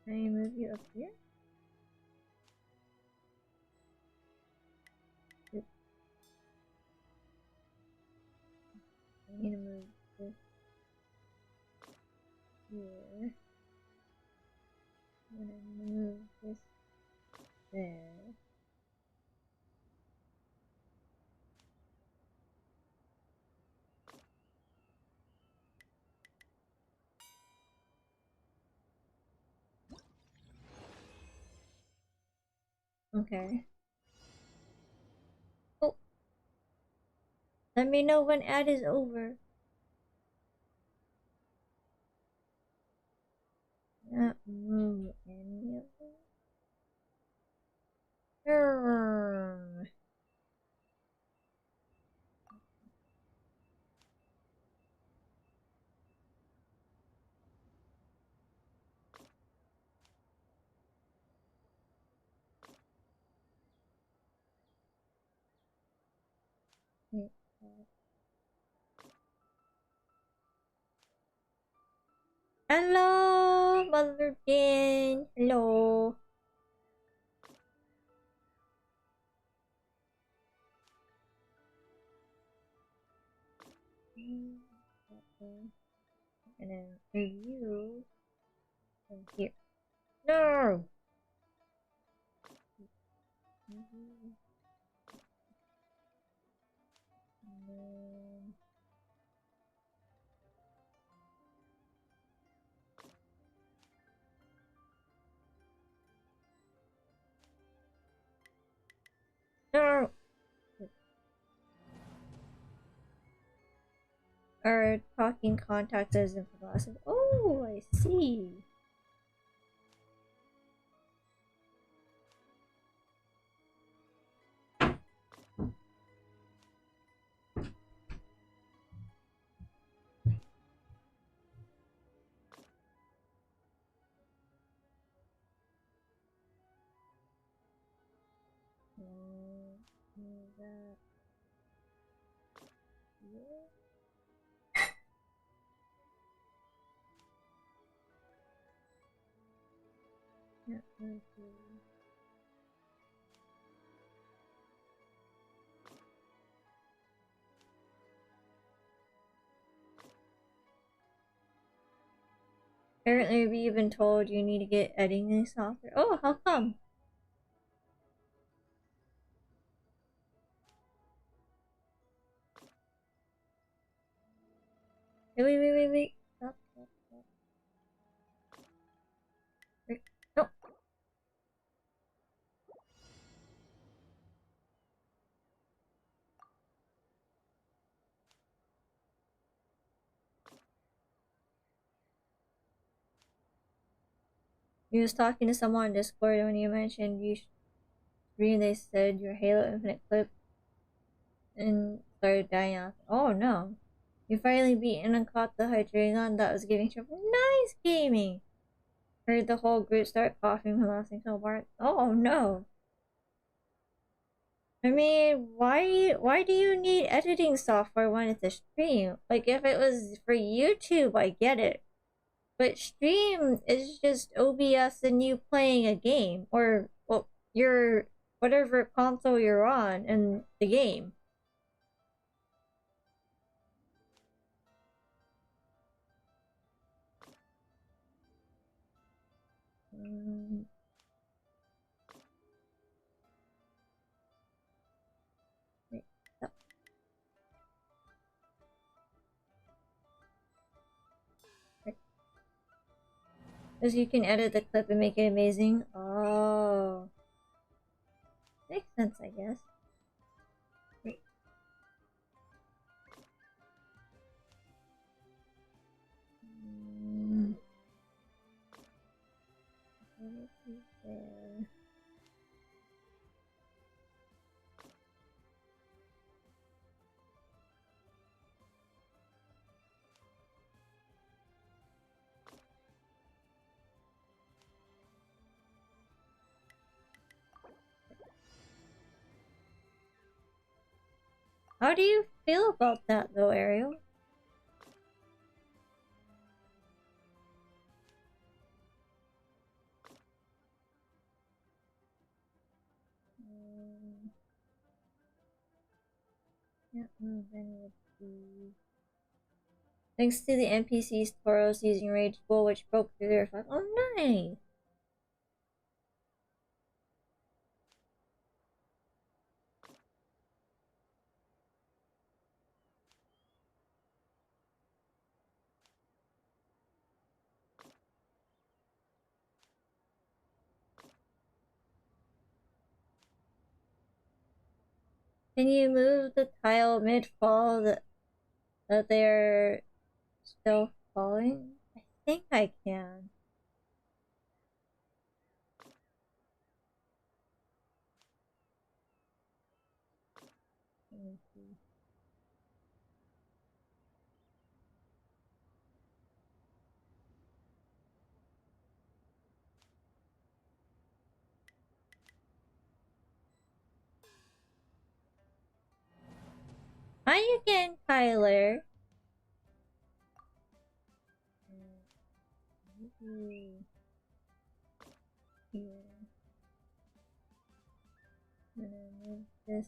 Can I move you up here? Oops. I need to move this here. I'm gonna move this there. Okay. Oh! Let me know when ad is over. Not move any of them. Hello, Mother Jane. Hello. And then review from here. No! No! Our talking contact is in philosophy. Oh, I see. That. Yeah. Apparently, we've been told you need to get editing software. Oh, how come? Wait. Stop. Wait. No. You was talking to someone on Discord when you mentioned you stream. They said your Halo Infinite clip and started dying off. Oh no. You finally beat and caught the Hydreigon that was giving trouble. Nice gaming! Heard the whole group start coughing and laughing so hard. Oh no. I mean, why do you need editing software when it's a stream? Like if it was for YouTube, I get it. But stream is just OBS and you playing a game or well, your whatever console you're on in the game. Wait, stop. Because you can edit the clip and make it amazing. Oh. Makes sense, I guess. Wait. What is there? How do you feel about that though, Ariel? Can't move any of these. Thanks to the NPCs, Tauros using Rage Bull, which broke through their fight. Oh, nice! Can you move the tile mid-fall that they're still falling? I think I can. Let me see. Hi again, Kyler. Here. I'm gonna move this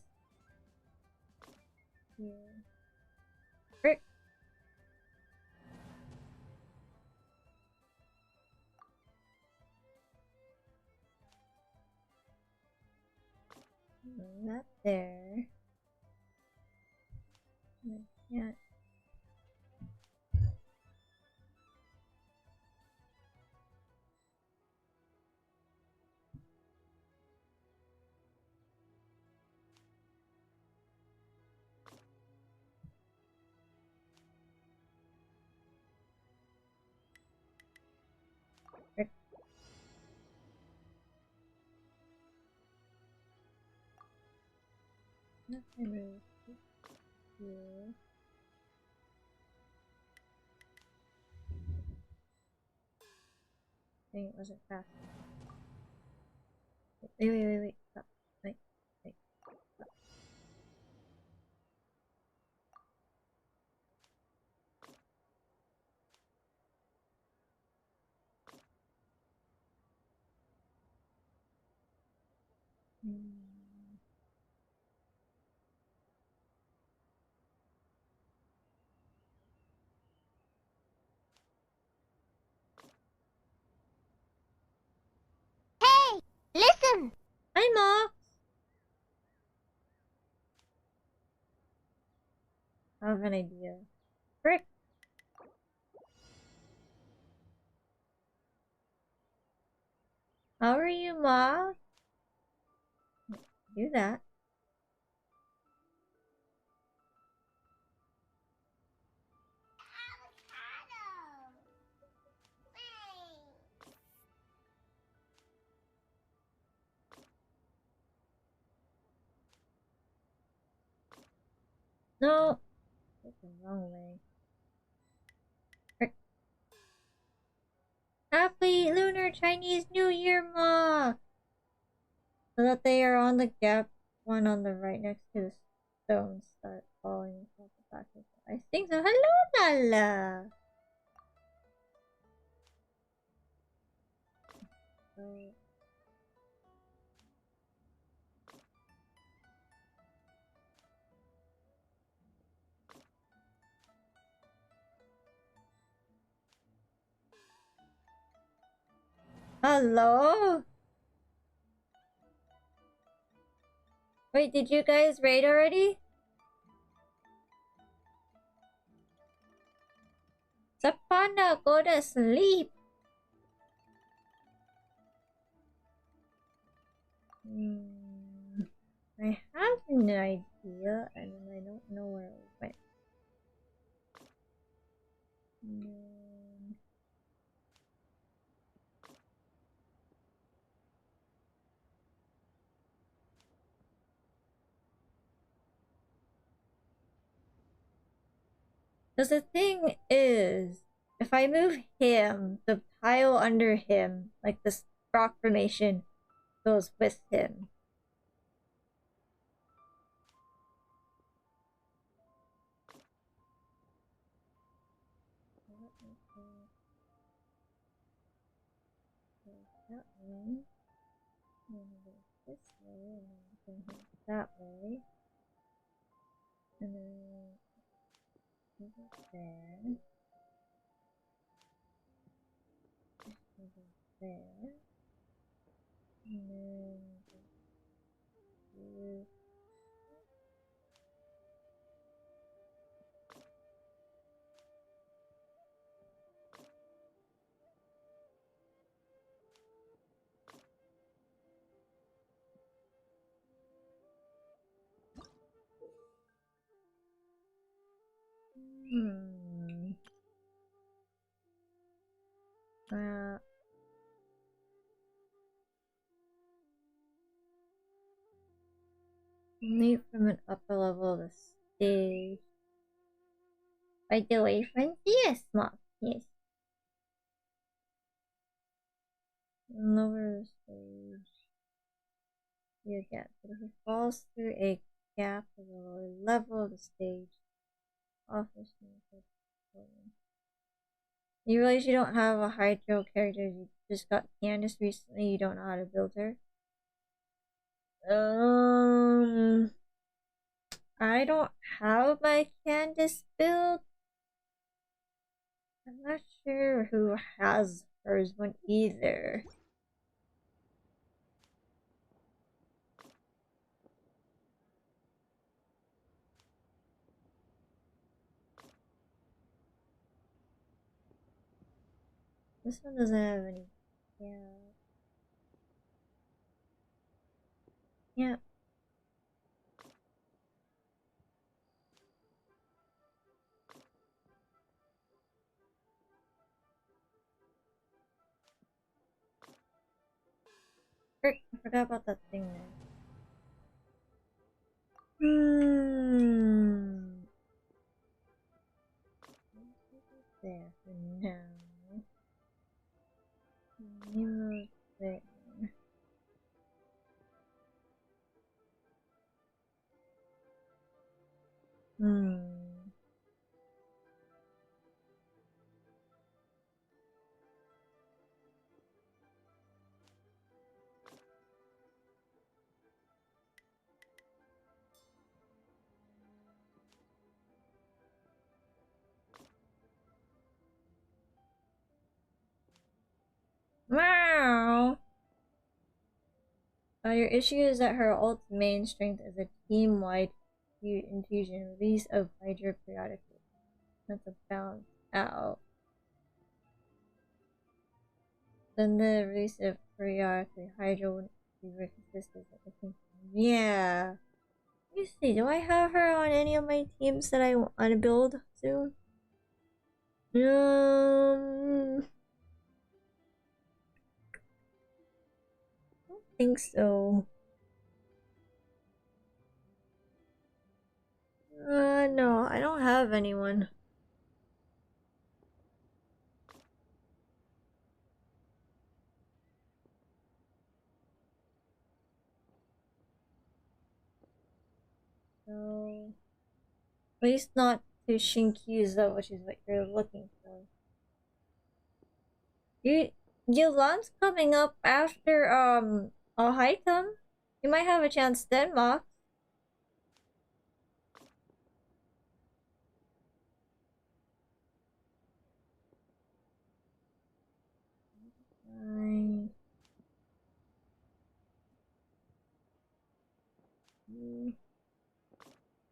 here. Frick! that there. I can't. Nothing really here. Dang, it wasn't fast. Wait. Stop. Wait. Stop. Hey! Listen! Hi, Ma! I have an idea. Frick! How are you, Ma? Do that. No! That's the wrong way. Frick. Happy Lunar Chinese New Year, Ma! So that they are on the gap one on the right next to the stones start falling off the back of it. I think so. Hello, Nala! So... Hello? Wait, did you guys raid already? Sapana, go to sleep! I have an idea, and I don't know where it went. Because the thing is, if I move him, the tile under him, like this rock formation, goes with him. That way. And then go this way, and then bring him that way. And then move it there. Move it there. And then do Only from an upper level of the stage. By the way, friends? Yes, Mom. Yes. Lower the stage. You get, but if he falls through a gap at the lower level of the stage, offers you realize you don't have a hydro character, you just got Candace recently, you don't know how to build her? I don't have my Candace build. I'm not sure who has hers one either. This one doesn't have any. Yeah. Yeah. Frick, I forgot about that thing there. There for now. Move there. Wow. Your issue is that her ult's main strength is a team-wide infusion, release of Hydra periodically. That's a balance out. Then the release of periodically Hydra wouldn't be very consistent. I think. Yeah. Let me see. Do I have her on any of my teams that I want to build soon? I don't think so. No, I don't have anyone. So, at least not to Shinkyuza, which is what you're looking for. Yulan's coming up after Ohaitam. You might have a chance then, Mox.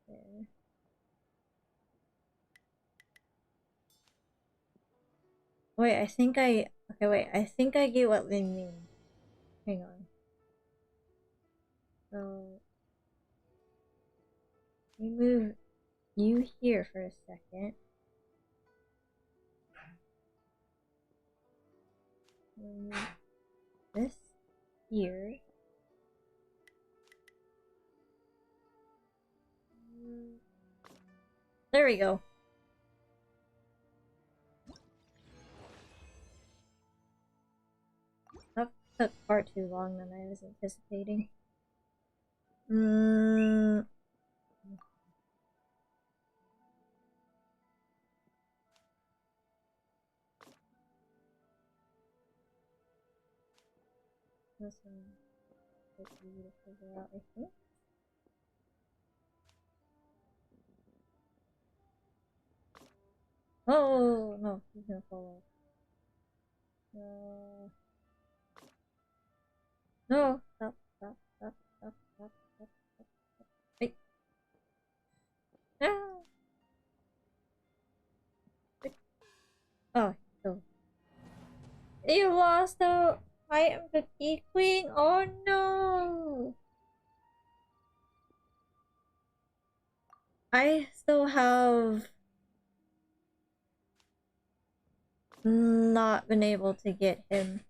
There. Wait, I think I... Okay, wait. I think I get what they mean. Hang on. So... we move you here for a second. Move this here. There we go. That took far too long than I was anticipating. This one is easy to figure out, I think. Oh no, he's gonna fall off. No, stop, stop, stop, stop, stop, stop, stop, stop. Wait. Ah! Wait. Oh, so. You lost the item to Key Queen? Oh no! I still have not been able to get him.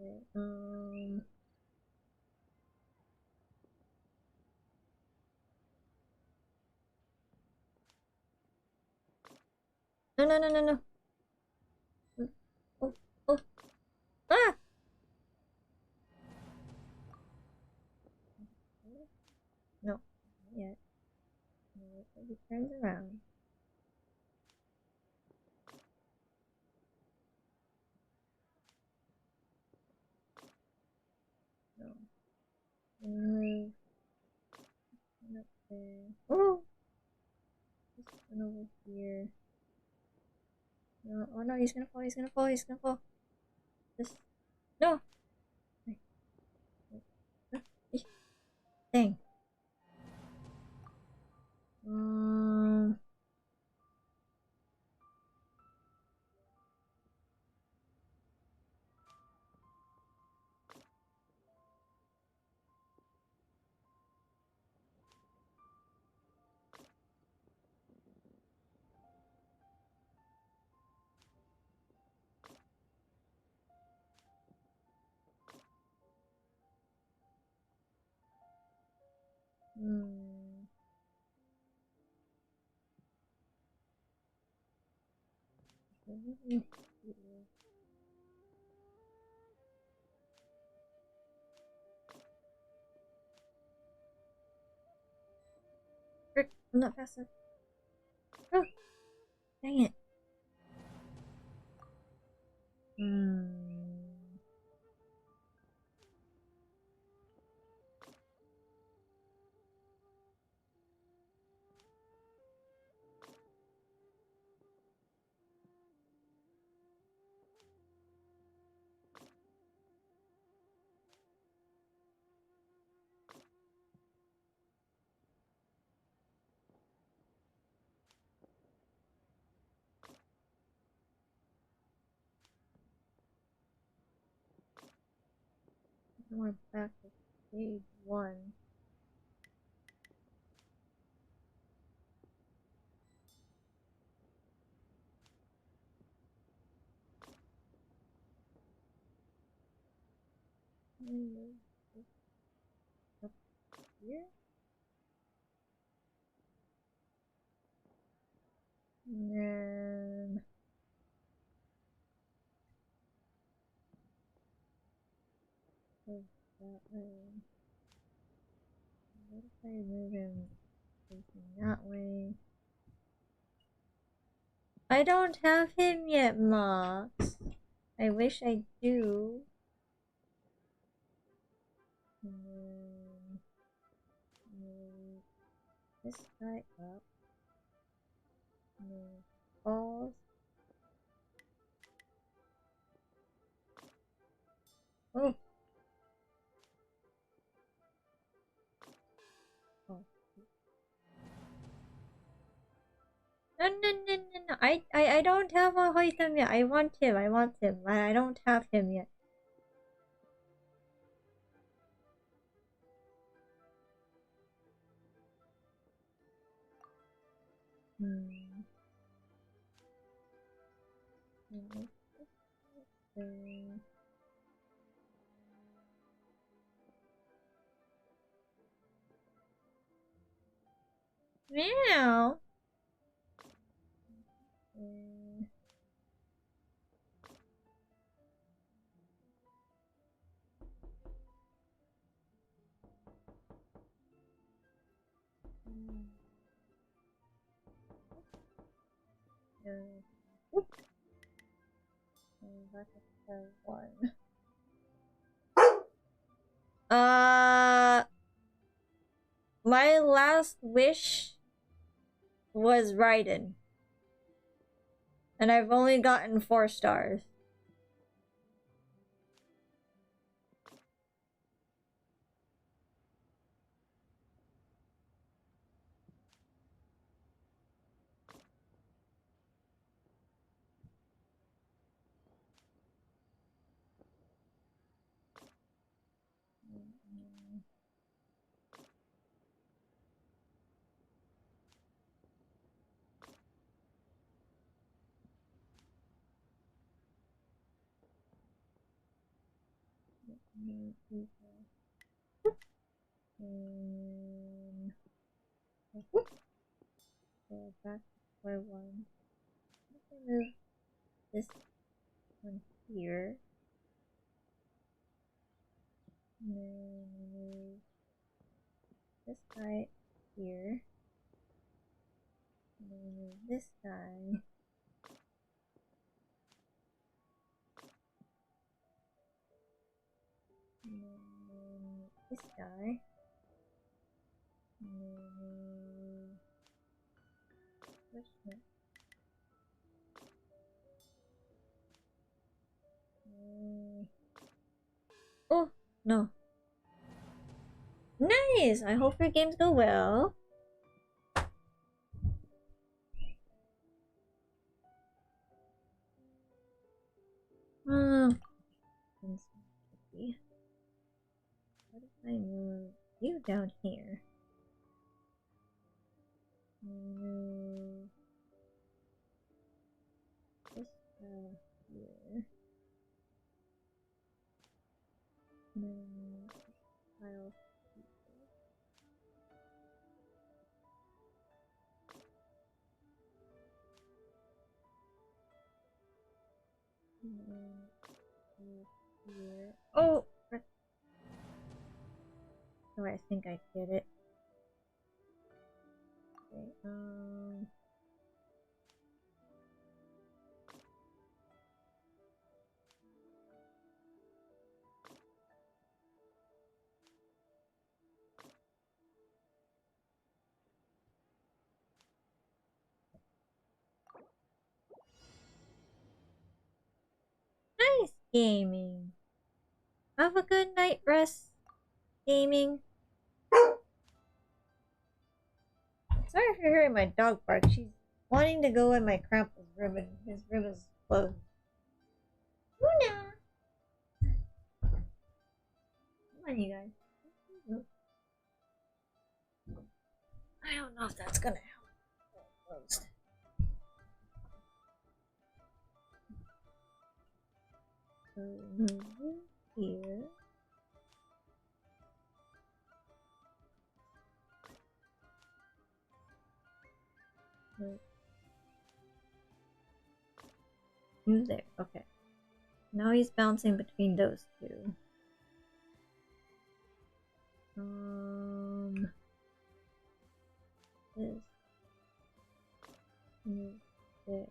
Okay, no, no, no, no, no. Oh, oh. Ah! No, not yet. Wait till he turns around. No. Move. One up there. Oh! This one over here. No, oh no, he's gonna fall, he's gonna fall, he's gonna fall. This. No! Wait. Wait. thing. Frick, I'm not fast enough. Oh, dang it. We're back to stage 1. Up here. And then go that way. What if I move him facing that way? I don't have him yet, Mox. I wish I do. And then move this guy up. Move balls. Oh. Oh. No, no, no, no, no. I don't have a Hoitam yet. I want him. But I don't have him yet. Meow. Back to square 1. My last wish was Raiden. And I've only gotten 4 stars. Go back to square 1. I'm gonna move this one here. And then move this guy here. And then move this guy. And then this guy. And then push that. Oh no! Nice! Nice! I hope your games go well. What if I move you down here? Move this here. And then tile here. And then here. Oh! Oh, I think I get it. Okay, nice gaming. Have a good night rest, gaming. Sorry if you're hearing my dog bark. She's wanting to go in my grandpa's room, and his room is closed. Luna! Come on, you guys. I don't know if that's gonna help. Closed. So move you here. You there. Okay. Now he's bouncing between those two. This. Move there.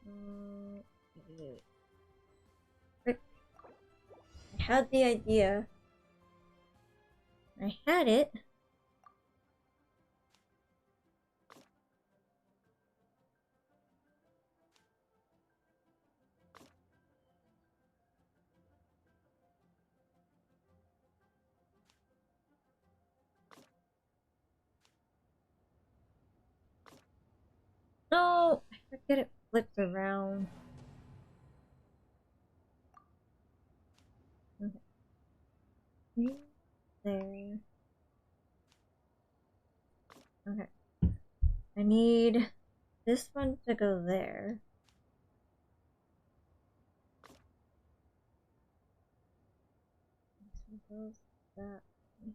No. Frick. I had the idea. I had it. No, I forget it flips around. Okay. There. Okay. I need this one to go there. This one goes that way.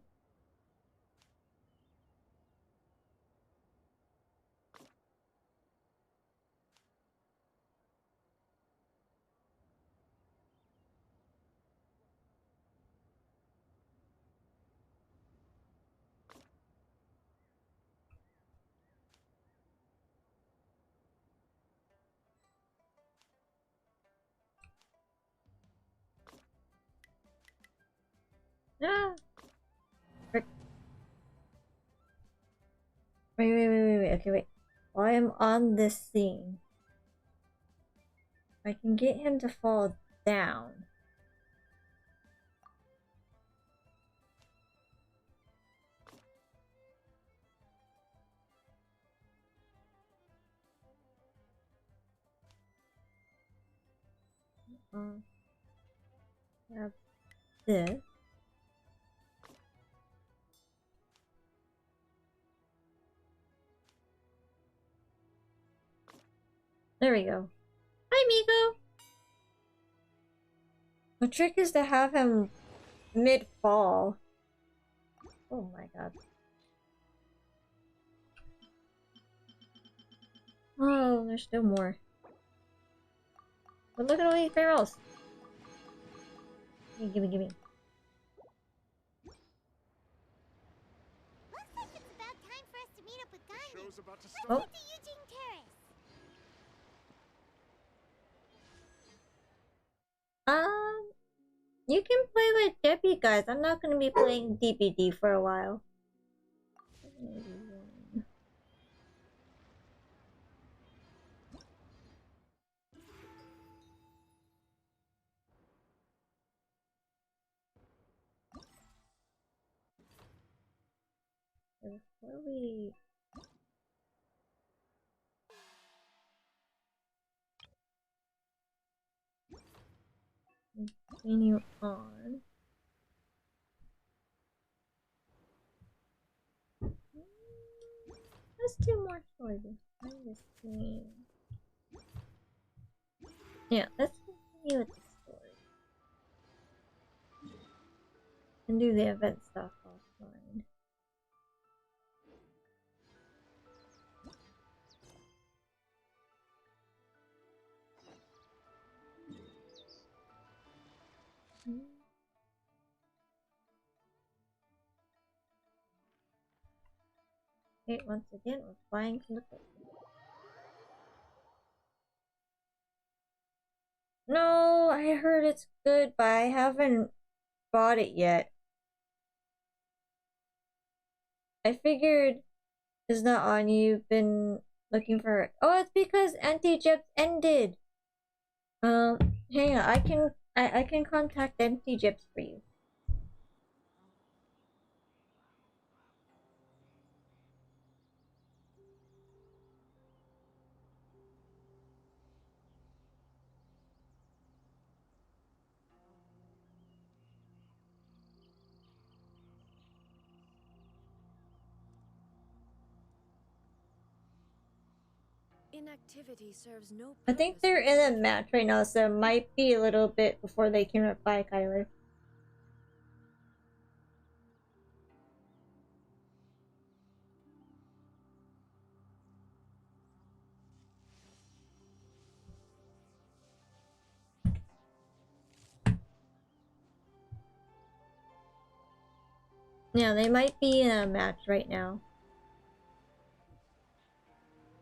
Ah! Frick. Wait. Okay, wait. While I'm on this scene, I can get him to fall down. Grab this. There we go. Hi, Migo! The trick is to have him mid-fall. Oh my god. Oh, there's still more. But look at all these barrels. Gimme. Looks like it's about time for us to meet up with Gandhi. Show's about to Let's start. head to Eugene Terrace. You can play with Debbie, guys. I'm not gonna be playing DBD for a while. before we continue on, let's do more choices. Find this game. Yeah, let's continue with the story and do the event stuff offline. Okay, once again, we're flying from the coast. No, I heard it's good, but I haven't bought it yet. I figured it's not on. You've been looking for it. Oh, it's because anti-jibs ended. Hang on. I can contact anti-jibs for you. Inactivity serves no I think they're in a match right now, so it might be a little bit before they can reply, Kyler. Yeah, they might be in a match right now.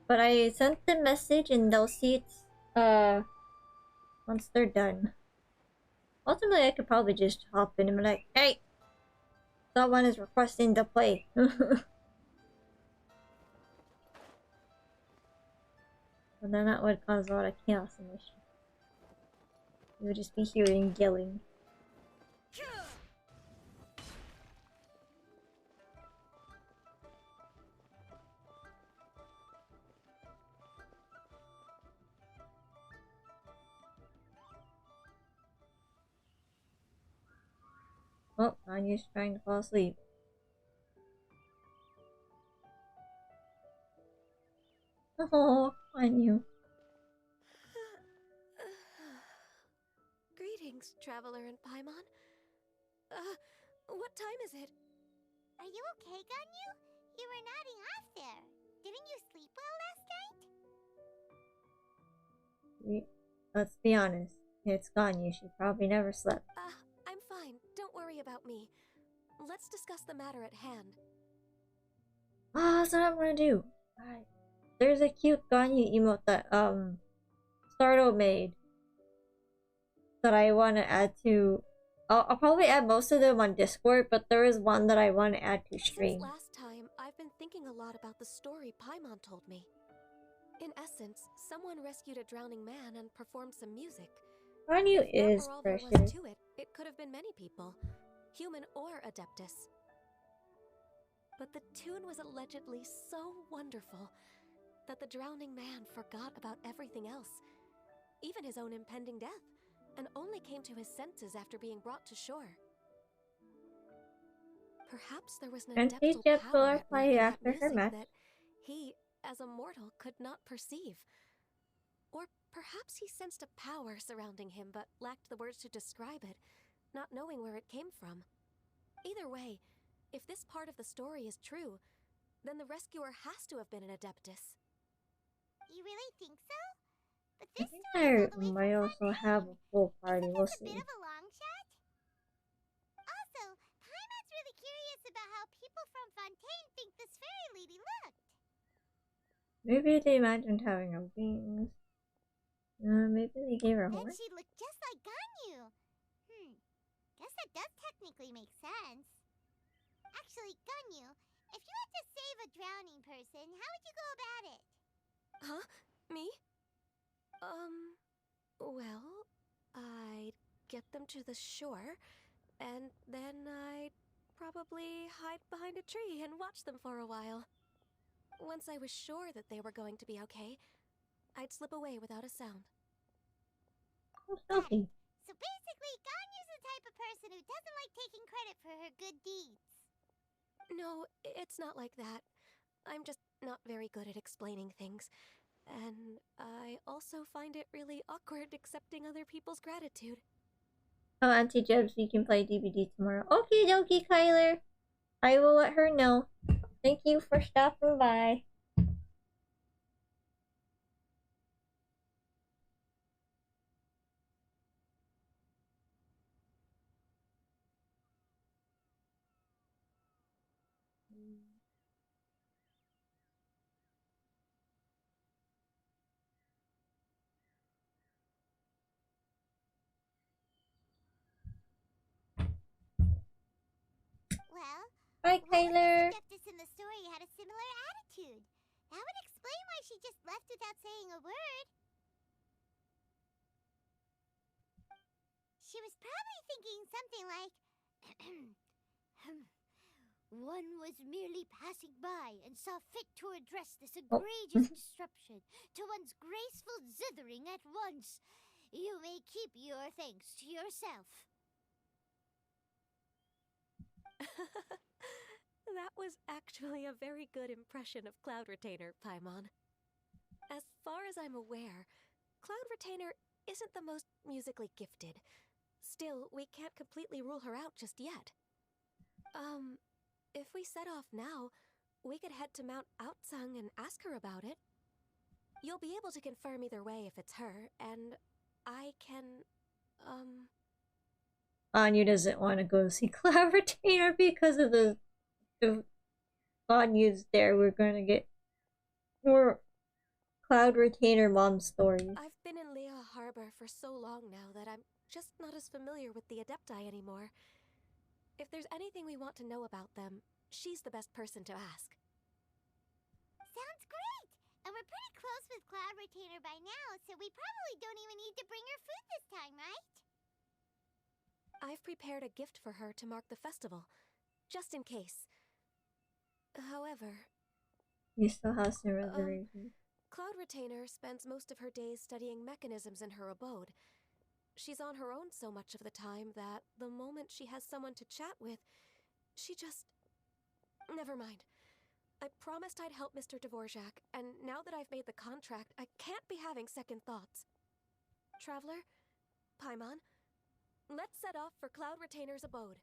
But I sent the message and they'll see it once they're done. Ultimately, I could probably just hop in and be like, hey! Someone is requesting to play. But then that would cause a lot of chaos in this. You would just be hearing yelling. Oh, Anya's trying to fall asleep. Oh, Anya. Greetings, traveler in Paimon. What time is it? Are you okay, Ganyu? You were nodding off there. Didn't you sleep well last night? Let's be honest. It's Ganyu. She probably never slept. I'm fine. Don't worry about me. Let's discuss the matter at hand. That's what I'm gonna do. Alright. There's a cute Ganyu emote that, Stardo made that I want to add to. I'll probably add most of them on Discord, but there is one that I want to add to stream. Since last time, I've been thinking a lot about the story Paimon told me. In essence, someone rescued a drowning man and performed some music. Ganyu is all precious. There was to it, it could have been many people, human or Adeptus. But the tune was allegedly so wonderful that the drowning man forgot about everything else, even his own impending death, and only came to his senses after being brought to shore. Perhaps there was an adeptal power at work in that music that he, as a mortal, could not perceive. Or perhaps he sensed a power surrounding him but lacked the words to describe it, not knowing where it came from. Either way, if this part of the story is true, then the rescuer has to have been an Adeptus. You really think so? But I think I might also have a full party. We'll see. A bit of a long shot? Also, Paimon's really curious about how people from Fontaine think this fairy lady looked. Maybe they imagined having her wings. Maybe they gave her a horn. And she looked just like Ganyu. Guess that does technically make sense. Actually, Ganyu, if you had to save a drowning person, how would you go about it? Huh? Me? Well, I'd get them to the shore, and then I'd probably hide behind a tree and watch them for a while. Once I was sure that they were going to be okay, I'd slip away without a sound. Oh, Sophie. So basically, Ganyu's the type of person who doesn't like taking credit for her good deeds. No, it's not like that. I'm just not very good at explaining things. And I also find it really awkward accepting other people's gratitude. Oh, Auntie Jebs, we can play DVD tomorrow. Okie dokie, Kyler. I will let her know. Thank you for stopping by. Well, Bye, what if Kyler. the seductress in the story had a similar attitude? That would explain why she just left without saying a word. She was probably thinking something like, one was merely passing by and saw fit to address this egregious disruption to one's graceful zithering at once. You may keep your thanks to yourself. That was actually a very good impression of Cloud Retainer, Paimon. As far as I'm aware, Cloud Retainer isn't the most musically gifted. Still, we can't completely rule her out just yet. If we set off now, we could head to Mount Outsung and ask her about it. You'll be able to confirm either way if it's her, and I can, Anya doesn't want to go see Cloud Retainer because of the Anya's there. We're gonna get more Cloud Retainer mom stories. I've been in Liyue Harbor for so long now that I'm just not as familiar with the Adepti anymore. If there's anything we want to know about them, she's the best person to ask. Sounds great! And we're pretty close with Cloud Retainer by now, so we probably don't even need to bring her food this time, right? I've prepared a gift for her to mark the festival, just in case. However... You still have some reservations. Cloud Retainer spends most of her days studying mechanisms in her abode. She's on her own so much of the time that the moment she has someone to chat with, she just... Never mind. I promised I'd help Mr. Dvorak, and now that I've made the contract, I can't be having second thoughts. Traveler, Paimon, let's set off for Cloud Retainer's abode.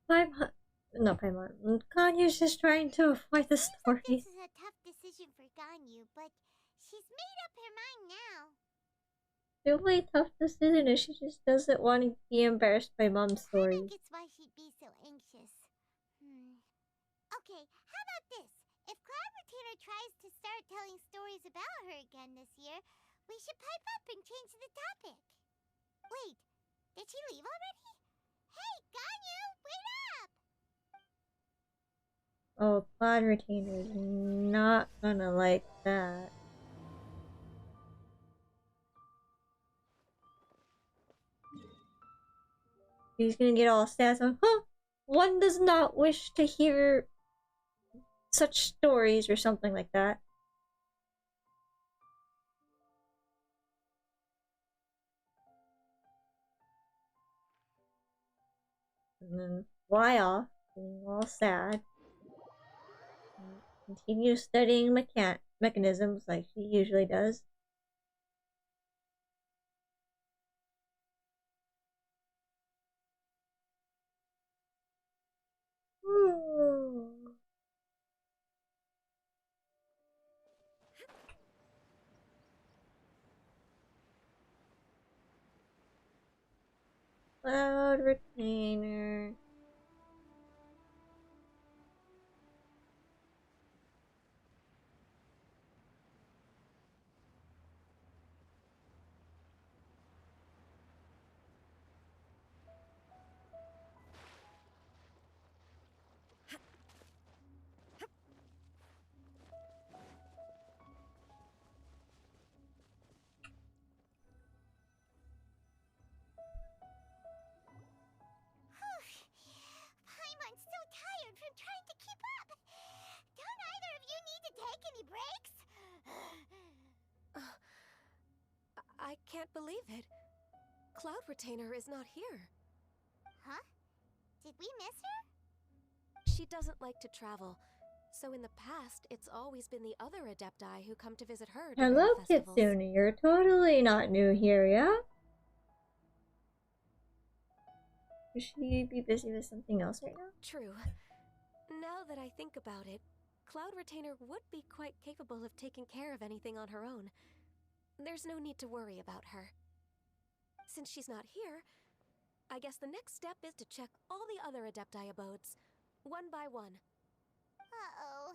Paimon. No, Paimon. Ganyu's just trying to avoid the story. This is a tough decision for Ganyu, but she's made up her mind now. The only tough decision is she just doesn't want to be embarrassed by mom's story. I think it's why she'd be so anxious. Okay, how about this? If Cloud Retainer tries to start telling stories about her again this year, we should pipe up and change the topic. Wait, did she leave already? Hey, Ganyu, wait up! Oh, Cloud Retainer's not gonna like that. He's gonna get all sad. So, one does not wish to hear such stories or something like that. And then fly off, being all sad. And continue studying mechanisms like she usually does. Cloud Retainer. David, Cloud Retainer is not here. Huh? Did we miss her? She doesn't like to travel, so in the past, it's always been the other Adepti who come to visit her during Hello, the festivals. Kitsune. You're totally not new here, yeah? Should she be busy with something else right now? True. Now that I think about it, Cloud Retainer would be quite capable of taking care of anything on her own. There's no need to worry about her. Since she's not here, I guess the next step is to check all the other Adepti abodes, one by one. Uh-oh.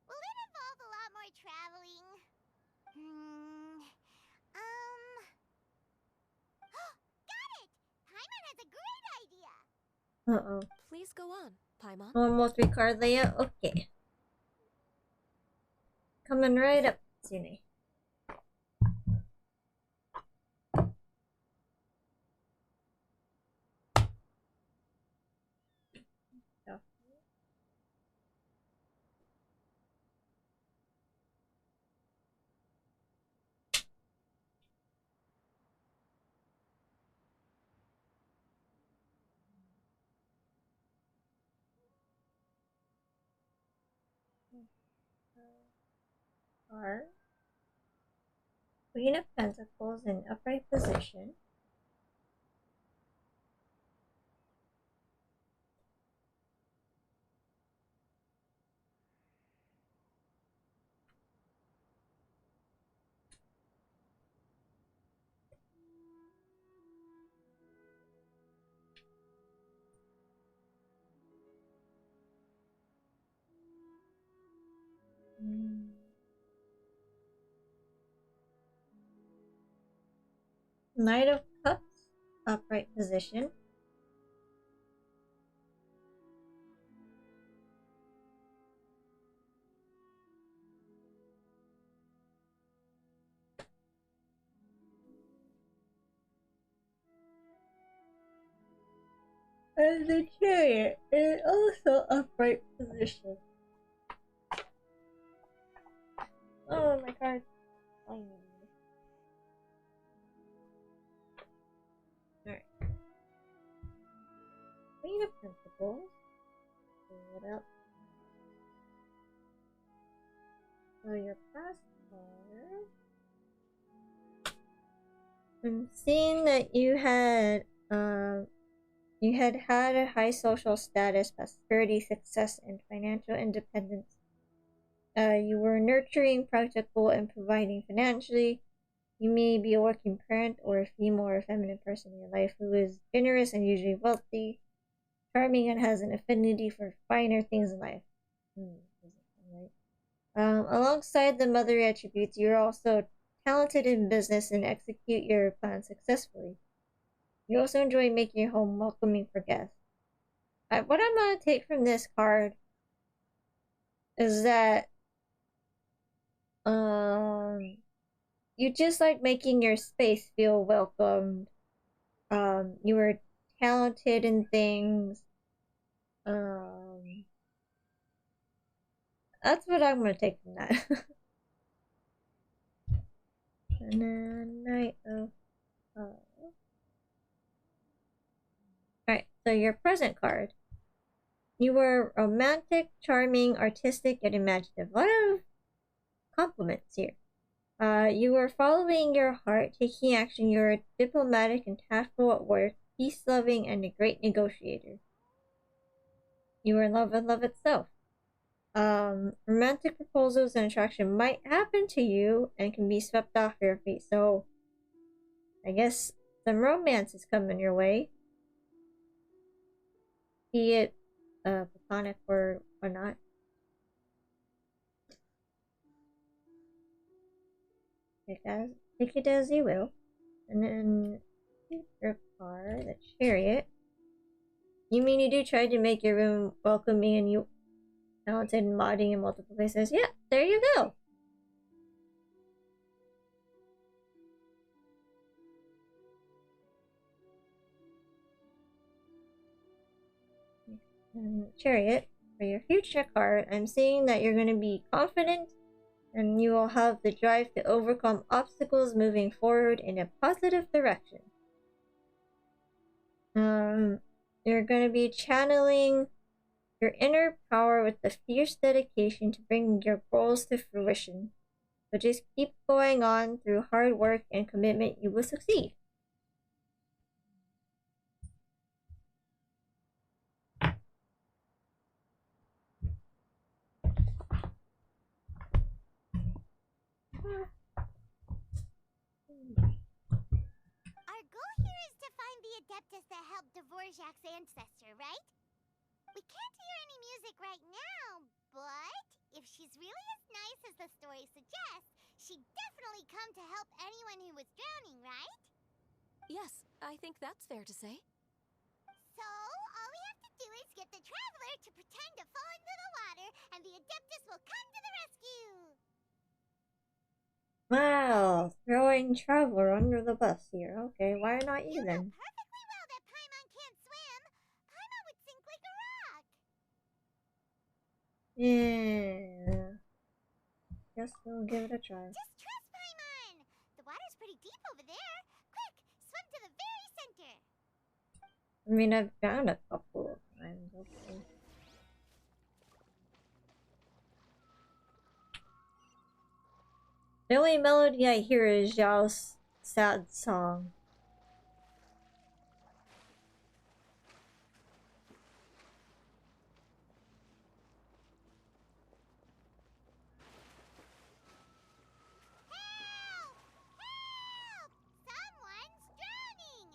Will it involve a lot more traveling? Got it! Paimon has a great idea! Uh-oh. Please go on, Paimon. Almost recard layout? Okay. Coming right up, Kitsune. Are Queen of Pentacles in upright position. Knight of Cups, upright position. And the Chariot is also upright position. Oh, my card. Alright. Queen of Pentacles. What else? So your past card. I'm seeing that you had had a high social status, prosperity, success, and financial independence. You were nurturing, practical, and providing financially. You may be a working parent or a female or feminine person in your life who is generous and usually wealthy, charming, and has an affinity for finer things in life. Alongside the mother attributes, you're also talented in business and execute your plans successfully. You also enjoy making your home welcoming for guests. What I'm going to take from this card is that you just like making your space feel welcomed. You were talented in things. That's what I'm going to take from that. And then Knight of Alright, so your present card. You were romantic, charming, artistic, and imaginative. A lot of compliments here. You were following your heart, taking action. You're diplomatic and tactful at work, peace-loving, and a great negotiator. You were in love with love itself. Romantic proposals and attraction might happen to you and can be swept off your feet. So, I guess some romance is coming your way. Be it platonic or not. Take it as you will. And then your card, the Chariot. You mean you do try to make your room welcoming and you talented in modding in multiple places? Yeah, there you go. And Chariot, for your future card, I'm seeing that you're going to be confident And you will have the drive to overcome obstacles moving forward in a positive direction. You're going to be channeling your inner power with the fierce dedication to bring your goals to fruition. So just keep going on. Through hard work and commitment, you will succeed. Our goal here is to find the Adeptus that helped Dvorak's ancestor, right? We can't hear any music right now, but if she's really as nice as the story suggests, she'd definitely come to help anyone who was drowning, right? Yes, I think that's fair to say. So, all we have to do is get the Traveler to pretend to fall into the water, and the Adeptus will come to the rescue! Wow, throwing Traveler under the bus here. Okay, why not you then? Perfectly well that Paimon can't swim. Paimon would sink like a rock. Yeah. Guess we'll give it a try. Just trust Paimon! The water's pretty deep over there. Quick, swim to the very center. I mean, I've found a couple of times. Okay. The only melody I hear is Zhao's sad song. Help! Help! Someone's drowning!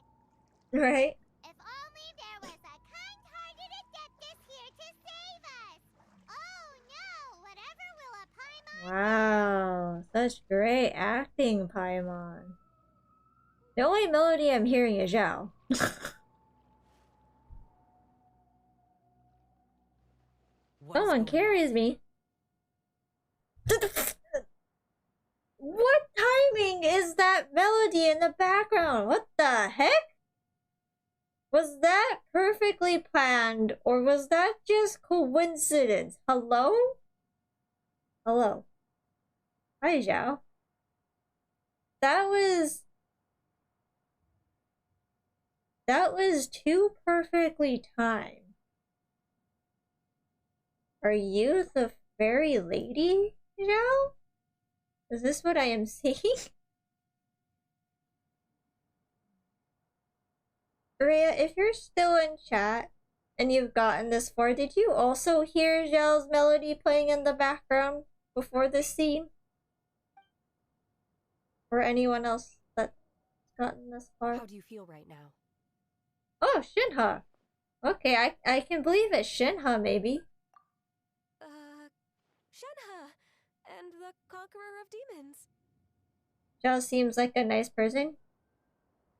Right? If only there was a kind-hearted Adeptus here to save us! Oh no! Whatever will a Paimon... Wow, such great acting, Paimon. The only melody I'm hearing is Zhao. Someone carries me. What timing is that melody in the background? What the heck? Was that perfectly planned, or was that just coincidence? Hello? Hello. Hi, Zhao. That was too perfectly timed. Are you the fairy lady, Zhao? Is this what I am seeing? Rhea, if you're still in chat and you've gotten this far, did you also hear Zhao's melody playing in the background before this scene? Or anyone else that's gotten this far? How do you feel right now? Oh, Shinha. Okay, I can believe it's Shinha, maybe. Shenhe, and the Conqueror of Demons. Zhao seems like a nice person.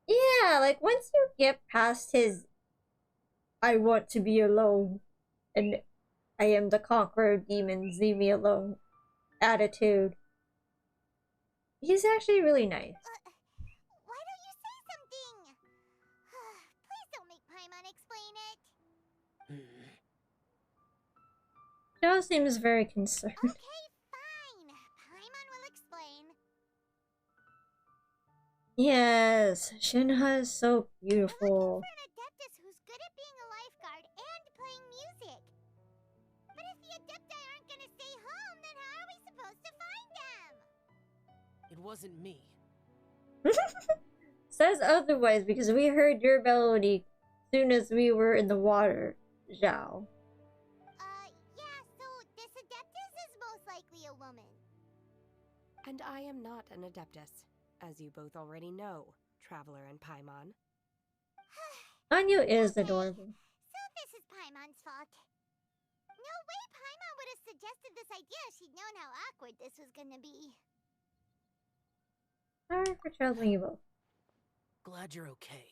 Yeah, like once you get past his I want to be alone and I am the conqueror of demons, leave me alone attitude, he's actually really nice. Why don't you say something? Please don't make Paimon explain it. Zhao seems very concerned. Okay, fine. Paimon will explain. Yes, Shinha is so beautiful. We're looking for an Adeptus who's good at being a lifeguard and playing music. But if the Adepti aren't gonna stay home, then how are we supposed to find them? It wasn't me. Says otherwise because we heard your melody soon as we were in the water, Zhao. Yeah, so this Adeptus is most likely a woman. And I am not an Adeptus, as you both already know, Traveler and Paimon. Anyu is adorable. So this is Paimon's fault. No way Paimon would have suggested this idea if she'd known how awkward this was gonna be. Sorry for troubling you both. Glad you're okay.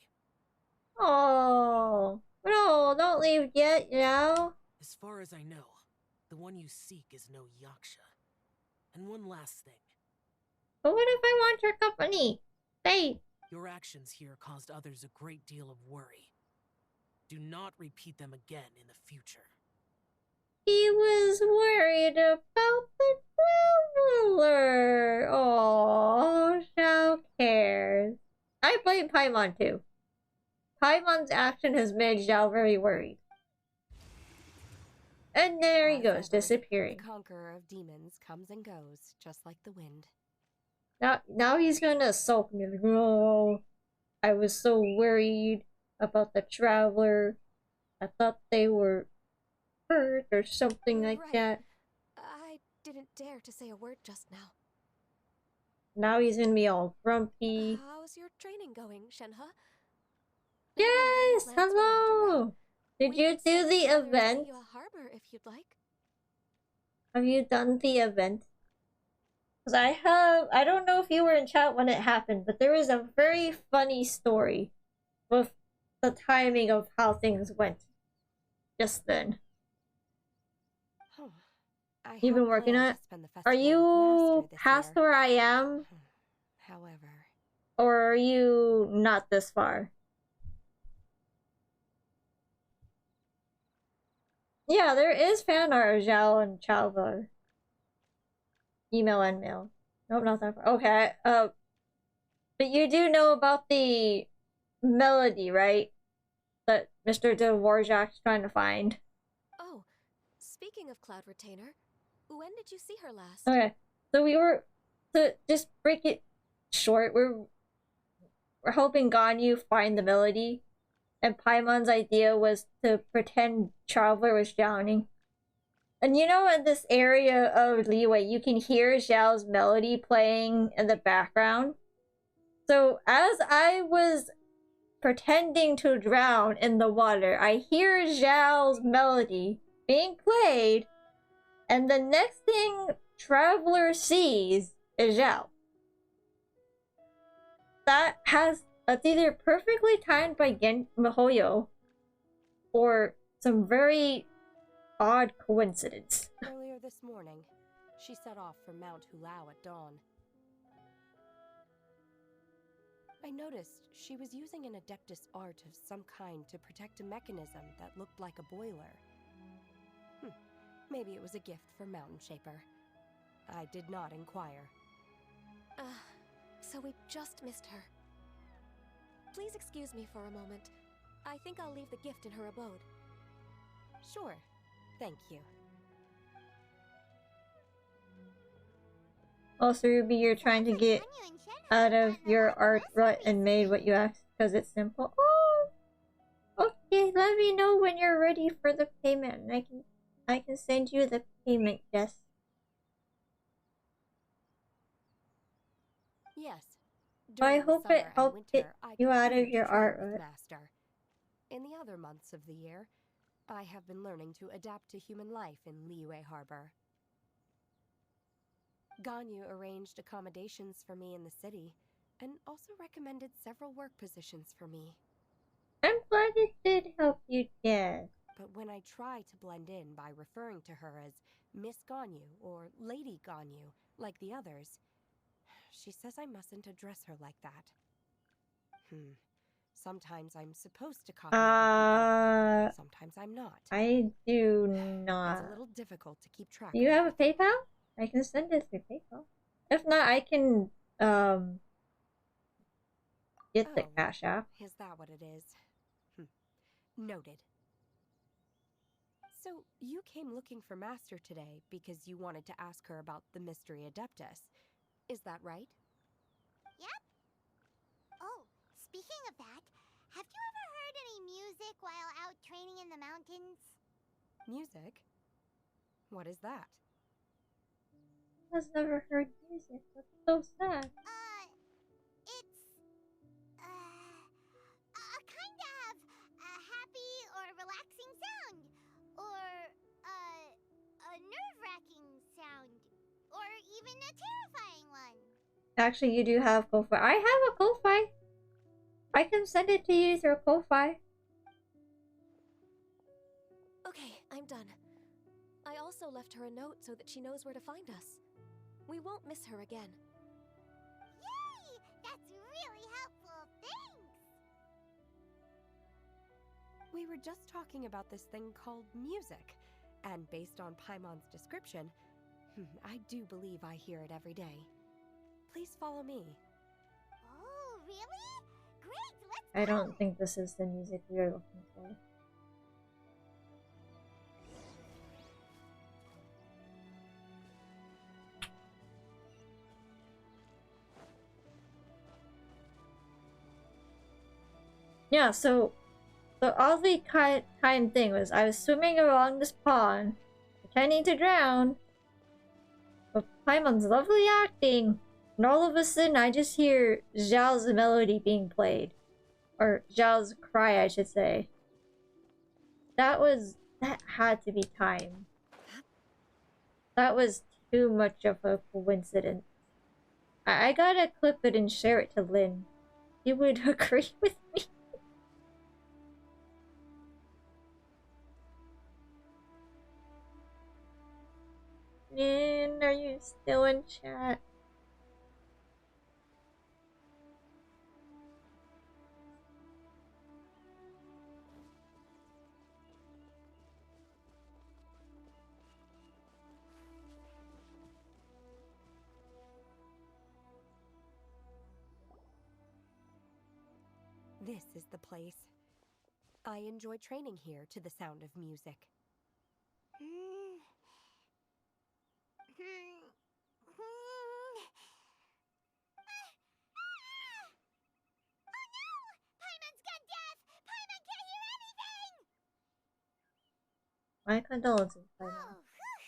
Oh no, don't leave yet, Zhao. As far as I know, the one you seek is no Yaksha. And one last thing. But what if I want your company? Stay. Your actions here caused others a great deal of worry. Do not repeat them again in the future. He was worried about the Traveler! Oh, Xiao cares. I blame Paimon too. Paimon's action has made Xiao very worried. And there he goes, disappearing. The conqueror of demons comes and goes, just like the wind. Now he's gonna sulk me. Like, oh, I was so worried about the traveler. I thought they were hurt or something like that. I didn't dare to say a word just now. Now he's gonna be all grumpy. How's your training going, Shenhe? Yes, hello. Did you do the event? Harbor, if you'd like. Have you done the event? Because I don't know if you were in chat when it happened, but there was a very funny story with the timing of how things went just then. You've been working on it? Are you past where I am? However. Or are you not this far? Yeah, there is fan art of Zhao and Chalva. Email and mail. Nope, not that far. Okay, but you do know about the melody, right? That Mr. Dvorak's trying to find. Oh, speaking of Cloud Retainer, when did you see her last? Okay, so we were, to just break it short, we're helping Ganyu find the melody, and Paimon's idea was to pretend Traveler was drowning. And you know, in this area of Liyue, you can hear Zhao's melody playing in the background. So as I was pretending to drown in the water, I hear Zhao's melody being played, and the next thing Traveler sees is Zhao. That's either perfectly timed by Mihoyo, or some very odd coincidence. Earlier this morning, she set off for Mount Hulao at dawn. I noticed she was using an Adeptus art of some kind to protect a mechanism that looked like a boiler. Maybe it was a gift for Mountain Shaper. I did not inquire. So we just missed her. Please excuse me for a moment. I think I'll leave the gift in her abode. Sure. Thank you. Also, Ruby, you're trying to get out of your art rut and made what you asked because it's simple. Oh, okay. Let me know when you're ready for the payment, and I can send you the payment. Yes. Yes. I hope it helped get you out of your art rut. Master. In the other months of the year, I have been learning to adapt to human life in Liyue Harbor. Ganyu arranged accommodations for me in the city, and also recommended several work positions for me. I'm glad it did help you, yes. But when I try to blend in by referring to her as Miss Ganyu or Lady Ganyu, like the others, she says I mustn't address her like that. Sometimes I'm supposed to copy other people. Sometimes I'm not. I do not. It's a little difficult to keep track. Do you have a PayPal? I can send it through PayPal. If not, I can get the Cash App. Is that what it is? Noted. So, you came looking for Master today because you wanted to ask her about the Mystery Adeptus. Is that right? Yep. Oh, speaking of that, have you ever heard any music while out training in the mountains? Music? What is that? I've never heard music. That's so sad. It's a kind of a happy or relaxing sound, or a nerve-wracking sound, or even a terrifying one. Actually, you do have Ko-Fi. I have a Ko-Fi. I can send it to you through Ko-Fi. Okay, I'm done. I also left her a note so that she knows where to find us. We won't miss her again. Yay! That's really helpful. Thanks! We were just talking about this thing called music, and based on Paimon's description, I do believe I hear it every day. Please follow me. Oh, really? Great, let's I don't think this is the music we are looking for. Yeah, so the oddly kind thing was I was swimming along this pond, pretending to drown, with Paimon's lovely acting, and all of a sudden I just hear Zhao's melody being played. Or Zhao's cry, I should say. That had to be time. That was too much of a coincidence. I gotta clip it and share it to Lynn. He would agree with me. Lynn, are you still in chat? This is the place. I enjoy training here to the sound of music. Oh no! Paimon's gone deaf! Paimon can't hear anything! My condolences, Paimon. Oh, whew!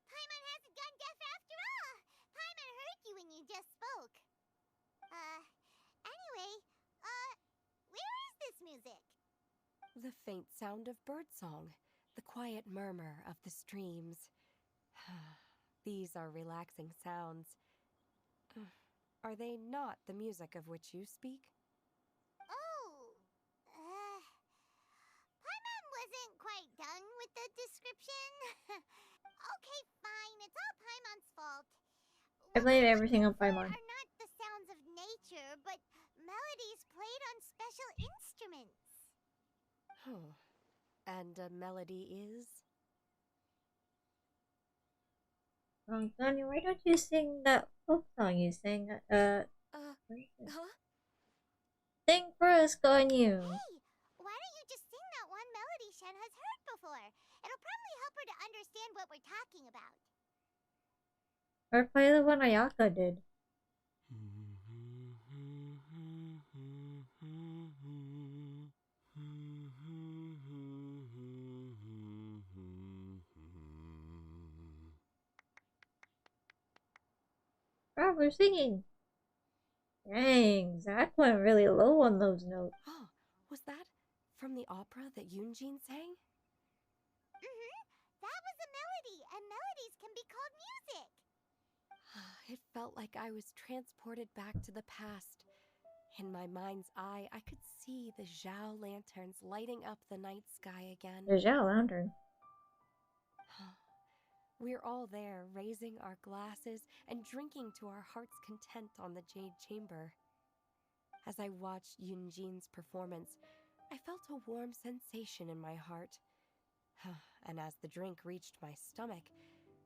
Paimon hasn't gone deaf after all! Paimon heard you when you just spoke. Anyway, where is this music? The faint sound of birdsong, the quiet murmur of the streams. These are relaxing sounds. Are they not the music of which you speak? Oh, Paimon wasn't quite done with the description. Okay, fine, it's all Paimon's fault. I blame everything on Paimon. Are not the sounds of nature, but melodies played on special instruments. Oh, and a melody is? Donnie, why don't you sing that folk song you sang? Huh? Sing for us, Ganyu. Hey, why don't you just sing that one melody Shen has heard before? It'll probably help her to understand what we're talking about. Or play the one Ayaka did. Wow, we're singing! Dang, Zach went really low on those notes. Oh, was that from the opera that Yunjin sang? That was a melody, and melodies can be called music. It felt like I was transported back to the past. In my mind's eye, I could see the Zhao lanterns lighting up the night sky again. The Zhao lantern. We're all there, raising our glasses and drinking to our heart's content on the Jade Chamber. As I watched Yunjin's performance, I felt a warm sensation in my heart. And as the drink reached my stomach,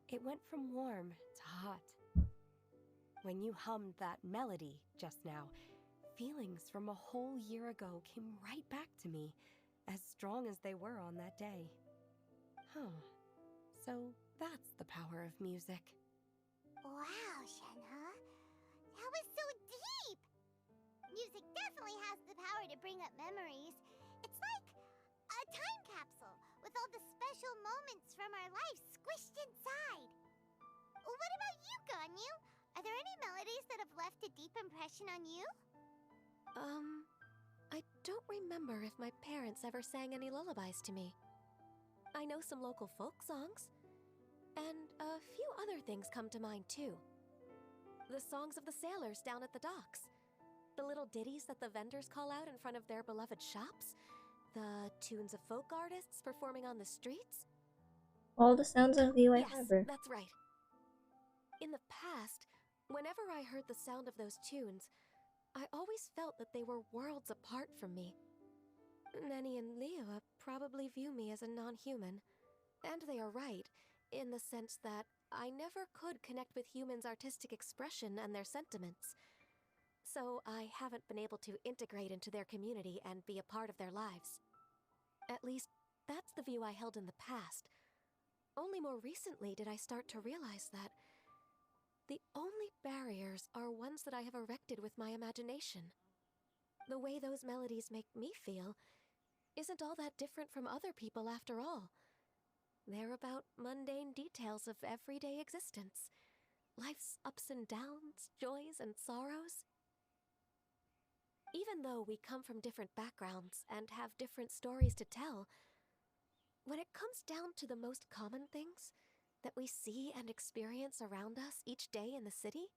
it went from warm to hot. When you hummed that melody just now, feelings from a whole year ago came right back to me, as strong as they were on that day. So that's the power of music. Wow, Shenhe. That was so deep! Music definitely has the power to bring up memories. It's like a time capsule with all the special moments from our lives squished inside. What about you, Ganyu? Are there any melodies that have left a deep impression on you? I don't remember if my parents ever sang any lullabies to me. I know some local folk songs, and a few other things come to mind too. The songs of the sailors down at the docks, the little ditties that the vendors call out in front of their beloved shops, the tunes of folk artists performing on the streets. All the sounds of Liyue Yes, Harbor. that's right. In the past, whenever I heard the sound of those tunes, I always felt that they were worlds apart from me. Nenny and Liyue probably view me as a non-human. And they are right. in the sense that I never could connect with humans' artistic expression and their sentiments. So I haven't been able to integrate into their community and be a part of their lives. At least, that's the view I held in the past. Only more recently did I start to realize that the only barriers are ones that I have erected with my imagination. The way those melodies make me feel isn't all that different from other people after all. They're about mundane details of everyday existence. Life's ups and downs, joys and sorrows. Even though we come from different backgrounds and have different stories to tell, when it comes down to the most common things that we see and experience around us each day in the city,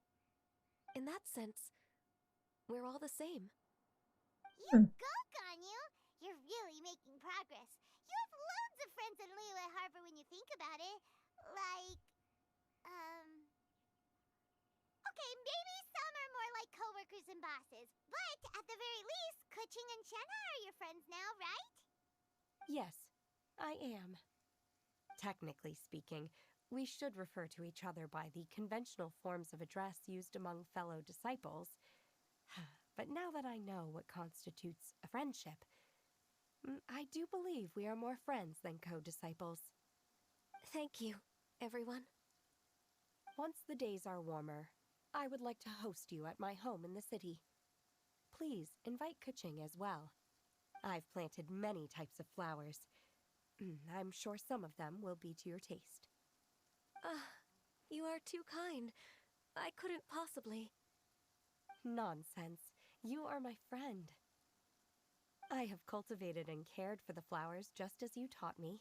in that sense, we're all the same. You go, Ganyu! You're really making progress. You have loads of friends in Liyue Harbor when you think about it. Like, okay, maybe some are more like coworkers and bosses, but at the very least, Kuching and Shenna are your friends now, right? Yes, I am. Technically speaking, we should refer to each other by the conventional forms of address used among fellow disciples. But now that I know what constitutes a friendship, I do believe we are more friends than co-disciples. Thank you, everyone. Once the days are warmer, I would like to host you at my home in the city. Please invite Kuching as well. I've planted many types of flowers. I'm sure some of them will be to your taste. You are too kind. I couldn't possibly. Nonsense. You are my friend. I have cultivated and cared for the flowers just as you taught me.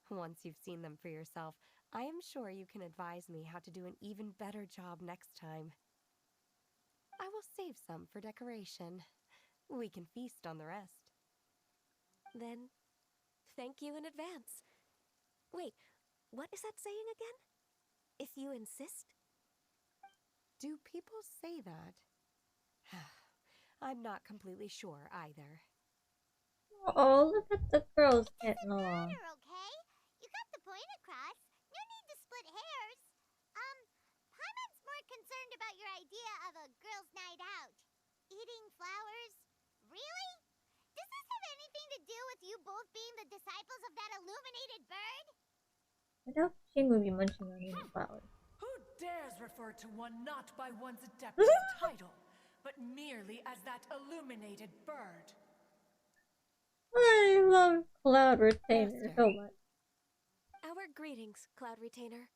Once you've seen them for yourself, I am sure you can advise me how to do an even better job next time. I will save some for decoration. We can feast on the rest. Then, thank you in advance. Wait, what is that saying again? If you insist? Do people say that? I'm not completely sure either. Oh, look at the girls getting along. Okay? You got the point across. No need to split hairs. Paimon's more concerned about your idea of a girls' night out. Eating flowers? Really? Does this have anything to do with you both being the disciples of that illuminated bird? I doubt she would be munching on any flowers. Who dares refer to one not by one's adeptus title, but merely as that illuminated bird? I love Cloud Retainer so much. Our greetings, Cloud Retainer.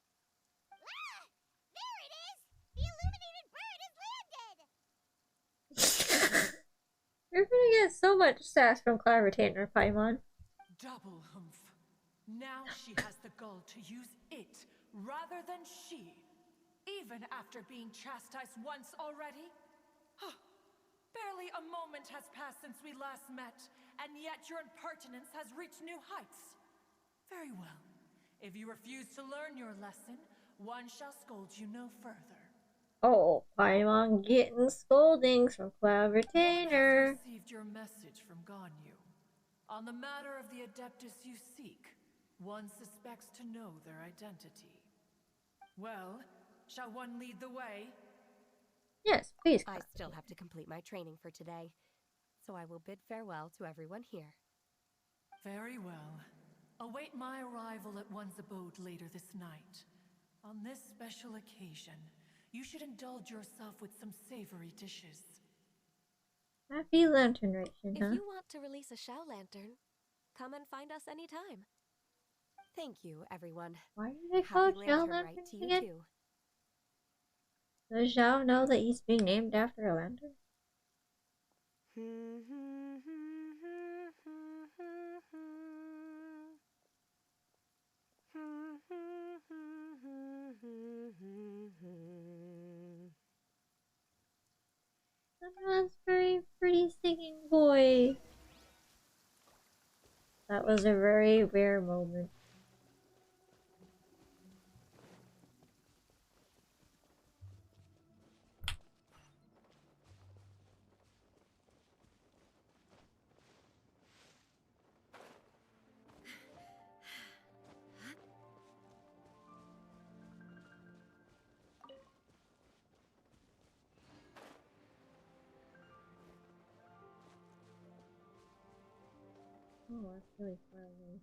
Ah! There it is! The illuminated bird has landed! You're gonna get so much sass from Cloud Retainer, Paimon. Double humph. Now she has the gall to use it rather than she, even after being chastised once already. Barely a moment has passed since we last met, and yet your impertinence has reached new heights. Very well. If you refuse to learn your lesson, one shall scold you no further. Oh, Paimon getting scoldings from Cloud Retainer. One has received your message from Ganyu. On the matter of the Adeptus you seek, one suspects to know their identity. Well, shall one lead the way? Yes, please. I still have to complete my training for today, so I will bid farewell to everyone here. Very well. Await my arrival at one's abode later this night. On this special occasion, you should indulge yourself with some savory dishes. Happy Lantern Ration, huh? If you want to release a Shao Lantern, come and find us anytime. Thank you, everyone. Why do they call it Shao Lantern again? Does Zhao know that he's being named after a lantern? That was very pretty singing voice. That was a very rare moment. Oh, that's really far away.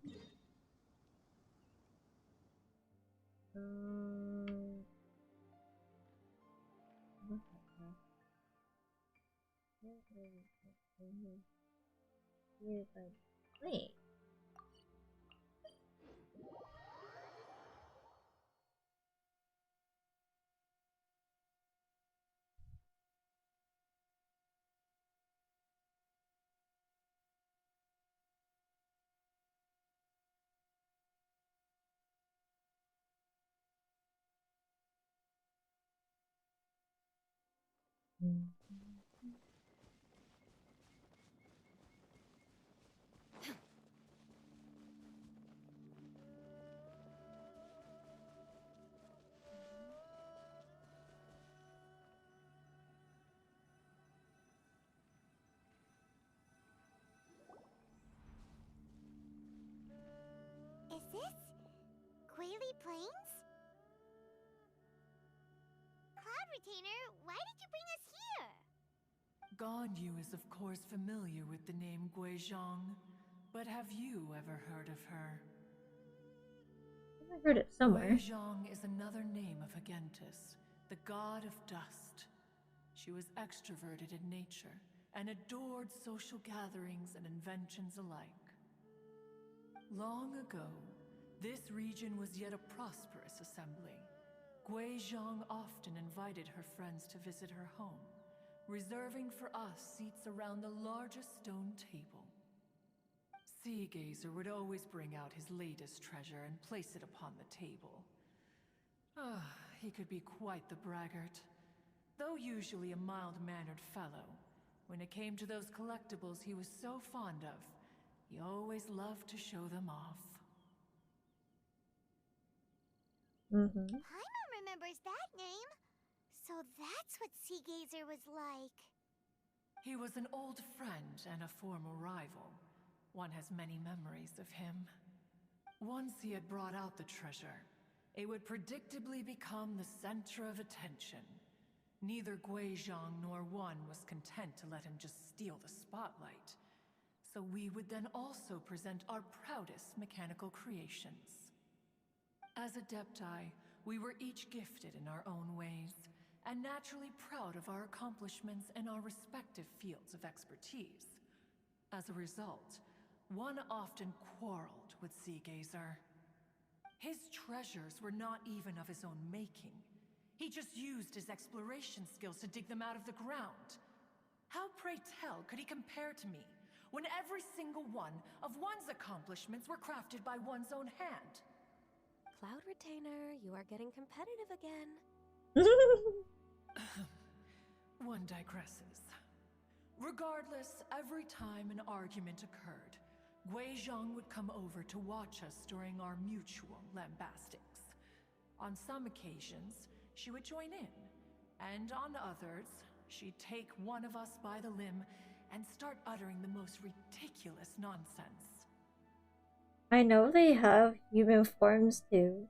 What the heck? Here by plane. Is this Quaily Plains? Cloud Retainer, why did you bring us here? Ganyu is of course familiar with the name Guizhong, but have you ever heard of her? I've heard it somewhere. Guizhong is another name of Agentis, the god of dust. She was extroverted in nature and adored social gatherings and inventions alike. Long ago, this region was yet a prosperous assembly. Guizhong often invited her friends to visit her home, reserving for us seats around the largest stone table. Seagazer would always bring out his latest treasure and place it upon the table. He could be quite the braggart. Though usually a mild-mannered fellow, when it came to those collectibles he was so fond of, he always loved to show them off. Paimon remembers that name. So that's what Seagazer was like. He was an old friend and a former rival. One has many memories of him. Once he had brought out the treasure, it would predictably become the center of attention. Neither Guizhong nor one was content to let him just steal the spotlight. So we would then also present our proudest mechanical creations. As Adepti, we were each gifted in our own ways, and naturally proud of our accomplishments in our respective fields of expertise. As a result, one often quarreled with Seagazer. His treasures were not even of his own making. He just used his exploration skills to dig them out of the ground. How, pray tell, could he compare to me, when every single one of one's accomplishments were crafted by one's own hand? Cloud Retainer, you are getting competitive again. One digresses. Regardless, every time an argument occurred, Guizhong would come over to watch us during our mutual lambastics. On some occasions, she would join in, and on others, she'd take one of us by the limb and start uttering the most ridiculous nonsense. I know they have human forms too,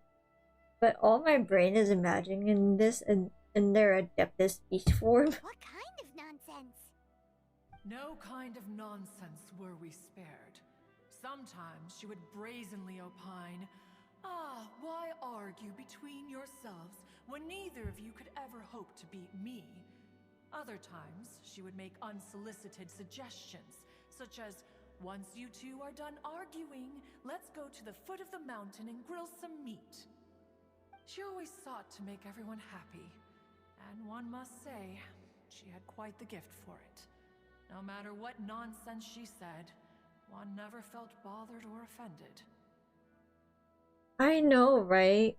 but all my brain is imagining this in their Adeptus speech form. What kind of nonsense? No kind of nonsense were we spared. Sometimes she would brazenly opine, why argue between yourselves when neither of you could ever hope to beat me? Other times, she would make unsolicited suggestions, such as, once you two are done arguing, let's go to the foot of the mountain and grill some meat. She always sought to make everyone happy, and one must say, she had quite the gift for it. No matter what nonsense she said, one never felt bothered or offended. I know, right?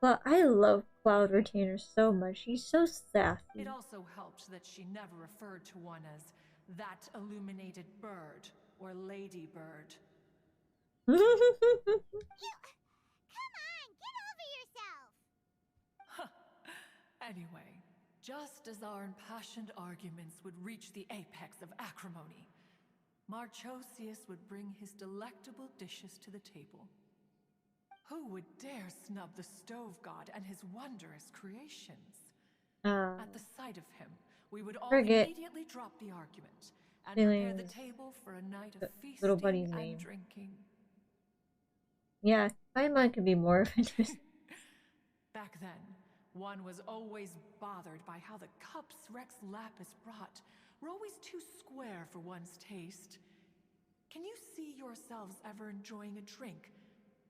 But I love Cloud Retainer so much. She's so sassy. It also helped that she never referred to one as that illuminated bird or ladybird. Come on, get over yourself! Anyway, just as our impassioned arguments would reach the apex of acrimony, Marchosius would bring his delectable dishes to the table. Who would dare snub the stove god and his wondrous creations? At the sight of him, we would all immediately drop the argument, and prepare the Feelings. table for a night of The feasting little buddy's and name. drinking. Yeah, Paimon could be more of interesting. Back then, one was always bothered by how the cups Rex Lapis brought were always too square for one's taste. Can you see yourselves ever enjoying a drink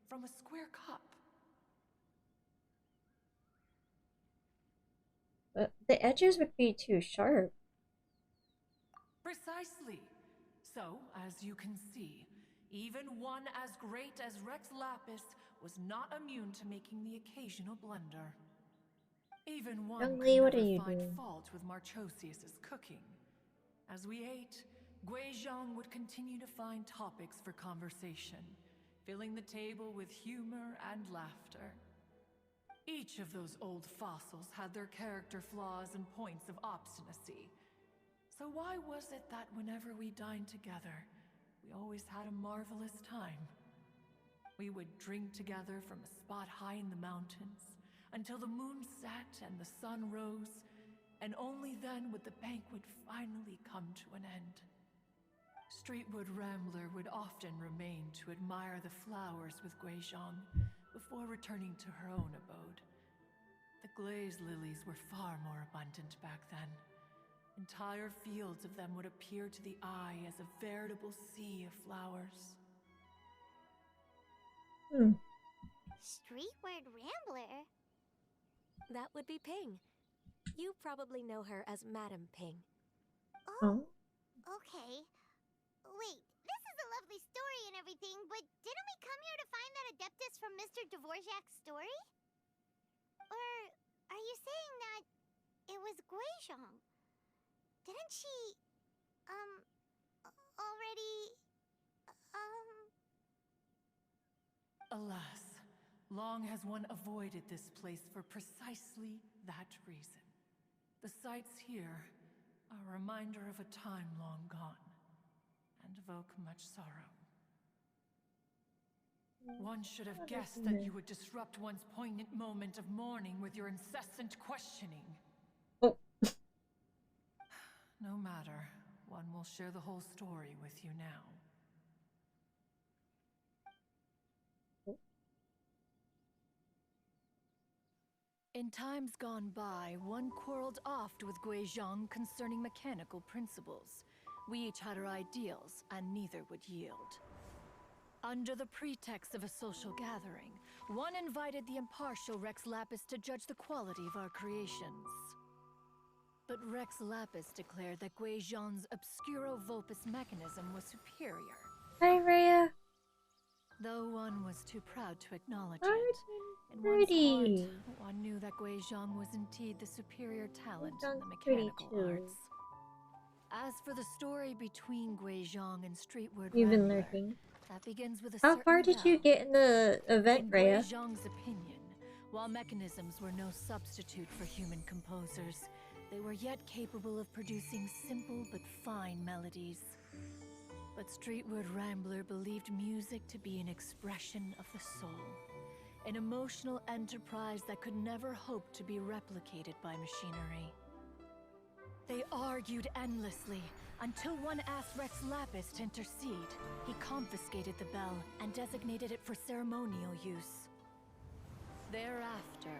from a square cup? But the edges would be too sharp. Precisely. So, as you can see, even one as great as Rex Lapis was not immune to making the occasional blunder. Even one Young could Lee, what are never you find doing? fault with Marchosius's cooking. As we ate, Guizhong would continue to find topics for conversation, filling the table with humor and laughter. Each of those old fossils had their character flaws and points of obstinacy. So why was it that whenever we dined together, we always had a marvelous time? We would drink together from a spot high in the mountains until the moon set and the sun rose, and only then would the banquet finally come to an end. Streetwood Rambler would often remain to admire the flowers with Guizhong before returning to her own abode. The glaze lilies were far more abundant back then. Entire fields of them would appear to the eye as a veritable sea of flowers. Streetward Rambler? That would be Ping. You probably know her as Madam Ping. Oh, okay. Wait, this is a lovely story and everything, but didn't we come here to find that Adeptus from Mr. Dvorak's story? Or are you saying that it was Guizhong? Didn't she, already, Alas, long has one avoided this place for precisely that reason. The sights here are a reminder of a time long gone, and evoke much sorrow. One should have guessed that you would disrupt one's poignant moment of mourning with your incessant questioning. Oh. No matter, one will share the whole story with you now. In times gone by, one quarreled oft with Guizhong concerning mechanical principles. We each had our ideals, and neither would yield. Under the pretext of a social gathering, one invited the impartial Rex Lapis to judge the quality of our creations. But Rex Lapis declared that Guizhong's Obscuro Vulpus mechanism was superior. Hi, Rhea. Though one was too proud to acknowledge Aren't it, in pretty? one's heart, one knew that Guizhong was indeed the superior talent in the Pretty mechanical too. arts. As for the story between Guizhong and Streetward You've been Rambler, lurking. that begins with a How certain far did you bell. get in the event, In Rhea? Guizhong's opinion, while mechanisms were no substitute for human composers, they were yet capable of producing simple but fine melodies. But Streetward Rambler believed music to be an expression of the soul, an emotional enterprise that could never hope to be replicated by machinery. They argued endlessly, until one asked Rex Lapis to intercede. He confiscated the bell and designated it for ceremonial use. Thereafter,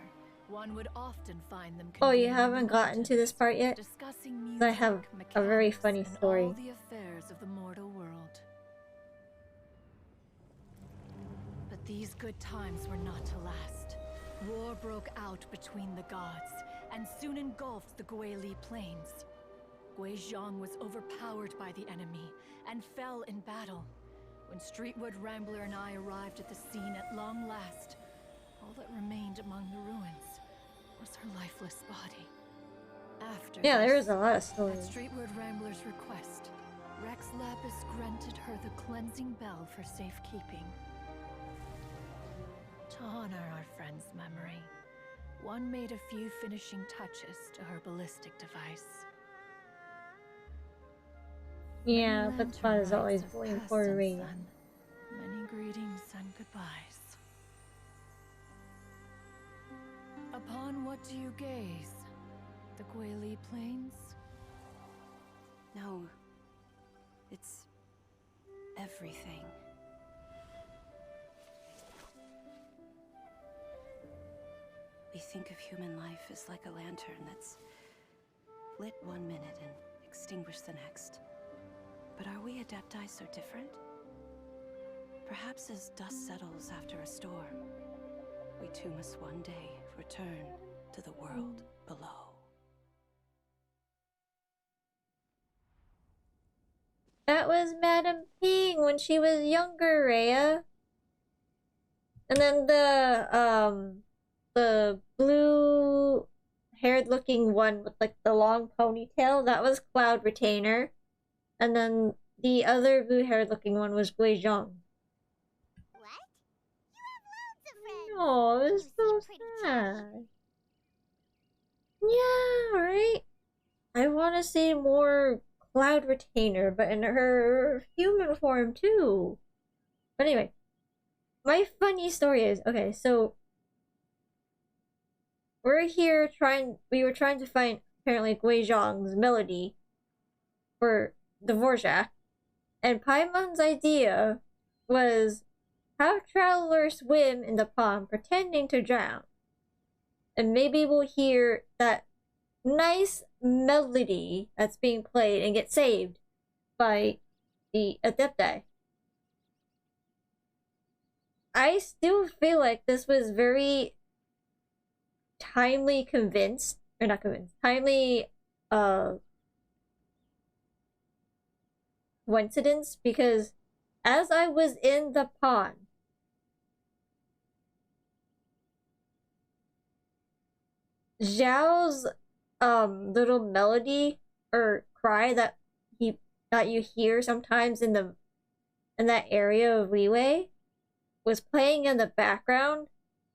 one would often find them Oh, you convening in haven't the gotten to this part yet? discussing 'Cause music, I have a very mechanics, funny and story. all the affairs of the mortal world. But these good times were not to last. War broke out between the gods, and soon engulfed the Guili Plains. Guizhong was overpowered by the enemy, and fell in battle. When Streetwood Rambler and I arrived at the scene at long last, all that remained among the ruins was her lifeless body. After Yeah, there this, is a lot of at stories. Streetwood Rambler's request, Rex Lapis granted her the cleansing bell for safekeeping. To honor our friend's memory, one made a few finishing touches to her ballistic device. Yeah, Many but Spot is lantern always rites have pulling passed for since Rhea. then. Many greetings and goodbyes. Upon what do you gaze? The Guili Plains? No. It's everything. We think of human life as like a lantern that's lit one minute and extinguished the next. But are we Adepti so different? Perhaps as dust settles after a storm, we too must one day return to the world below. That was Madame Ping when she was younger, Rhea. And then the blue-haired looking one with like the long ponytail, that was Cloud Retainer. And then the other blue-haired looking one was Guizhong. What? You have loads of friends! Oh, it was so sad. Yeah, right? I want to see more Cloud Retainer, but in her human form too. But anyway, my funny story is, okay, so we were trying to find apparently Guizhong's melody for Dvorak, and Paimon's idea was have Traveler swim in the pond pretending to drown. And maybe we'll hear that nice melody that's being played and get saved by the Adepti. I still feel like this was very timely coincidence, because as I was in the pond, Zhao's little melody or cry that you hear sometimes in that area of Liyue was playing in the background,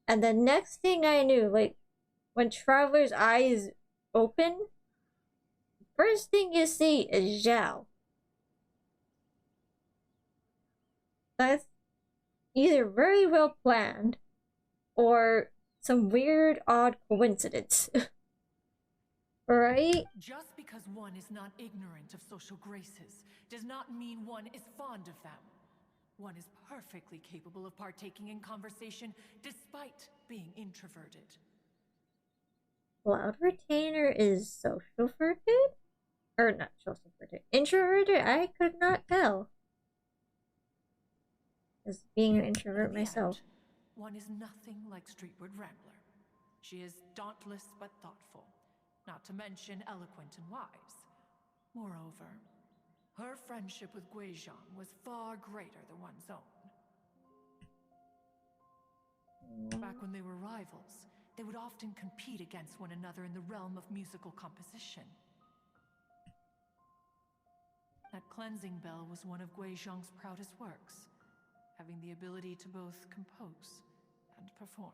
and the next thing I knew, like when Traveler's eyes open, first thing you see is Zhao. That's either very well planned or some weird, odd coincidence. Right? Just because one is not ignorant of social graces does not mean one is fond of them. One is perfectly capable of partaking in conversation despite being introverted. Cloud Retainer is social-verted? Or not social-verted. Introverted? I could not tell. As being an introvert myself. One is nothing like Streetward Rambler. She is dauntless but thoughtful, not to mention eloquent and wise. Moreover, her friendship with Guizhong was far greater than one's own. Back when they were rivals, they would often compete against one another in the realm of musical composition. That cleansing bell was one of Guizhong's proudest works, having the ability to both compose and perform.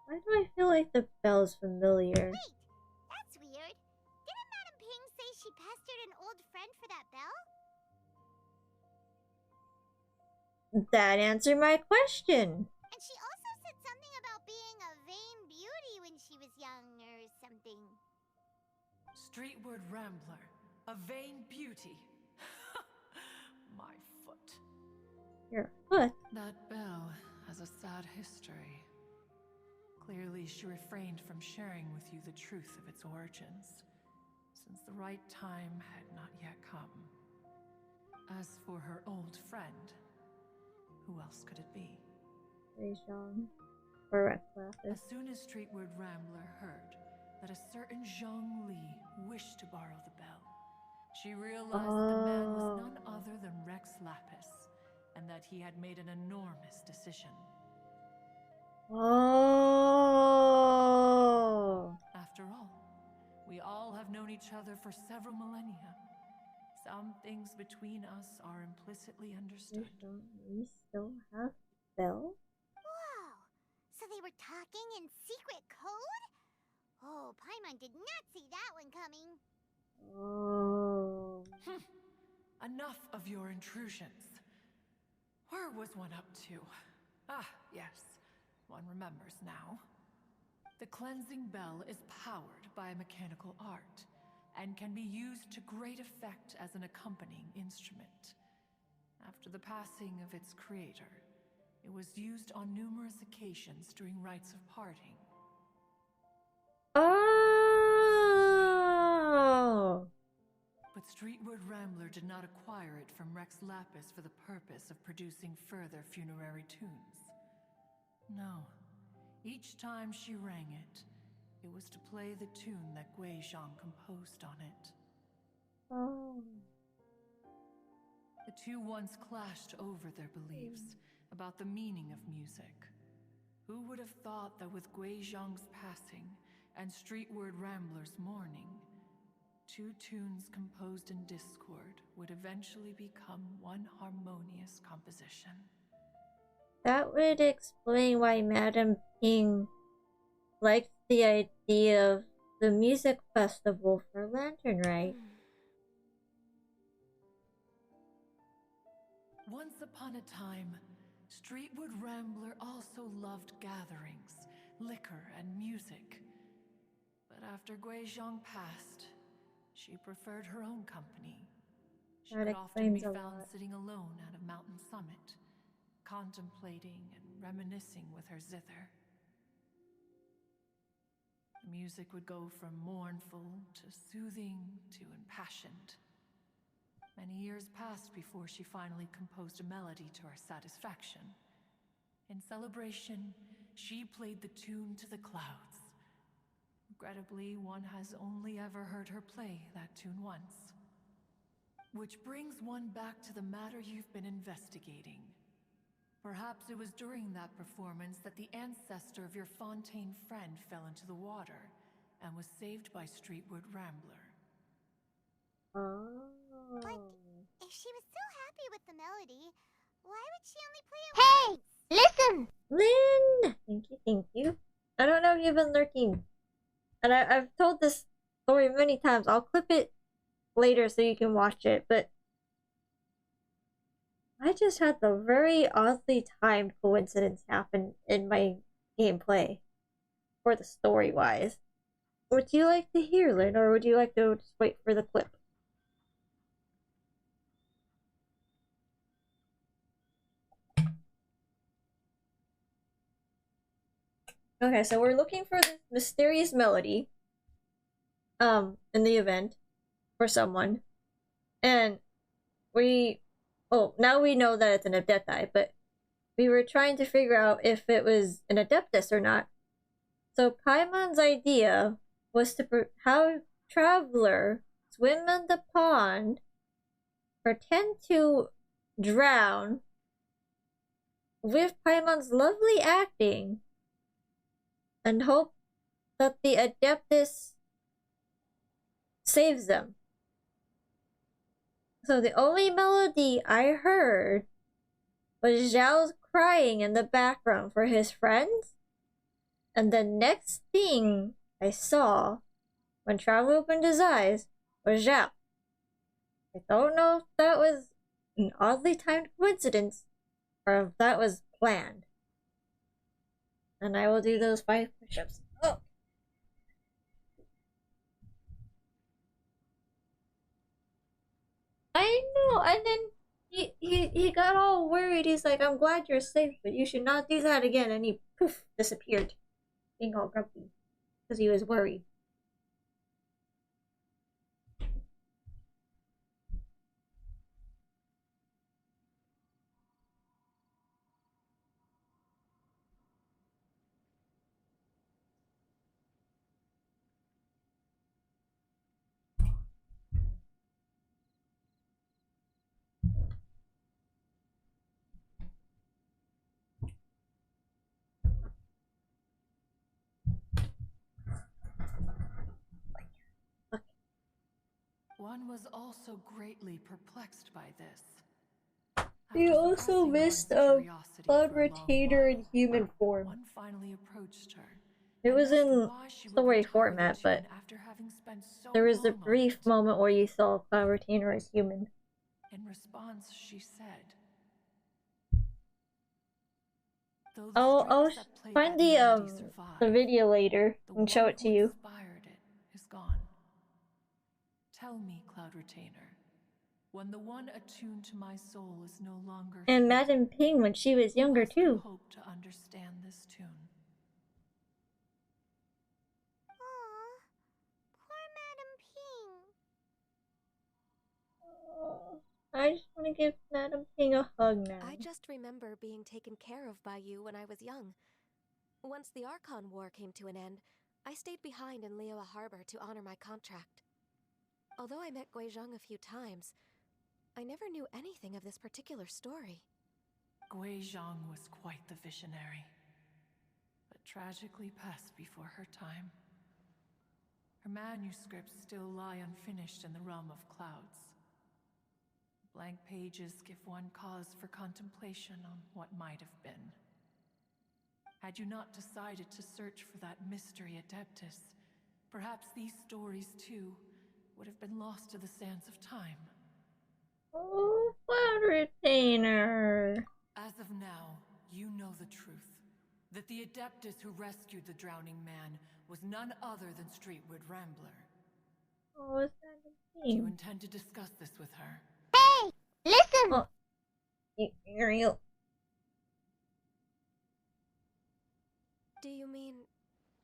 Why do I feel like the bell's familiar? Wait! That's weird. Didn't Madame Ping say she pestered an old friend for that bell? That answered my question. And she also said something about being a vain beauty when she was young or something. Streetward Rambler, a vain beauty. My foot. Your foot? That bell has a sad history. Clearly, she refrained from sharing with you the truth of its origins, since the right time had not yet come. As for her old friend, who else could it be? Guizhong. Or Red Glasses. As soon as Streetward Rambler heard that a certain Zhang Li wished to borrow the bell, she realized that the man was none other than Rex Lapis, and that he had made an enormous decision. Oh. After all, we all have known each other for several millennia. Some things between us are implicitly understood. We still have Bell? Whoa! So they were talking in secret code? Oh, Paimon did not see that one coming. Oh. Enough of your intrusions. Where was one up to? Ah, yes. One remembers now. The cleansing bell is powered by a mechanical art, and can be used to great effect as an accompanying instrument. After the passing of its creator, it was used on numerous occasions during rites of parting. Oh! But Streetwood Rambler did not acquire it from Rex Lapis for the purpose of producing further funerary tunes. No. Each time she rang it, it was to play the tune that Gui Zhang composed on it. Oh. The two once clashed over their beliefs about the meaning of music. Who would have thought that with Gui Zhang's passing and Streetward Rambler's mourning, two tunes composed in discord would eventually become one harmonious composition? That would explain why Madame Ping liked the idea of the music festival for Lantern Rite. Once upon a time, Streetwood Rambler also loved gatherings, liquor, and music. But after Gui Zhang passed, she preferred her own company. She That could often be explains a found lot. sitting alone at a mountain summit, contemplating and reminiscing with her zither. The music would go from mournful to soothing to impassioned. Many years passed before she finally composed a melody to her satisfaction. In celebration, she played the tune to the clouds. Regrettably, one has only ever heard her play that tune once. Which brings one back to the matter you've been investigating. Perhaps it was during that performance that the ancestor of your Fontaine friend fell into the water and was saved by Streetwood Rambler. Oh. But if she was so happy with the melody, why would she only play it once? Hey! Listen! Lynn! Thank you. I don't know if you've been lurking. And I've told this story many times. I'll clip it later so you can watch it, but I just had the very oddly timed coincidence happen in my gameplay. For the story-wise. Would you like to hear, Lynn, or would you like to just wait for the clip? Okay, so we're looking for this mysterious melody in the event for someone. And now we know that it's an Adepti, but we were trying to figure out if it was an Adeptus or not. So Paimon's idea was to have Traveler swim in the pond, pretend to drown with Paimon's lovely acting, and hope that the Adeptus saves them. So the only melody I heard was Zhao's crying in the background for his friends, and the next thing I saw when Traveler opened his eyes was Zhao. I don't know if that was an oddly timed coincidence or if that was planned. And I will do those 5 push-ups. Oh! I know, and then he got all worried. He's like, I'm glad you're safe, but you should not do that again. And he poof disappeared, being all grumpy because he was worried. One was also greatly perplexed by this. You also missed Blood Retainer in human form. One finally approached her. It was in story format, but there was a brief moment where you saw Cloud Retainer as human. In response, she said, I'll find the video later and show it to you. Tell me, Cloud Retainer, when the one attuned to my soul is no longer And here, Madame Ping when she was younger too. hope to understand this tune. Aw, poor Madame Ping. I just want to give Madame Ping a hug now. I just remember being taken care of by you when I was young. Once the Archon War came to an end, I stayed behind in Liyue Harbor to honor my contract. Although I met Guizhong a few times, I never knew anything of this particular story. Guizhong was quite the visionary, but tragically passed before her time. Her manuscripts still lie unfinished in the realm of clouds. Blank pages give one cause for contemplation on what might have been. Had you not decided to search for that mystery Adeptus, perhaps these stories, too, would have been lost to the sands of time. Oh, Cloud Retainer. As of now, you know the truth. That the Adeptus who rescued the drowning man was none other than Streetwood Rambler. Oh, is that the Do you thing? intend to discuss this with her? Hey, listen! Oh, Ariel. Do you mean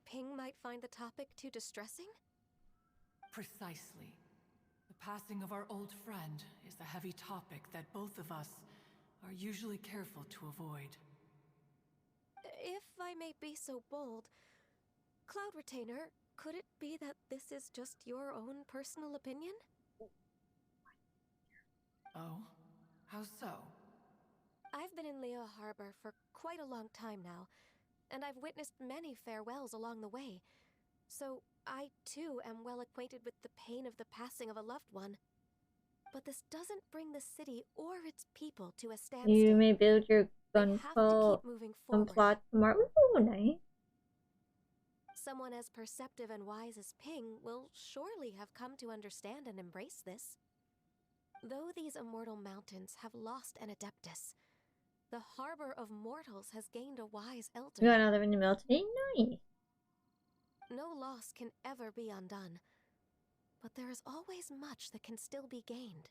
Ping might find the topic too distressing? Precisely. The passing of our old friend is a heavy topic that both of us are usually careful to avoid. If I may be so bold, Cloud Retainer, could it be that this is just your own personal opinion? Oh? How so? I've been in Liyue Harbor for quite a long time now, and I've witnessed many farewells along the way, so I too am well acquainted with the pain of the passing of a loved one. But this doesn't bring the city or its people to a standstill. You may build your They have to keep moving forward. plot tomorrow. Ooh, nice. Someone as perceptive and wise as Ping will surely have come to understand and embrace this. Though these immortal mountains have lost an Adeptus, the harbor of mortals has gained a wise elder. You got another in the melting? Nice. No loss can ever be undone, but there is always much that can still be gained.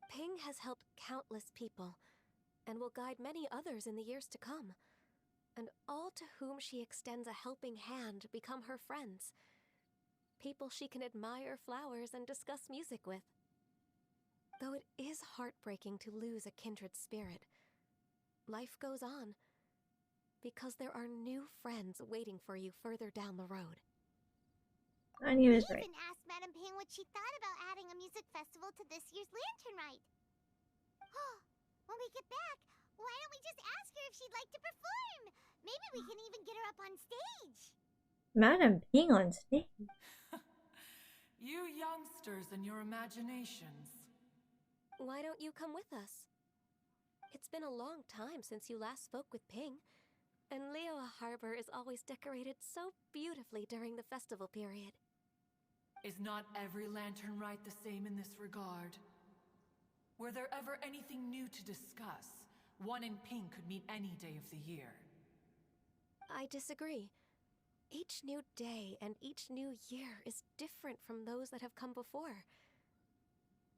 Ping has helped countless people, and will guide many others in the years to come. And all to whom she extends a helping hand become her friends. People she can admire flowers and discuss music with. Though it is heartbreaking to lose a kindred spirit, life goes on, because there are new friends waiting for you further down the road. I knew it was We right. even asked Madame Ping what she thought about adding a music festival to this year's Lantern Rite. When we get back, why don't we just ask her if she'd like to perform? Maybe we can even get her up on stage. Madame Ping on stage. You youngsters and your imaginations. Why don't you come with us? It's been a long time since you last spoke with Ping, and Liyue Harbor is always decorated so beautifully during the festival period. Is not every Lantern Rite the same in this regard? Were there ever anything new to discuss? One in Ping could meet any day of the year. I disagree. Each new day and each new year is different from those that have come before.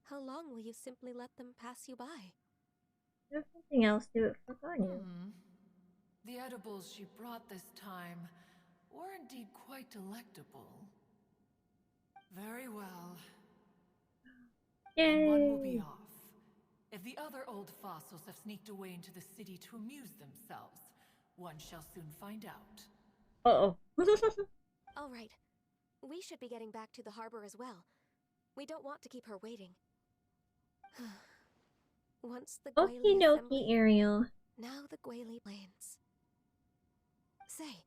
How long will you simply let them pass you by? There's something else to it for Ganyu. The edibles she brought this time were indeed quite delectable. Very well. Yay! And one will be off. If the other old fossils have sneaked away into the city to amuse themselves, one shall soon find out. Uh-oh. All right. We should be getting back to the harbor as well. We don't want to keep her waiting. Once the Okie Guili dokie, assembly, Ariel. now the Guili Plains. Say,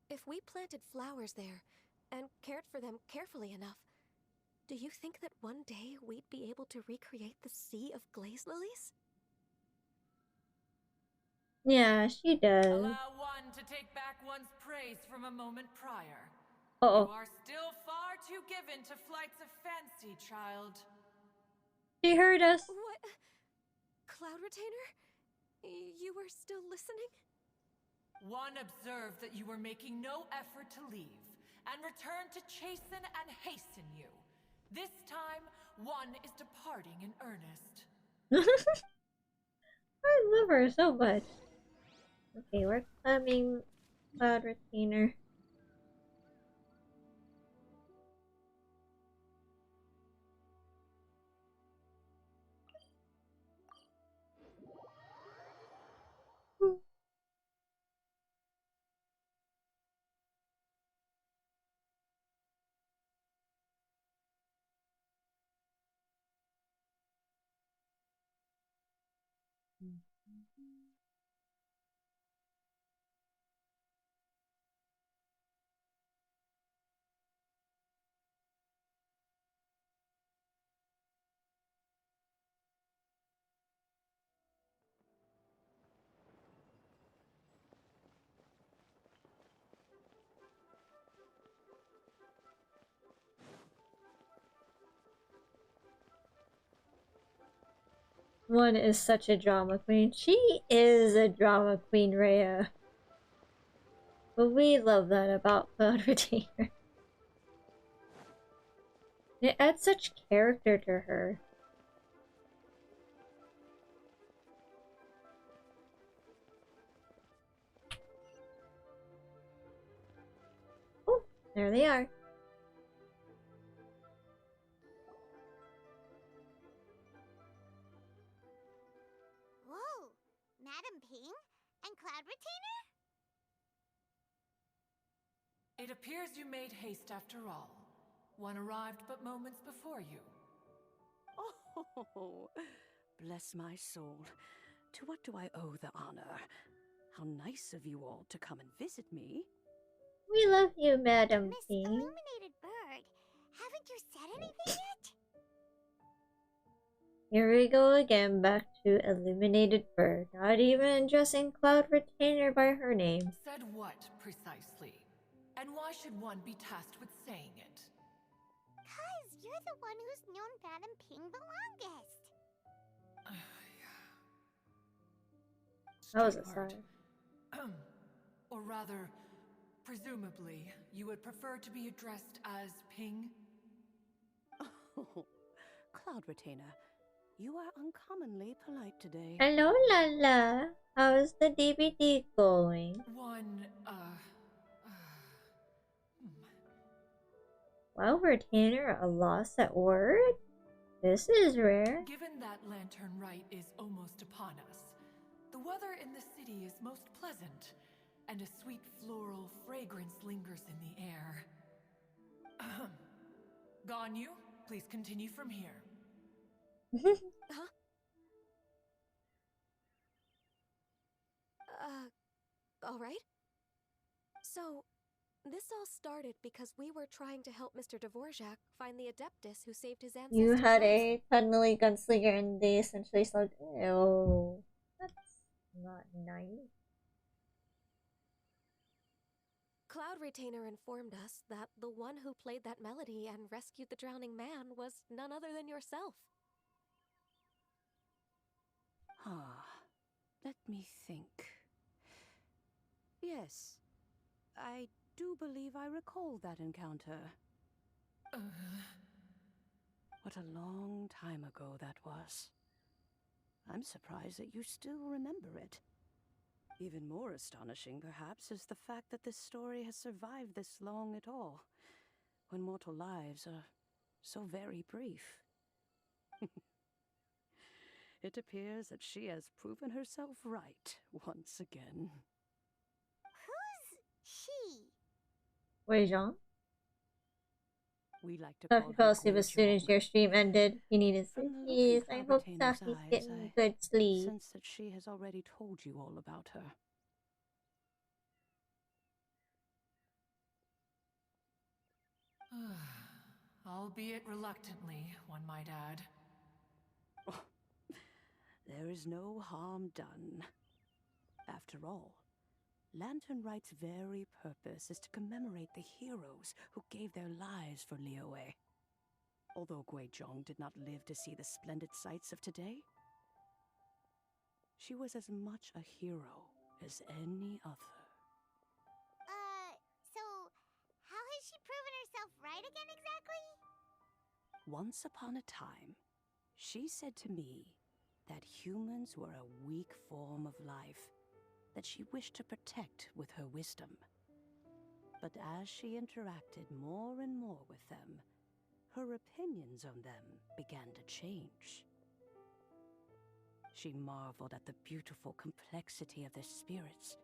if we planted flowers there and cared for them carefully enough, do you think that one day we'd be able to recreate the sea of glaze lilies? Yeah, she does. Allow one to take back one's praise from a moment prior. Uh-oh. You are still far too given to flights of fancy, child. She heard us. What? Cloud Retainer? You were still listening? One observed that you were making no effort to leave, and returned to chasten and hasten you. This time, one is departing in earnest. I love her so much. Okay, we're climbing Cloud Retainer. One is such a drama queen. She is a drama queen, Rhea. But we love that about Cloud Retainer. It adds such character to her. Oh, there they are. Whoa! Madam Ping? And Cloud Retainer? It appears you made haste after all. One arrived but moments before you. Oh, bless my soul. To what do I owe the honor? How nice of you all to come and visit me. We love you, Madam Miss Ping. Illuminated Bird, haven't you said anything yet? Here we go again, back to Illuminated Bird. Not even addressing Cloud Retainer by her name. Said what, precisely? And why should one be tasked with saying it? 'Cause you're the one who's known Madam Ping the longest. That was a sigh. Or rather, presumably, you would prefer to be addressed as Ping? Oh, Cloud Retainer, you are uncommonly polite today. Hello, Lala. How's the DVD going? Well, Retainer, a loss at word? This is rare. Given that Lantern Rite is almost upon us, the weather in the city is most pleasant, and a sweet floral fragrance lingers in the air. Ganyu, please continue from here. Huh? All right. So, this all started because we were trying to help Mr. Dvorak find the Adeptus who saved his ancestors' You had lives. a cuddly gunslinger and they essentially said, "Oh, that's not nice." Cloud Retainer informed us that the one who played that melody and rescued the drowning man was none other than yourself. Let me think. Yes, I do believe I recall that encounter. What a long time ago that was. I'm surprised that you still remember it. Even more astonishing, perhaps, is the fact that this story has survived this long at all, when mortal lives are so very brief. It appears that she has proven herself right once again. Who's she? Wait, Jean? We like to Thought call he fell her asleep as soon as Guizhong. your stream ended. He needed From sleep. the look in Please, I Cloud hope Retainer's Safi's eyes, getting I good sleep. sense that she has already told you all about her. Albeit reluctantly, one might add. There is no harm done. After all, Lantern Rite's very purpose is to commemorate the heroes who gave their lives for Liyue. Although Guizhong did not live to see the splendid sights of today, she was as much a hero as any other. So, how has she proven herself right again exactly? Once upon a time, she said to me that humans were a weak form of life that she wished to protect with her wisdom. But as she interacted more and more with them, her opinions on them began to change. She marveled at the beautiful complexity of their spirits,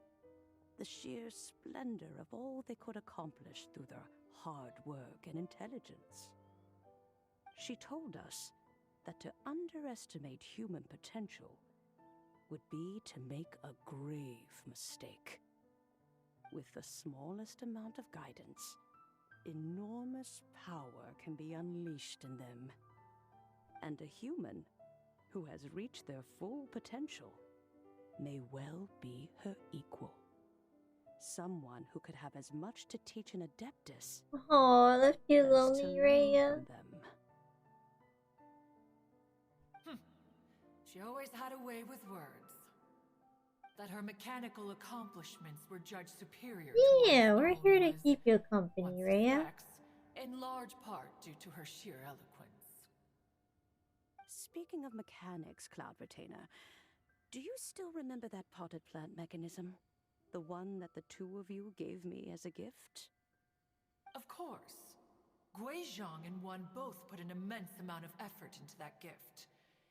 the sheer splendor of all they could accomplish through their hard work and intelligence. She told us that to underestimate human potential would be to make a grave mistake. With the smallest amount of guidance, enormous power can be unleashed in them. And a human who has reached their full potential may well be her equal. Someone who could have as much to teach an adeptus Oh, left you as lonely, to learn Rhea. from them. She always had a way with words. That her mechanical accomplishments were judged superior to Yeah, one's we're own here to was keep you company, one's Rhea. effects, in large part due to her sheer eloquence. Speaking of mechanics, Cloud Retainer, do you still remember that potted plant mechanism? The one that the two of you gave me as a gift? Of course. Guizhong and one both put an immense amount of effort into that gift.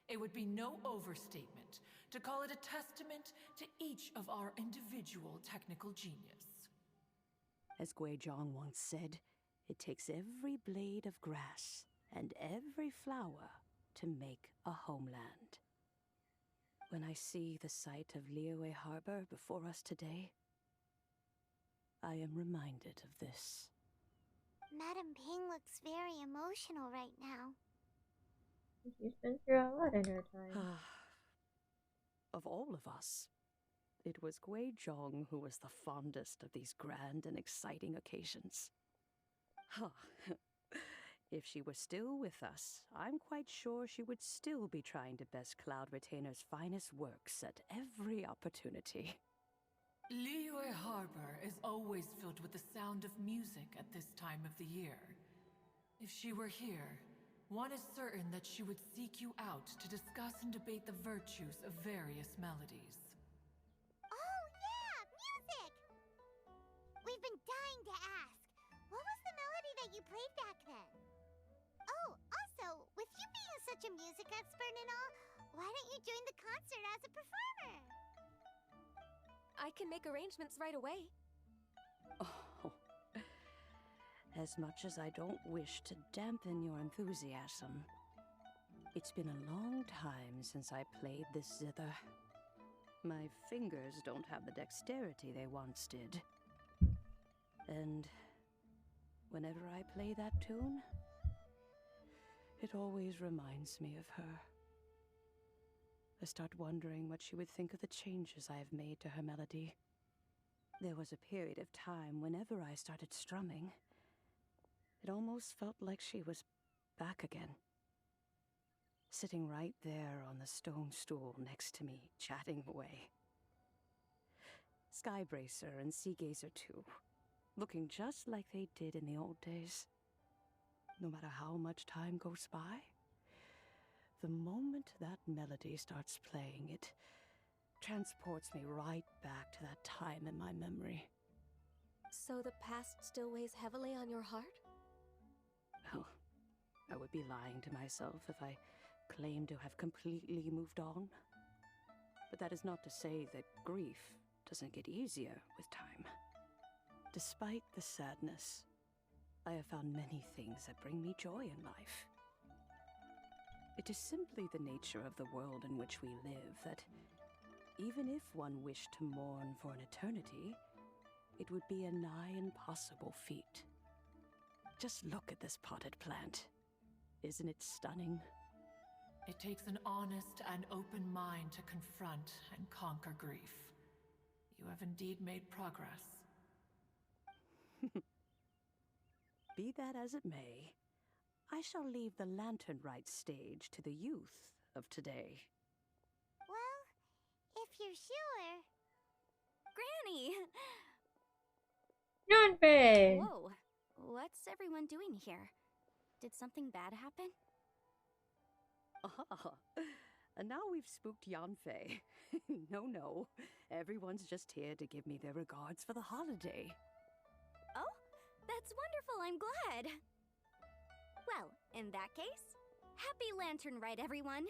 It would be no overstatement to call it a testament to each of our individual technical genius. As Guizhong once said, it takes every blade of grass and every flower to make a homeland. When I see the sight of Liyue Harbor before us today, I am reminded of this. Madame Ping looks very emotional right now. She's been through a lot in her time. Of all of us, it was Guizhong who was the fondest of these grand and exciting occasions. If she were still with us, I'm quite sure she would still be trying to best Cloud Retainer's finest works at every opportunity. Liyue Harbor is always filled with the sound of music at this time of the year. If she were here, one is certain that she would seek you out to discuss and debate the virtues of various melodies. Oh yeah, music! We've been dying to ask. What was the melody that you played back then? Oh, also, with you being such a music expert and all, why don't you join the concert as a performer? I can make arrangements right away. Oh, as much as I don't wish to dampen your enthusiasm, it's been a long time since I played this zither. My fingers don't have the dexterity they once did. And whenever I play that tune, it always reminds me of her. I start wondering what she would think of the changes I have made to her melody. There was a period of time whenever I started strumming, it almost felt like she was back again. Sitting right there on the stone stool next to me, chatting away. Skybracer and Seagazer too, looking just like they did in the old days. No matter how much time goes by, the moment that melody starts playing, it transports me right back to that time in my memory. So the past still weighs heavily on your heart? Well, I would be lying to myself if I claimed to have completely moved on. But that is not to say that grief doesn't get easier with time. Despite the sadness, I have found many things that bring me joy in life. It is simply the nature of the world in which we live that, even if one wished to mourn for an eternity, it would be a nigh impossible feat. Just look at this potted plant. Isn't it stunning? It takes an honest and open mind to confront and conquer grief. You have indeed made progress. Be that as it may, I shall leave the lantern rite stage to the youth of today. Well, if you're sure. Granny! Non-fair! Whoa, what's everyone doing here? Did something bad happen? Ah, and now we've spooked Yanfei. No. Everyone's just here to give me their regards for the holiday. Oh, that's wonderful. I'm glad. Well, in that case, happy Lantern Rite, everyone.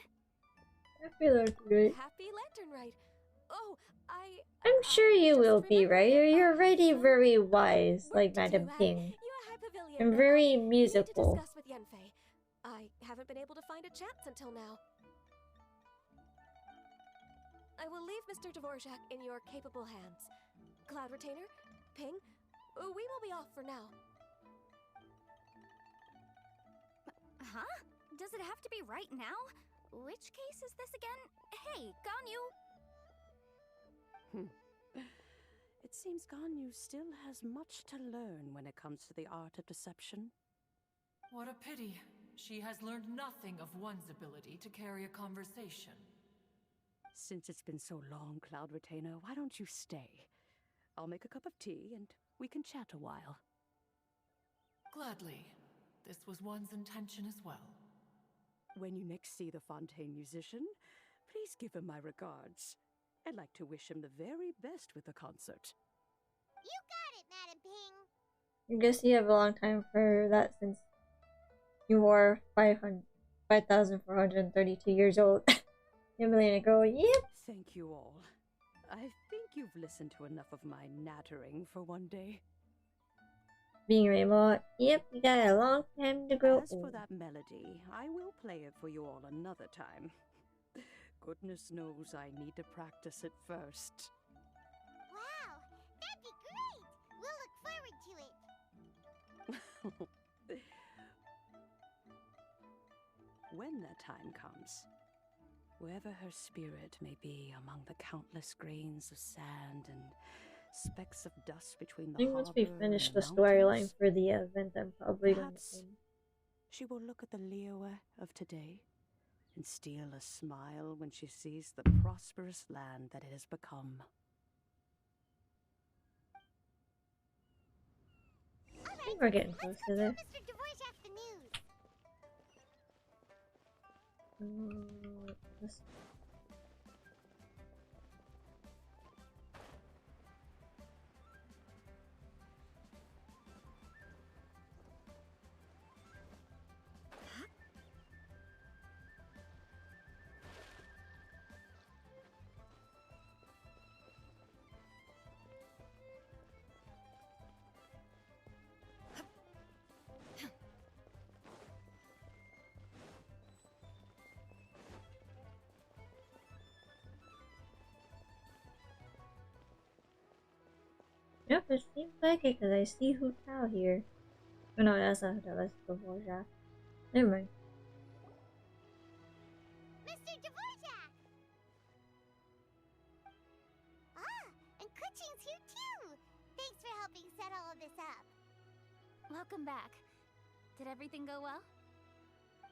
Happy Lantern Rite. Happy Lantern Rite. Oh, I'm sure you will be, right? You're already very wise, like Madam Ping. And very musical. Discuss with Yanfei. I haven't been able to find a chance until now. I will leave Mr. Dvorak in your capable hands. Cloud Retainer, Ping, we will be off for now. Huh? Does it have to be right now? Which case is this again? Hey, Ganyu! It seems Ganyu still has much to learn when it comes to the art of deception. What a pity. She has learned nothing of one's ability to carry a conversation. Since it's been so long, Cloud Retainer, why don't you stay? I'll make a cup of tea and we can chat a while. Gladly. This was one's intention as well. When you next see the Fontaine musician, please give him my regards. I'd like to wish him the very best with the concert. You got it, Madam Ping. I guess you have a long time for that since you are 5,432 years old. Emily go, yep. Thank you all. I think you've listened to enough of my nattering for one day. Being Rainbow, yep, you got a long time to grow. As for that melody, I will play it for you all another time. Goodness knows I need to practice it first. Wow, that'd be great! We'll look forward to it. When that time comes, wherever her spirit may be among the countless grains of sand and specks of dust between the I think once we finish the storyline for the event, I'm probably going to. She will look at the Liyue of today and steal a smile when she sees the prosperous land that it has become. I think we're getting close to this. Mr. Dvorak the news. Yep, it seems like it because I see Hu Tao here. Oh no, that's not Hu Tao, that's Dvorak. Never mind. Mr. Dvorak! Ah, and Kuching's here too! Thanks for helping set all of this up. Welcome back. Did everything go well?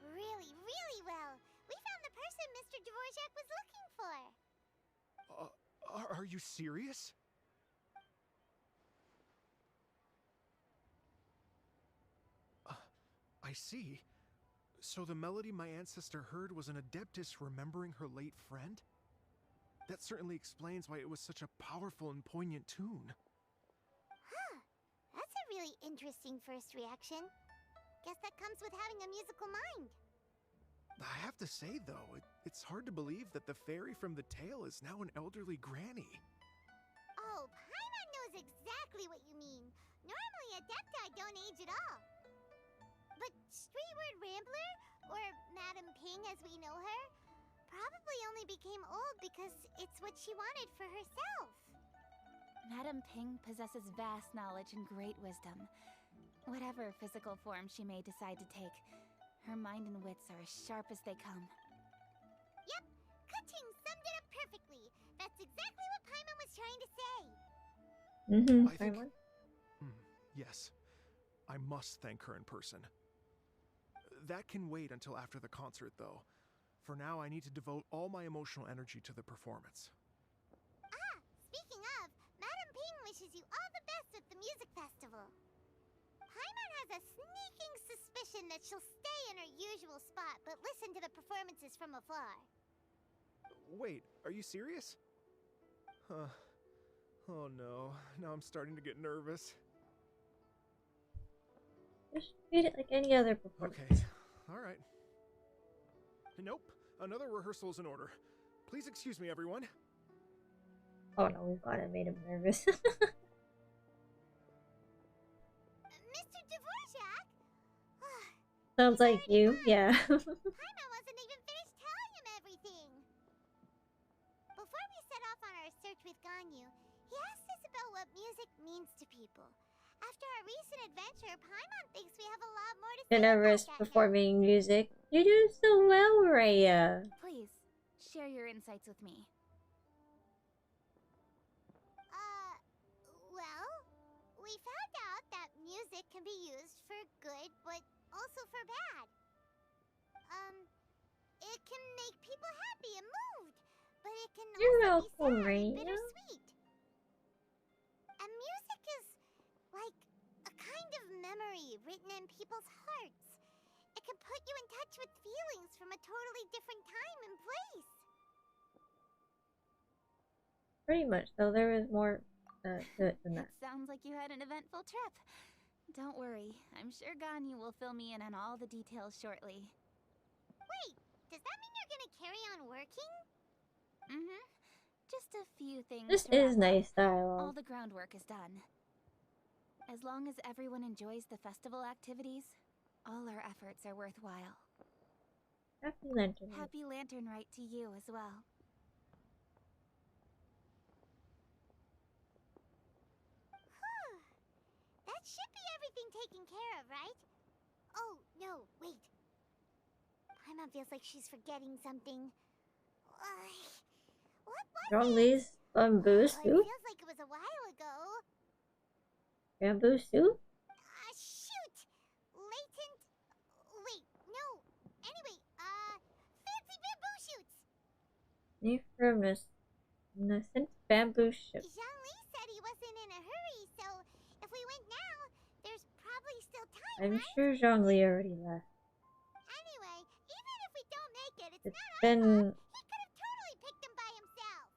Really, really well. We found the person Mr. Dvorak was looking for. Are you serious? I see. So the melody my ancestor heard was an adeptus remembering her late friend? That certainly explains why it was such a powerful and poignant tune. Huh. That's a really interesting first reaction. Guess that comes with having a musical mind. I have to say, though, it's hard to believe that the fairy from the tale is now an elderly granny. Oh, Paimon knows exactly what you mean. Normally, Adepti don't age at all. But Streetward Rambler, or Madam Ping as we know her, probably only became old because it's what she wanted for herself. Madam Ping possesses vast knowledge and great wisdom. Whatever physical form she may decide to take, her mind and wits are as sharp as they come. Yep, Kuching summed it up perfectly. That's exactly what Paimon was trying to say. I think... yes. I must thank her in person. That can wait until after the concert, though. For now, I need to devote all my emotional energy to the performance. Ah, speaking of, Madam Ping wishes you all the best at the music festival. Paimon has has a sneaking suspicion that she'll stay in her usual spot, but listen to the performances from afar. Wait, are you serious? Huh. Oh no, now I'm starting to get nervous. Just treat it like any other performance. Okay, alright. Nope, another rehearsal is in order. Please excuse me, everyone. Oh no, we got it, made him nervous. Mr. Dvorak? Sounds like you, yeah. Paimon wasn't even finished telling him everything. Before we set off on our search with Ganyu, he asked us about what music means to people. After our recent adventure, Paimon thinks we have a lot more to say You're nervous about that performing music. You do so well, Raya. Please, share your insights with me. Well, we found out that music can be used for good, but also for bad. It can make people happy and moved, but it can You're also be welcome, sad and Raya. bittersweet. And music is like a kind of memory written in people's hearts. It can put you in touch with feelings from a totally different time and place. Pretty much, though. There is more to it than that. It sounds like you had an eventful trip. Don't worry, I'm sure Ganyu will fill me in on all the details shortly. Wait, does that mean you're gonna carry on working? Mm-hmm. Just a few things. This to is wrap nice up. dialogue. All the groundwork is done. As long as everyone enjoys the festival activities, all our efforts are worthwhile. Happy Lantern. Happy Lantern Rite to you as well. That should be everything taken care of, right? Oh, no, wait. Paimon feels like she's forgetting something. What was Zhongli's bamboo it suit? feels like it was a while ago. Bamboo suit? Shoot! Latent... Wait, no. Anyway, fancy bamboo shoots! New firmness. Nascent bamboo shoot. Zhongli said he wasn't in a hurry, so if we went now, there's probably still time, I'm right? sure Zhongli already left. Anyway, even if we don't make it, it's It's not been, our fault. He could have totally picked them by himself.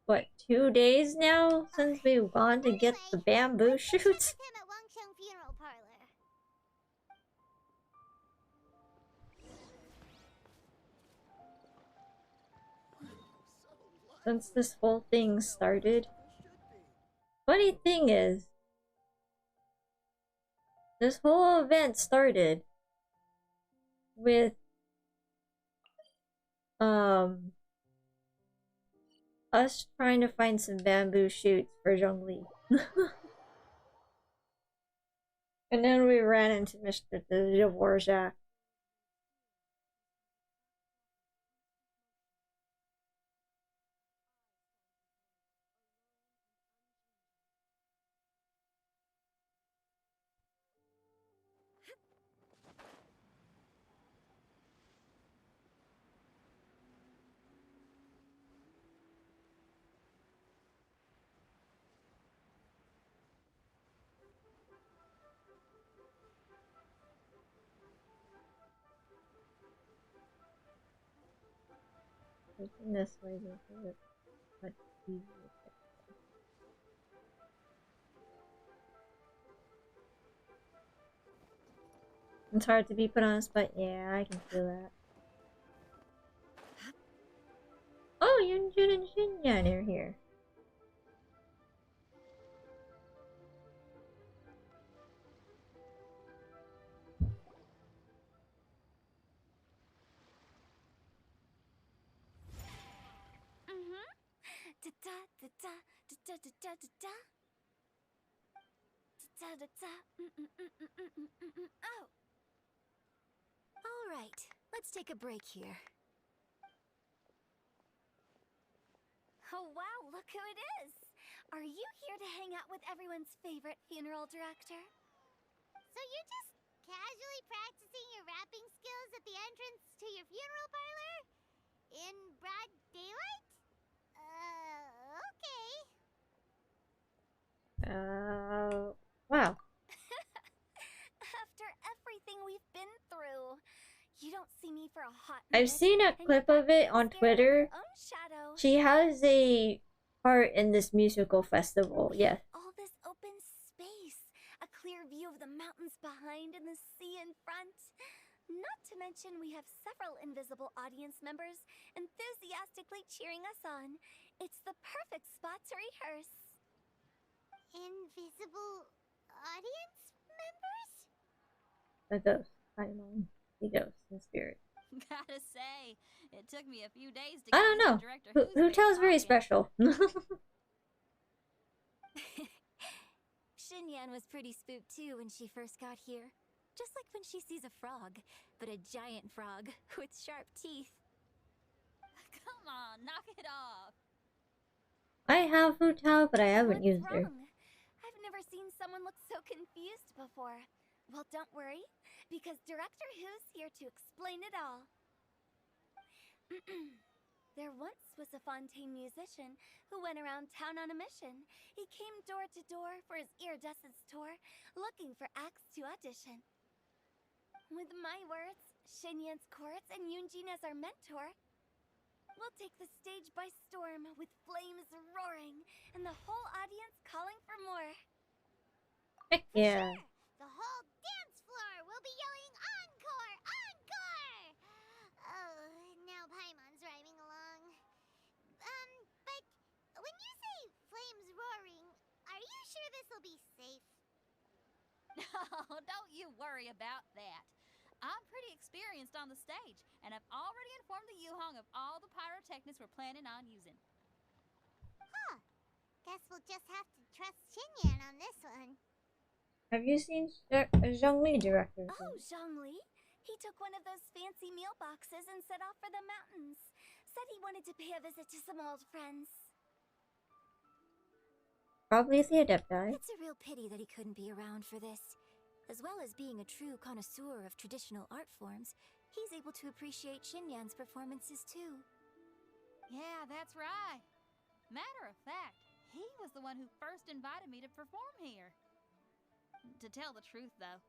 what, 2 days now since we've gone to get the bamboo shoots? With him at Wangcheng Funeral Parlor. Since this whole thing started. Funny thing is, this whole event started with us trying to find some bamboo shoots for Zhongli. And then we ran into Mr. Dvorak. Taking this way makes it much easier. It's hard to be put on the spot. Yeah, I can feel that. Oh, Yunjun and Shinyan are here. Oh. All right, let's take a break here. Oh wow, look who it is! Are you here to hang out with everyone's favorite funeral director? So you're just casually practicing your rapping skills at the entrance to your funeral parlor? In broad daylight? Okay. Wow. hot I've minute, seen a and clip you're of it on back to staring at your Twitter. own shadow. She has a part in this musical festival. Yes. All this open space, a clear view of the mountains behind and the sea in front. Not to mention we have several invisible audience members enthusiastically cheering us on. It's the perfect spot to rehearse. Invisible audience members? A ghost. Paimon. The ghost in spirit. Gotta say, it took me a few days to I get don't used know. to Director Who's Who tells very podcast. special. Xinyan was pretty spooked too when she first got here. Just like when she sees a frog, but a giant frog with sharp teeth. Come on, knock it off. I have Fu Tao, but I haven't used her. Wrong? I've never seen someone look so confused before. Well, don't worry, because Director Who's here to explain it all. There once was a Fontaine musician who went around town on a mission. He came door to door for his iridescence tour, looking for acts to audition. With my words, Xinyan's chorus, and Yunjin as our mentor, we'll take the stage by storm with flames roaring and the whole audience calling for more. Heck yeah. Sure. The whole dance floor will be yelling encore! Encore! Oh, now Paimon's rhyming along. But when you say flames roaring, are you sure this'll be safe? No, don't you worry about that. I'm pretty experienced on the stage, and I've already informed the Yuhong of all the pyrotechnics we're planning on using. Huh. Guess we'll just have to trust Xinyan on this one. Have you seen Zhongli director? Oh, Zhongli? He took one of those fancy meal boxes and set off for the mountains. Said he wanted to pay a visit to some old friends. Probably the Adepti. It's a real pity that he couldn't be around for this. As well as being a true connoisseur of traditional art forms, he's able to appreciate Xinyan's performances too. Yeah, that's right. Matter of fact, he was the one who first invited me to perform here. To tell the truth, though,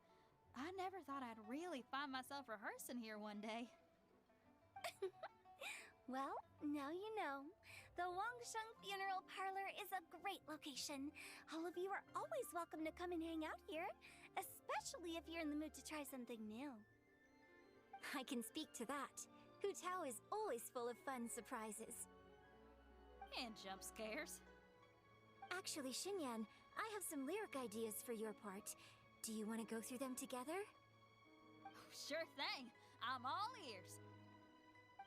I never thought I'd really find myself rehearsing here one day. Well, now you know. The Wangsheng Funeral Parlor is a great location. All of you are always welcome to come and hang out here, especially if you're in the mood to try something new. I can speak to that. Hu Tao is always full of fun surprises. And jump scares. Actually, Xinyan, I have some lyric ideas for your part. Do you want to go through them together? Sure thing. I'm all ears.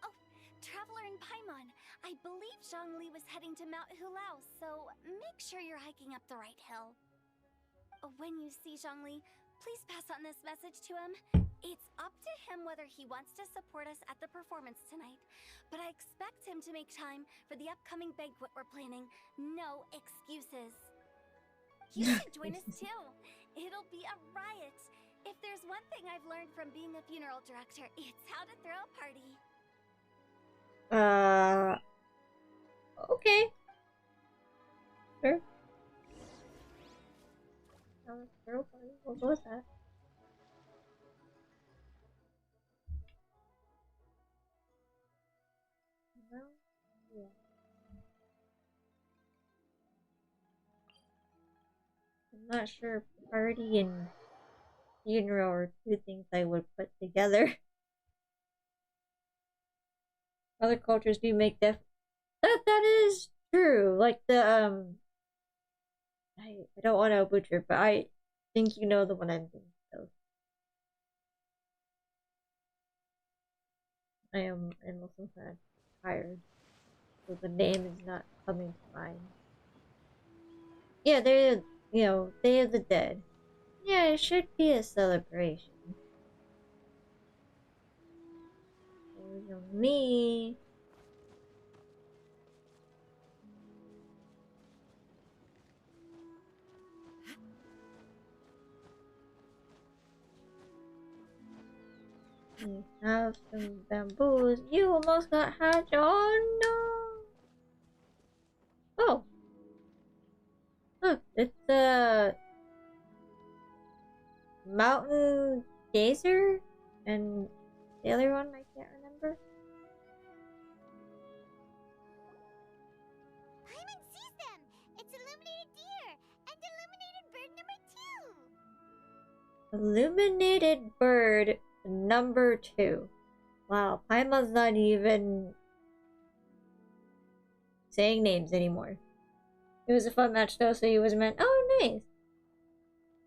Oh, Traveler in Paimon, I believe Zhongli was heading to Mount Hulao, so make sure you're hiking up the right hill. When you see Zhongli, please pass on this message to him. It's up to him whether he wants to support us at the performance tonight, but I expect him to make time for the upcoming banquet we're planning. No excuses. You should join us too. It'll be a riot. If there's one thing I've learned from being a funeral director, it's how to throw a party. Okay. Sure. What was that? Well, yeah. I'm not sure party and funeral are two things I would put together. Other cultures do make that is true. Like the I don't want to butcher, but I think you know the one I'm thinking of. I'm also kind of tired, so the name is not coming to mind. Yeah, they're Day of the Dead. Yeah, it should be a celebration. Me. You have some bamboos. You almost got hatched. Oh no! Oh, look, it's a mountain gazer, and the other one I can't remember. Illuminated bird number 2. Wow, Paimon's not even saying names anymore. It was a fun match though, so you was meant. Oh, nice.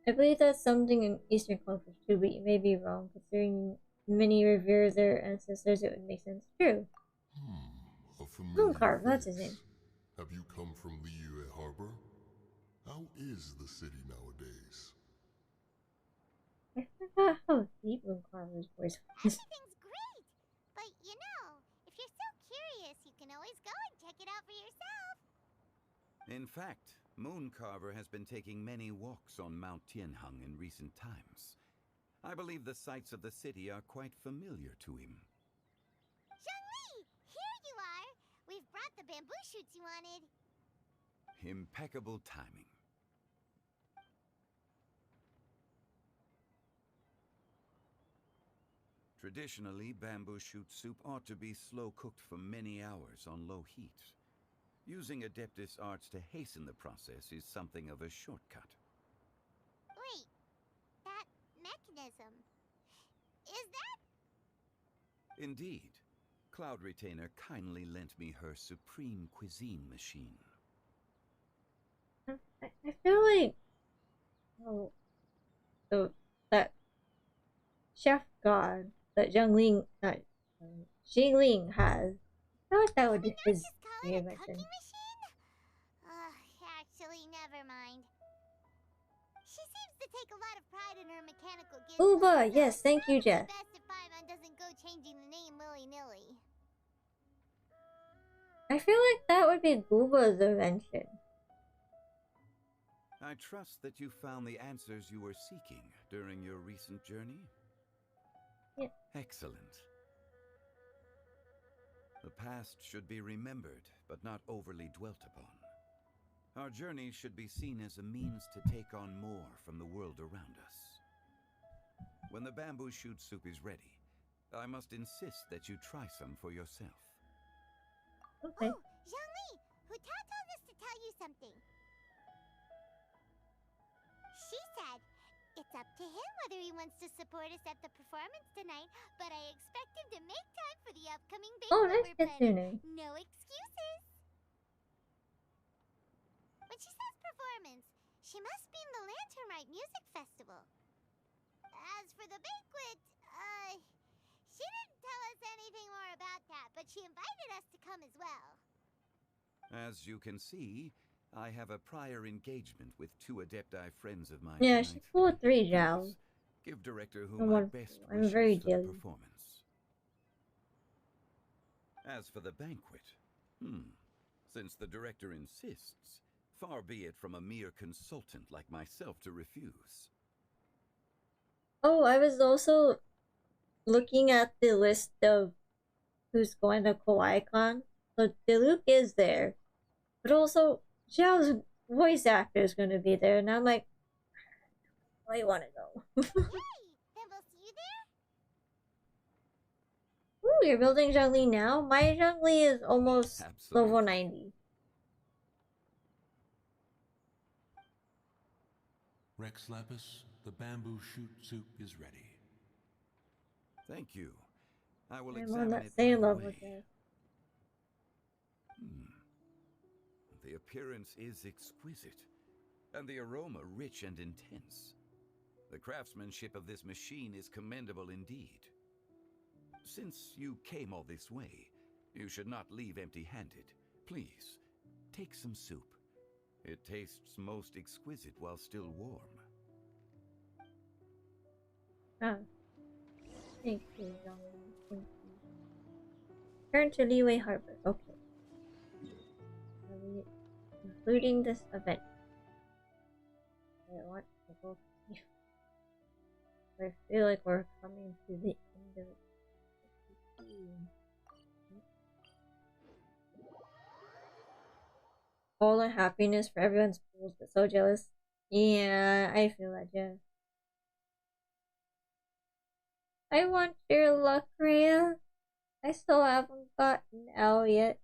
I believe that's something in Eastern cultures too, but you may be wrong. Considering many revere their ancestors, it would make sense. True. A familiar Mooncarve, that's his face. name. Have you come from Liyue Harbor? How is the city nowadays? I forgot how deep Mooncarve's voice was. Everything's great! But you know, if you're so curious, you can always go and check it out for yourself. In fact, Mooncarver has been taking many walks on Mount Tianheng in recent times. I believe the sights of the city are quite familiar to him. Zhongli! Here you are! We've brought the bamboo shoots you wanted. Impeccable timing. Traditionally, bamboo shoot soup ought to be slow-cooked for many hours on low heat. Using Adeptus arts to hasten the process is something of a shortcut. Wait, that mechanism. Is that? Indeed. Cloud Retainer kindly lent me her supreme cuisine machine. I feel like that chef god that Xingling has. I feel like that would be his invention. Actually, never mind. She seems to take a lot of pride in her mechanical gizmos. Uba, yes, thank you, Jeff. Best if Paimon doesn't go changing the name willy-nilly. I feel like that would be Gooba's invention. I trust that you found the answers you were seeking during your recent journey? Yeah. Excellent. The past should be remembered, but not overly dwelt upon. Our journey should be seen as a means to take on more from the world around us. When the bamboo shoot soup is ready, I must insist that you try some for yourself. Okay. Oh, Zhongli! Huta told us to tell you something. She said, it's up to him whether he wants to support us at the performance tonight, but I expect him to make time for the upcoming banquet we're planning. No excuses! When she says performance, she must mean the Lantern Rite Music Festival. As for the banquet, she didn't tell us anything more about that, but she invited us to come as well. As you can see, I have a prior engagement with 2 Adepti friends of mine Yeah, tonight. she's full of 3 Zhao. Give Director Hu my best I'm wishes very for the jealous. performance. As for the banquet, since the Director insists, far be it from a mere consultant like myself to refuse. Oh, I was looking at the list of who's going to KawaiiCon. So Diluc is there, but also Zhao's voice actor is going to be there, and I'm like, I want to go. Yay! Then we'll see you there. Ooh, you're building Zhongli now? My Zhongli is almost level 90. Rex Lapis, the bamboo shoot soup is ready. Thank you. I will I'm examine on that it same right level away. there. The appearance is exquisite, and the aroma rich and intense. The craftsmanship of this machine is commendable indeed. Since you came all this way, you should not leave empty-handed. Please, take some soup. It tastes most exquisite while still warm. Ah. Thank you, Zhongli. Thank you. Turn to Liyue Harbor. Okay. Including this event. I want to go to I feel like we're coming to the end of it. All the happiness for everyone's pools, but so jealous. Yeah, I feel that, yeah. I want your luck, Rhea. I still haven't gotten L yet.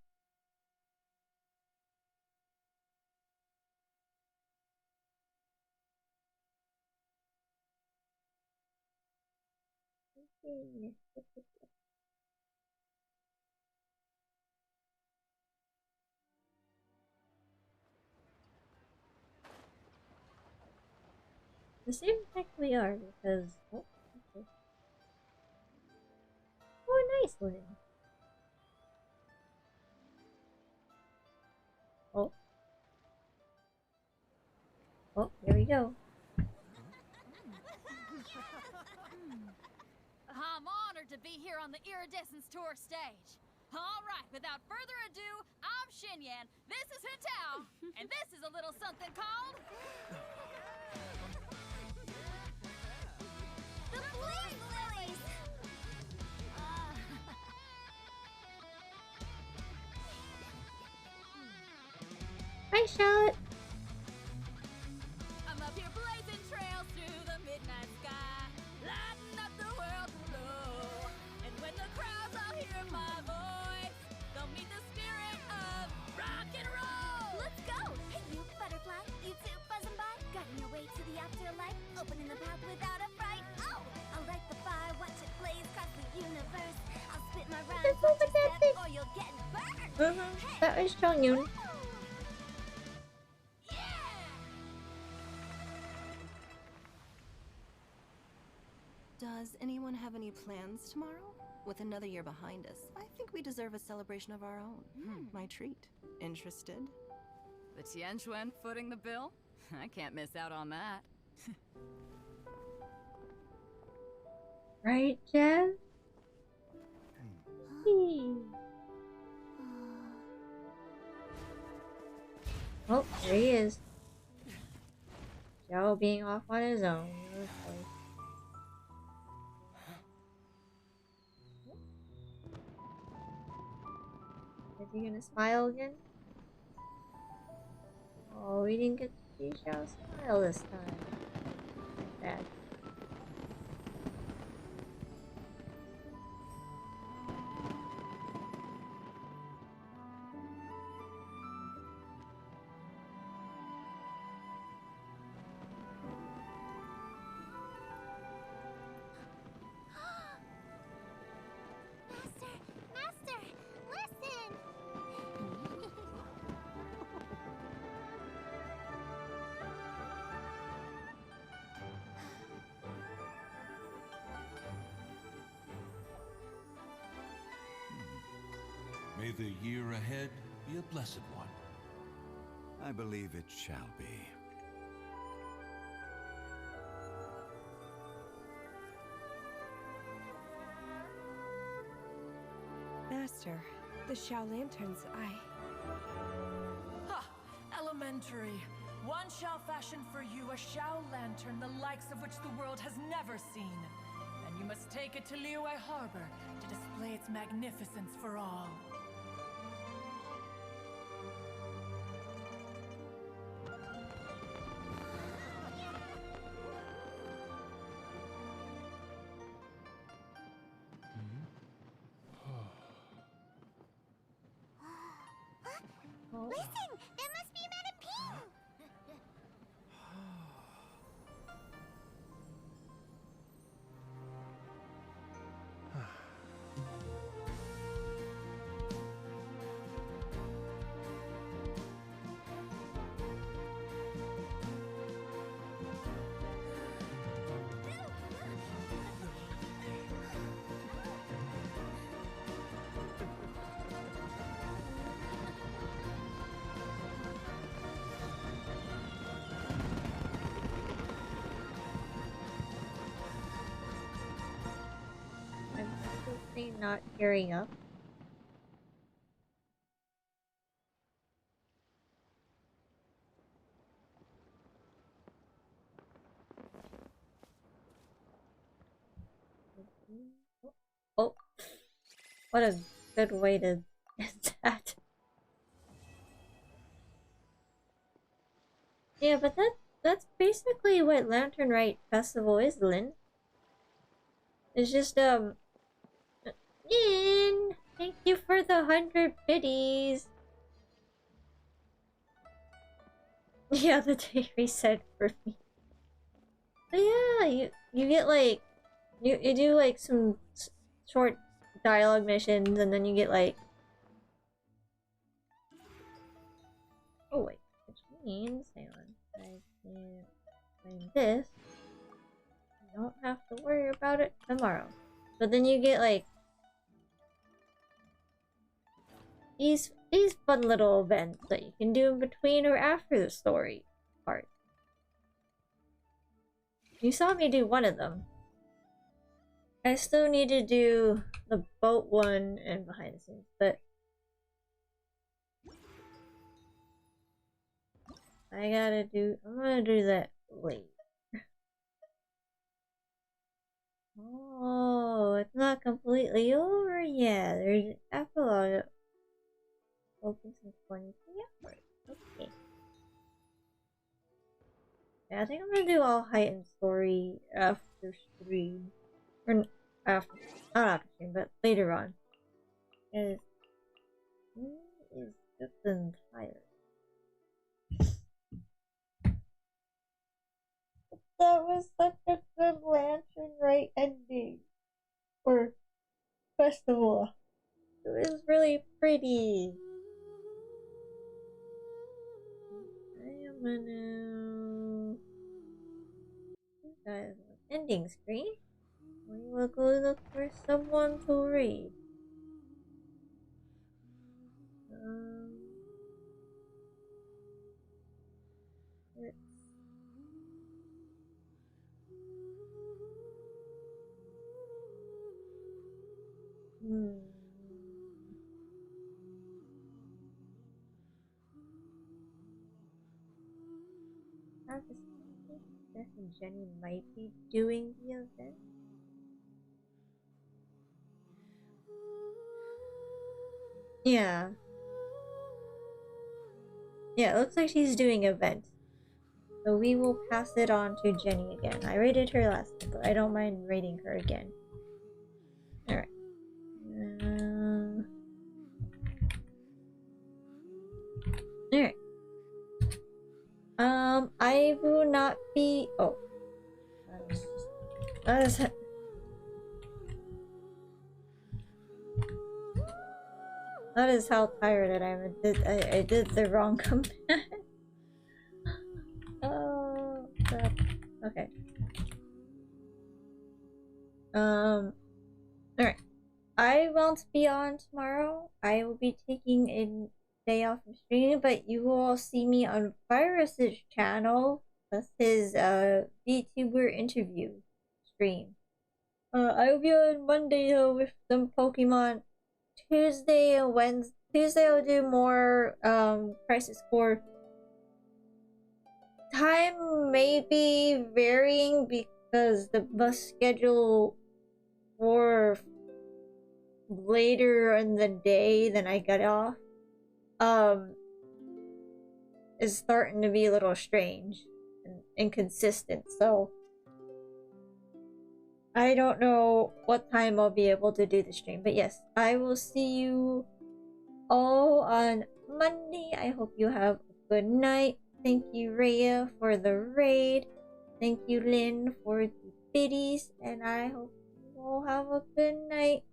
pumpkin. The same tech we are because oh, okay. Oh, nice one. Oh, oh, here we go. I'm honored to be here on the Iridescence Tour stage. All right, without further ado, I'm Xinyan, this is Hintao, and this is a little something called... The Flame Lilies! Hi, Charlotte. I'm up here blazing trails through the midnight sky, lighting up the world below. And when the crowds all hear my voice, they'll meet the spirit of rock and roll. Let's go! Hey, you butterfly, you two buzzing by, guiding your way to the afterlife, opening the path without a fright. Oh, I'll light the fire, watch it blaze across the universe. I'll spit my rhymes, watch you step, or you'll get burned. That was Chongyun. Does anyone have any plans tomorrow? With another year behind us, I think we deserve a celebration of our own. My treat. Interested? The Tianquan footing the bill? I can't miss out on that. Right, Jeff? Oh, there he is. Joe being off on his own. Okay. Is he gonna smile again? Oh, we didn't get to see Xiao smile this time. Like that. Master, listen! May the year ahead be a blessed one. I believe it shall be. Master, the Xiao Lanterns, Ha! Elementary. One shall fashion for you a Xiao Lantern the likes of which the world has never seen. And you must take it to Liyue Harbor to display its magnificence for all. Listen! That must be Madame Ping! Not gearing up. Oh, what a good way to get that. Yeah, but that's basically what Lantern Rite Festival is, Lynn. It's just Lynn, thank you for the 100 biddies. Yeah, the day reset for me. But yeah, you get like You do like some short dialogue missions, and then you get like, oh wait, which means, hang on, I can find this. I don't have to worry about it tomorrow. But then you get like these fun little events that you can do in between or after the story part. You saw me do one of them. I still need to do the boat one and behind the scenes, but I'm gonna do that later. Oh, it's not completely over yet. There's an epilogue open since 23 hours. Okay. Yeah, I think I'm gonna do all heightened story after stream. Or after, not after stream, but later on. Because he is just tired. That was such a good Lantern Rite ending. Or festival. It was really pretty. I am gonna... Guys, ending screen. We will go look for someone to read. Let's... Beth and Jenny might be doing the event. Yeah. Yeah, it looks like she's doing events. So we will pass it on to Jenny again. I rated her last time, but I don't mind rating her again. Alright. Alright. I will not be... Oh. That is... That is how tired I am. I did the wrong command. Oh, crap. Okay. Alright. I won't be on tomorrow. I will be taking a day off from streaming, but you will all see me on Virus's channel. That's his VTuber interview stream. I will be on Monday though with some Pokemon. Tuesday and Wednesday. Tuesday I'll do more Crisis Core. Time may be varying because the bus schedule for later in the day than I got off is starting to be a little strange and inconsistent, so I don't know what time I'll be able to do the stream, but yes, I will see you all on Monday. I hope you have a good night. Thank you, Rhea, for the raid. Thank you, Lynn, for the biddies, and I hope you all have a good night.